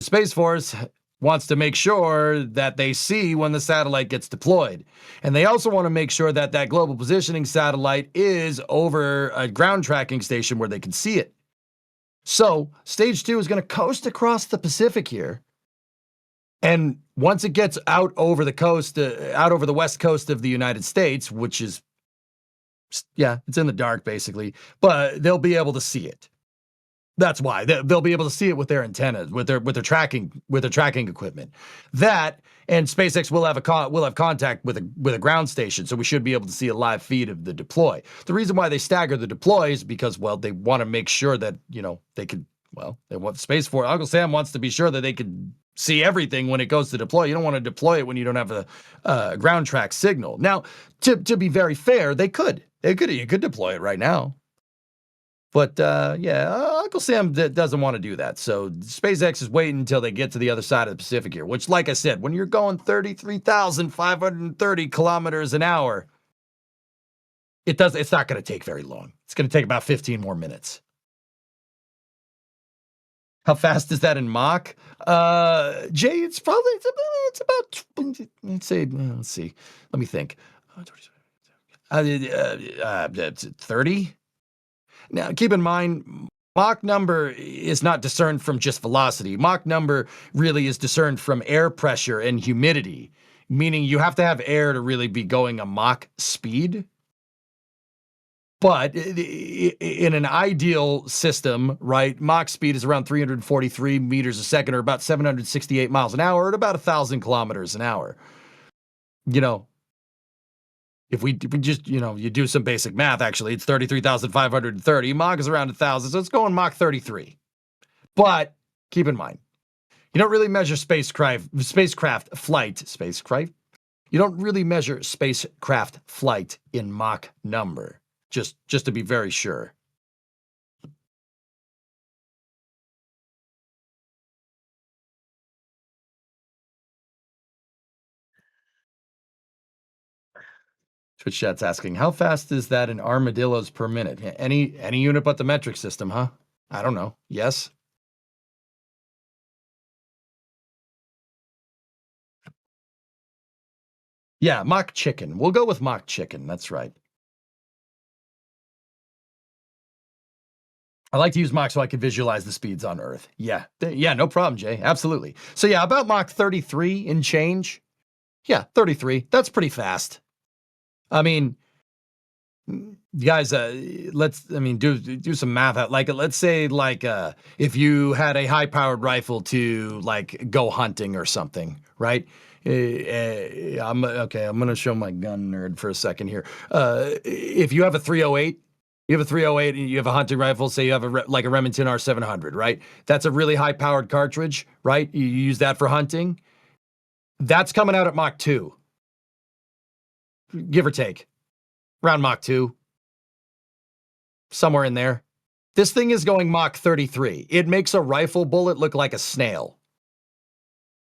the Space Force wants to make sure that they see when the satellite gets deployed. And they also want to make sure that that global positioning satellite is over a ground tracking station where they can see it. So Stage 2 is going to coast across the Pacific here. And once it gets out over the coast, out over the west coast of the United States, which is, it's in the dark basically, but they'll be able to see it. That's why they'll be able to see it with their antennas, with their tracking equipment. That and SpaceX will have contact with a ground station, so we should be able to see a live feed of the deploy. The reason why they stagger the deploy is because they want to make sure that they could. They want Space Force. Uncle Sam wants to be sure that they could see everything when it goes to deploy. You don't want to deploy it when you don't have a ground track signal. Now, to be very fair, you could deploy it right now. But Uncle Sam doesn't want to do that. So SpaceX is waiting until they get to the other side of the Pacific here, which, like I said, when you're going 33,530 kilometers an hour, it's not going to take very long. It's going to take about 15 more minutes. How fast is that in Mach? Jay, it's about, let's see. Let me think. 30? Now, keep in mind, Mach number is not discerned from just velocity. Mach number really is discerned from air pressure and humidity, meaning you have to have air to really be going a Mach speed. But in an ideal system, right, Mach speed is around 343 meters a second, or about 768 miles an hour, or at about 1,000 kilometers an hour. If we just, you do some basic math, actually, it's 33,530. Mach is around 1,000, so it's going Mach 33. But keep in mind, you don't really measure spacecraft flight. You don't really measure spacecraft flight in Mach number. Just to be very sure. Twitch chat's asking, how fast is that in armadillos per minute? Any unit but the metric system, huh? I don't know. Yes? Yeah, mock chicken. We'll go with mock chicken. That's right. I like to use Mach so I can visualize the speeds on Earth. Yeah, yeah, no problem, Jay. Absolutely. So yeah, about Mach 33 in change. Yeah, 33. That's pretty fast. I mean, guys, do some math out. Like, let's say, if you had a high-powered rifle to like go hunting or something, right? I'm gonna show my gun nerd for a second here. If you have a 308. You have a 308 and you have a hunting rifle, say you have like a Remington R700, right? That's a really high-powered cartridge, right? You use that for hunting. That's coming out at Mach 2. Give or take. Around Mach 2. Somewhere in there. This thing is going Mach 33. It makes a rifle bullet look like a snail.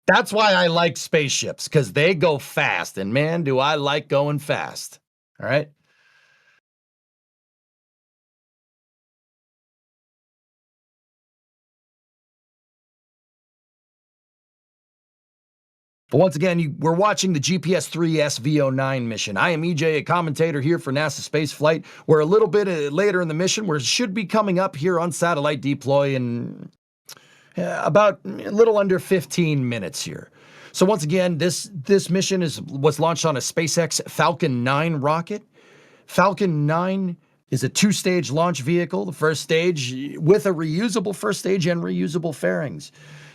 That's why I like spaceships, because they go fast. And man, do I like going fast. All right? But once again, we're watching the GPS III SV09 mission. I am EJ, a commentator here for NASA Space Flight. We're a little bit later in the mission. We should be coming up here on satellite deploy in about a little under 15 minutes here. So once again, this mission was launched on a SpaceX Falcon 9 rocket. Falcon 9 is a two-stage launch vehicle. The first stage with a reusable first stage and reusable fairings.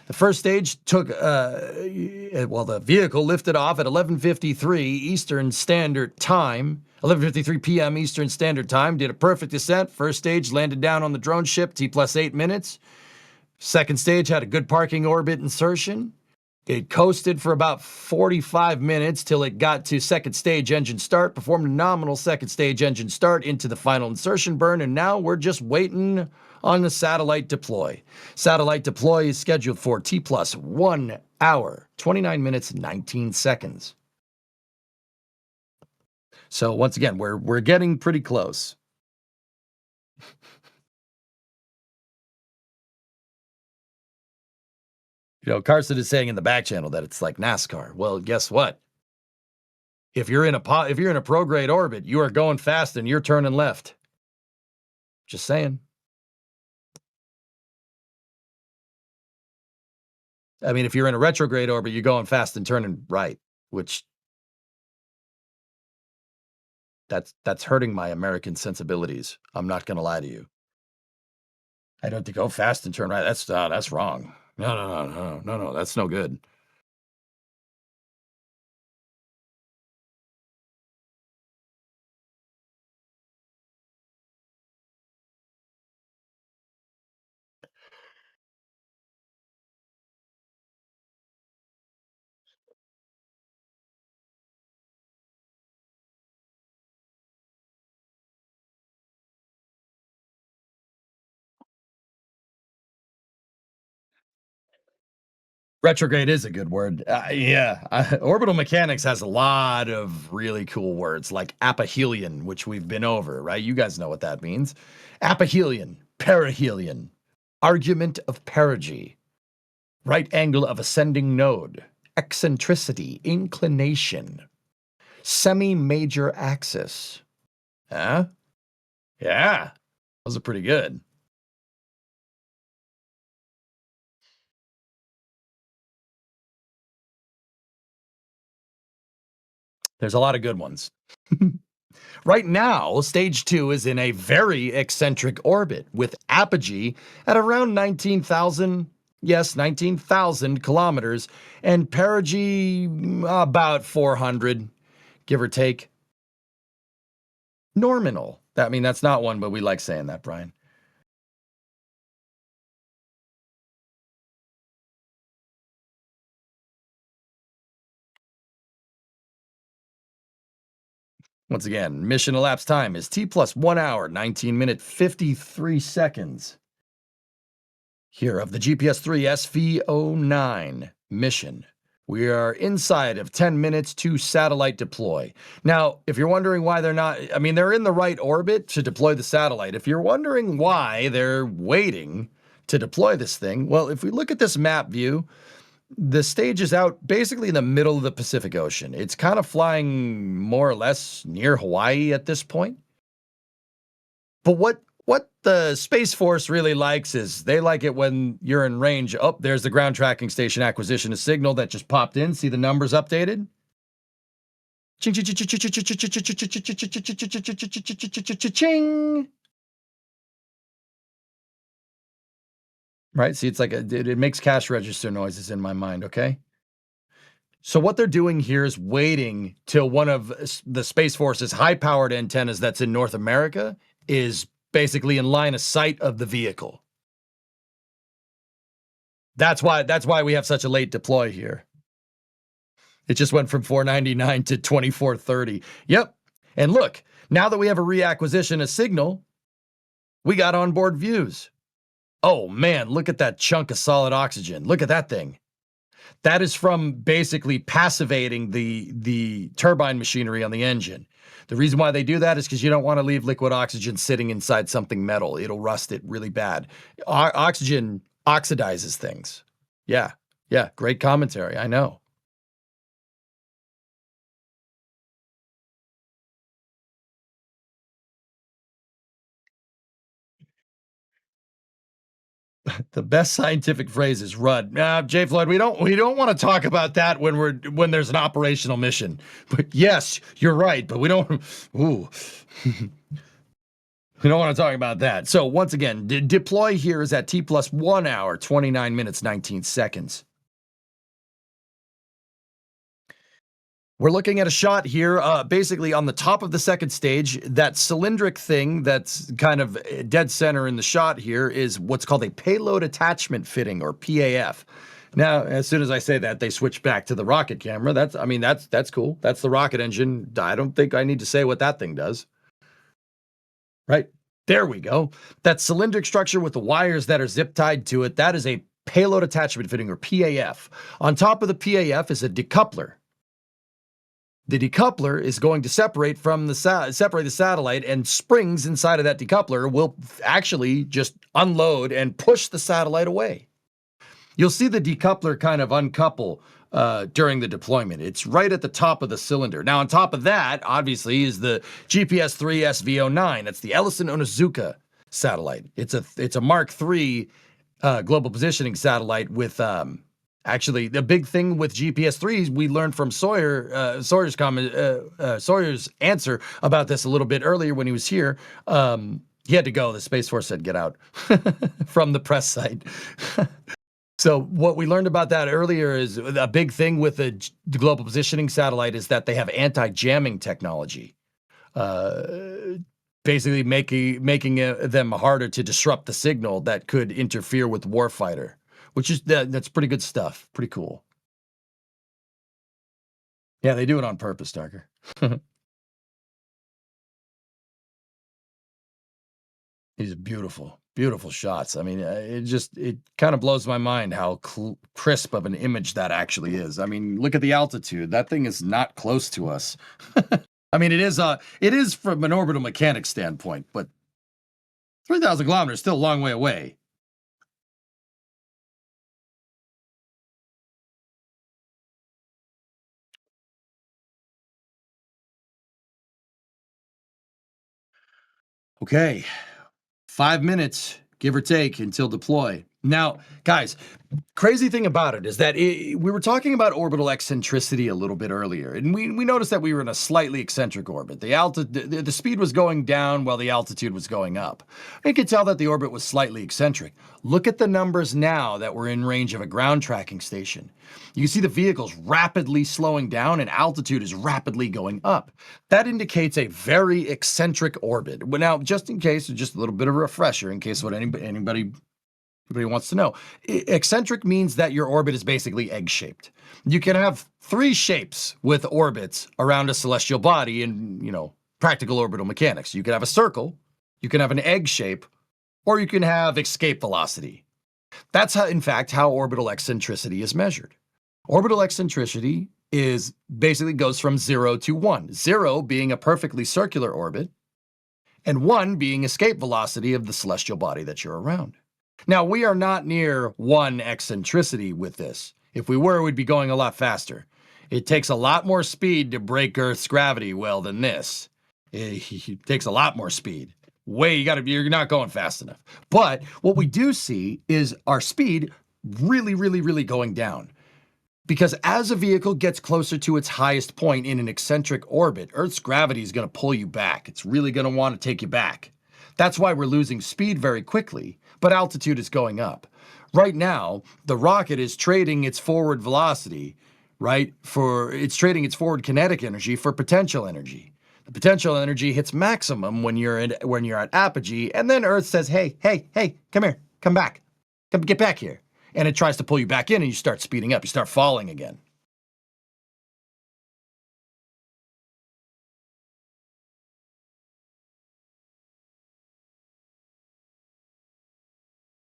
The first stage took, the vehicle lifted off at 11:53 Eastern Standard Time, 11:53 p.m. Eastern Standard Time, did a perfect descent. First stage landed down on the drone ship, T+8 minutes. Second stage had a good parking orbit insertion. It coasted for about 45 minutes till it got to second stage engine start, performed a nominal second stage engine start into the final insertion burn, and now we're just waiting on the satellite deploy. Satellite deploy is scheduled for T+1 hour, 29 minutes, 19 seconds. So once again, we're getting pretty close. You know, Carson is saying in the back channel that it's like NASCAR. Well, guess what? If you're in a prograde orbit, you are going fast and you're turning left. Just saying. I mean, if you're in a retrograde orbit, you're going fast and turning right, which that's hurting my American sensibilities. I'm not going to lie to you. I don't think go fast and turn right. That's wrong. No. That's no good. Retrograde is a good word. Orbital mechanics has a lot of really cool words like aphelion, which we've been over, right? You guys know what that means. Aphelion, perihelion, argument of perigee, right angle of ascending node, eccentricity, inclination, semi-major axis. Huh? Yeah, those are pretty good. There's a lot of good ones. Right now, stage 2 is in a very eccentric orbit with apogee at around 19,000, 19,000 kilometers, and perigee about 400, give or take. Nominal. That's not one, but we like saying that, Brian. Once again, mission elapsed time is T+1 hour, 19 minute, 53 seconds. Here of the GPS III SV09 mission. We are inside of 10 minutes to satellite deploy. Now, if you're wondering why they're not, they're in the right orbit to deploy the satellite. If you're wondering why they're waiting to deploy this thing, well, if we look at this map view, the stage is out basically in the middle of the Pacific Ocean. It's kind of flying more or less near Hawaii at this point. But what the Space Force really likes is they like it when you're in range. Oh, there's the ground tracking station acquisition, a signal that just popped in. See the numbers updated? Ching. Right? See, it's like it makes cash register noises in my mind, okay? So what they're doing here is waiting till one of the Space Force's high-powered antennas that's in North America is basically in line of sight of the vehicle. That's why we have such a late deploy here. It just went from 499 to 2430. Yep. And look, now that we have a reacquisition of signal, we got onboard views. Oh man, look at that chunk of solid oxygen. Look at that thing. That is from basically passivating the turbine machinery on the engine. The reason why they do that is because you don't want to leave liquid oxygen sitting inside something metal. It'll rust it really bad. Oxygen oxidizes things. Yeah, great commentary, I know. The best scientific phrase is "rud." Jay Floyd, we don't want to talk about that when there's an operational mission. But yes, you're right. But we don't. Ooh. We don't want to talk about that. So once again, deploy here is at T plus 1 hour, 29 minutes, 19 seconds. We're looking at a shot here, basically on the top of the second stage. That cylindric thing that's kind of dead center in the shot here is what's called a payload attachment fitting, or PAF. Now, as soon as I say that, they switch back to the rocket camera. That's cool. That's the rocket engine. I don't think I need to say what that thing does. Right, there we go. That cylindric structure with the wires that are zip tied to it, that is a payload attachment fitting, or PAF. On top of the PAF is a decoupler. The decoupler is going to separate the satellite, and springs inside of that decoupler will actually just unload and push the satellite away. You'll see the decoupler kind of uncouple during the deployment. It's right at the top of the cylinder. Now, on top of that, obviously, is the GPS III SV09. That's the Ellison Onizuka satellite. It's a Mark III global positioning satellite with actually, the big thing with GPS 3s, we learned from Sawyer's answer about this a little bit earlier when he was here. He had to go. The Space Force said, get out from the press site. So what we learned about that earlier is a big thing with the global positioning satellite is that they have anti-jamming technology, basically making them harder to disrupt the signal that could interfere with warfighter. Which is that's pretty good stuff. Pretty cool. Yeah, they do it on purpose, Darker. These are beautiful, beautiful shots. I mean, it kind of blows my mind how crisp of an image that actually is. I mean, look at the altitude. That thing is not close to us. I mean, it is from an orbital mechanics standpoint, but 3,000 kilometers is still a long way away. Okay, 5 minutes, give or take, until deploy. Now, guys, crazy thing about it is that we were talking about orbital eccentricity a little bit earlier, and we noticed that we were in a slightly eccentric orbit. The speed was going down while the altitude was going up. You could tell that the orbit was slightly eccentric. Look at the numbers now that we're in range of a ground tracking station. You can see the vehicle's rapidly slowing down and altitude is rapidly going up. That indicates a very eccentric orbit. But now, just in case, just a little bit of a refresher in case what anybody wants to know. Eccentric means that your orbit is basically egg-shaped. You can have 3 shapes with orbits around a celestial body in, practical orbital mechanics. You can have a circle, you can have an egg shape, or you can have escape velocity. That's in fact, how orbital eccentricity is measured. Orbital eccentricity basically goes from 0 to 1. 0 being a perfectly circular orbit, and 1 being escape velocity of the celestial body that you're around. Now, we are not near 1 eccentricity with this. If we were, we'd be going a lot faster. It takes a lot more speed to break Earth's gravity well than this. It takes a lot more speed. You're not going fast enough. But what we do see is our speed really, really, really going down. Because as a vehicle gets closer to its highest point in an eccentric orbit, Earth's gravity is going to pull you back. It's really going to want to take you back. That's why we're losing speed very quickly, but altitude is going up. Right now, the rocket is trading its forward velocity, right? It's trading its forward kinetic energy for potential energy. The potential energy hits maximum when you're at apogee, and then Earth says, hey, come here, come back, get back here. And it tries to pull you back in, and you start speeding up, you start falling again.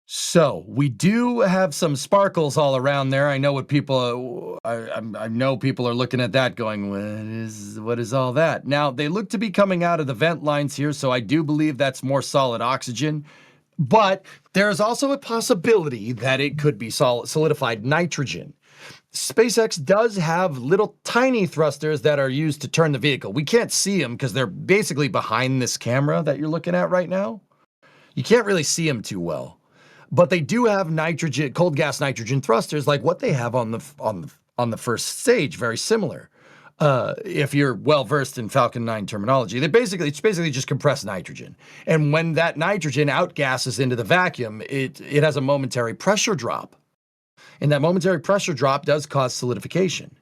So we do have some sparkles all around there. I know what people. I know people are looking at that, going, "What is all that?" Now they look to be coming out of the vent lines here, so I do believe that's more solid oxygen. But there's also a possibility that it could be solidified nitrogen. SpaceX does have little tiny thrusters that are used to turn the vehicle. We can't see them because they're basically behind this camera that you're looking at right now. You can't really see them too well. But they do have nitrogen, cold gas nitrogen thrusters like what they have on the first stage, very similar. If you're well versed in Falcon 9 terminology, it's basically just compressed nitrogen. And when that nitrogen outgasses into the vacuum, it has a momentary pressure drop. And that momentary pressure drop does cause solidification.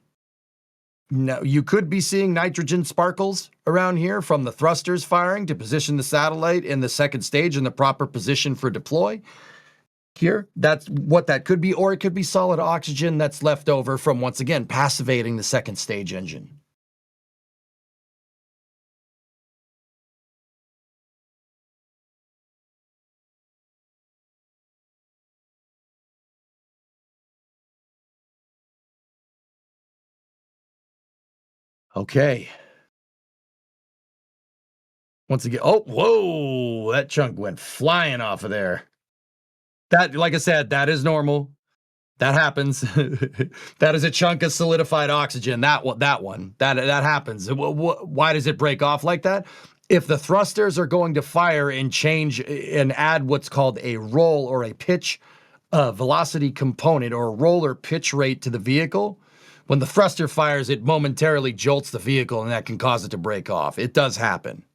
Now, you could be seeing nitrogen sparkles around here from the thrusters firing to position the satellite in the second stage in the proper position for deploy. Here, that's what that could be, or it could be solid oxygen that's left over from, once again, passivating the second stage engine. Okay. Once again, oh, whoa, that chunk went flying off of there. That, like I said, that is normal. That happens. That is a chunk of solidified oxygen. That happens. Why does it break off like that? If the thrusters are going to fire and change and add what's called a roll or a pitch velocity component or roll or pitch rate to the vehicle, when the thruster fires, it momentarily jolts the vehicle, and that can cause it to break off. It does happen.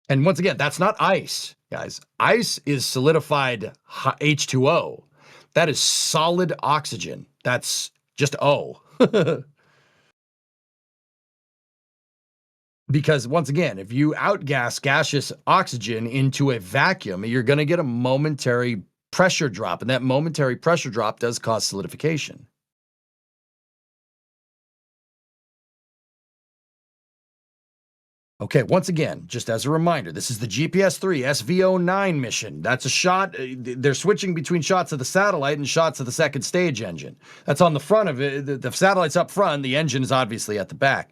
And once again, that's not ice, guys. Ice is solidified H2O. That is solid oxygen. That's just O. Because once again, if you outgas gaseous oxygen into a vacuum, you're going to get a momentary pressure drop, and that momentary pressure drop does cause solidification. Okay, once again, just as a reminder, this is the GPS-3 SV09 mission. That's a shot. They're switching between shots of the satellite and shots of the second stage engine. That's on the front of it. The satellite's up front. The engine is obviously at the back.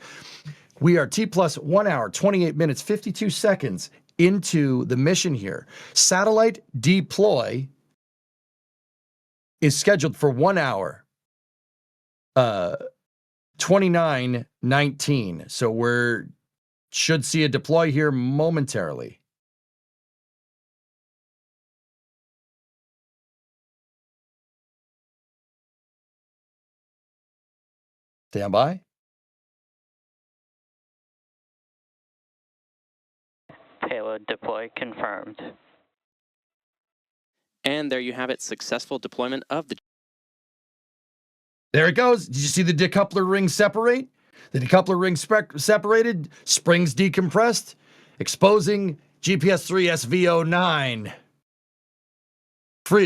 We are T plus 1 hour, 28 minutes, 52 seconds into the mission here. Satellite deploy is scheduled for 1 hour, 29:19. So we're should see a deploy here momentarily. Stand by. Payload deploy confirmed. And there you have it, successful deployment of the... There it goes. Did you see the decoupler ring separate? The decoupler ring separated, springs decompressed, exposing GPS-3 SV09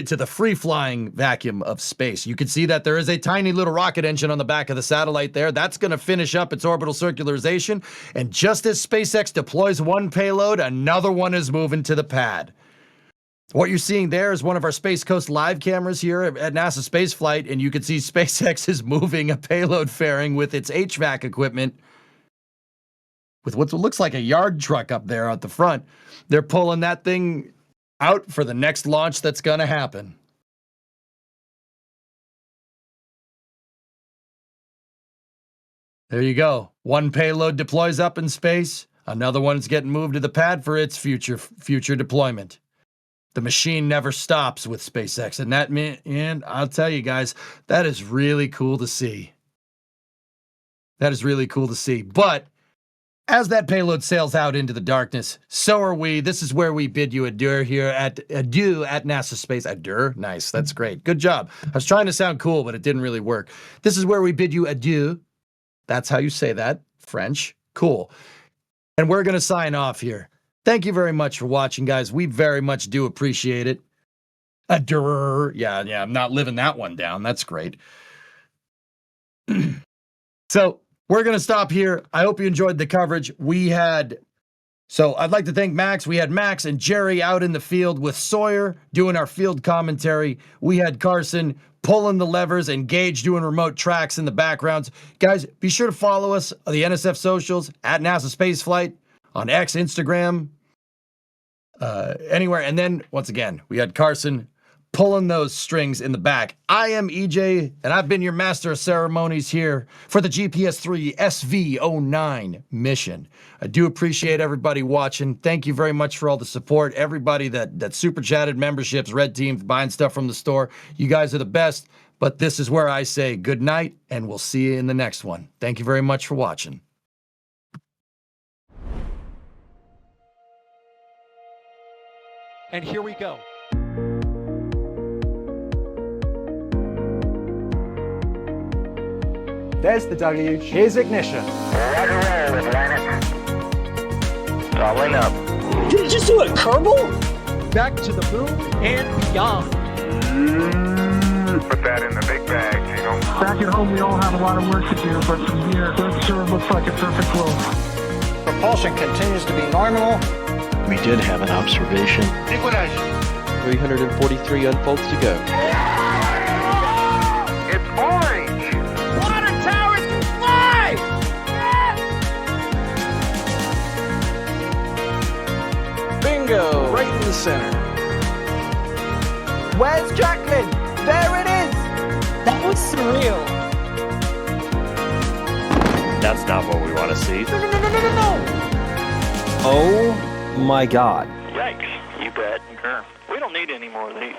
to the free-flying vacuum of space. You can see that there is a tiny little rocket engine on the back of the satellite there. That's going to finish up its orbital circularization, and just as SpaceX deploys one payload, another one is moving to the pad. What you're seeing there is one of our Space Coast live cameras here at NASA Spaceflight, and you can see SpaceX is moving a payload fairing with its HVAC equipment with what looks like a yard truck up there at the front. They're pulling that thing out for the next launch that's going to happen. There you go. One payload deploys up in space. Another one's getting moved to the pad for its future deployment. The machine never stops with SpaceX, and I'll tell you guys, that is really cool to see. That is really cool to see. But as that payload sails out into the darkness, so are we. This is where we bid you adieu here at NASA Space. Adieu? Nice. That's great. Good job. I was trying to sound cool, but it didn't really work. This is where we bid you adieu. That's how you say that. French. Cool. And we're going to sign off here. Thank you very much for watching, guys. We very much do appreciate it. Adieu. Yeah, I'm not living that one down. That's great. So we're going to stop here. I hope you enjoyed the coverage. So I'd like to thank Max. We had Max and Jerry out in the field with Sawyer doing our field commentary. We had Carson pulling the levers and Gage doing remote tracks in the backgrounds. Guys, be sure to follow us on the NSF socials at NASA Spaceflight, on X, Instagram, anywhere. And then, once again, we had Carson pulling those strings in the back. I am EJ, and I've been your master of ceremonies here for the GPS-3 SV09 mission. I do appreciate everybody watching. Thank you very much for all the support. Everybody that super chatted, memberships, red teams, buying stuff from the store. You guys are the best. But this is where I say good night, and we'll see you in the next one. Thank you very much for watching. And here we go. There's the W. Here's ignition. Roger, roll, Atlantic. Doubling up. Did it just do a Kerbal? Back to the moon and beyond. Put that in the big bag, Jingle. Back at home, we all have a lot of work to do, but from here, it sure looks like a perfect world. Propulsion continues to be normal. We did have an observation. 343 unfolds to go. It's orange. Water towers can fly! Bingo! Right in the center. Where's Jacqueline? There it is! That was surreal. That's not what we want to see. No! Oh my God. Yikes. You bet. We don't need any more of these.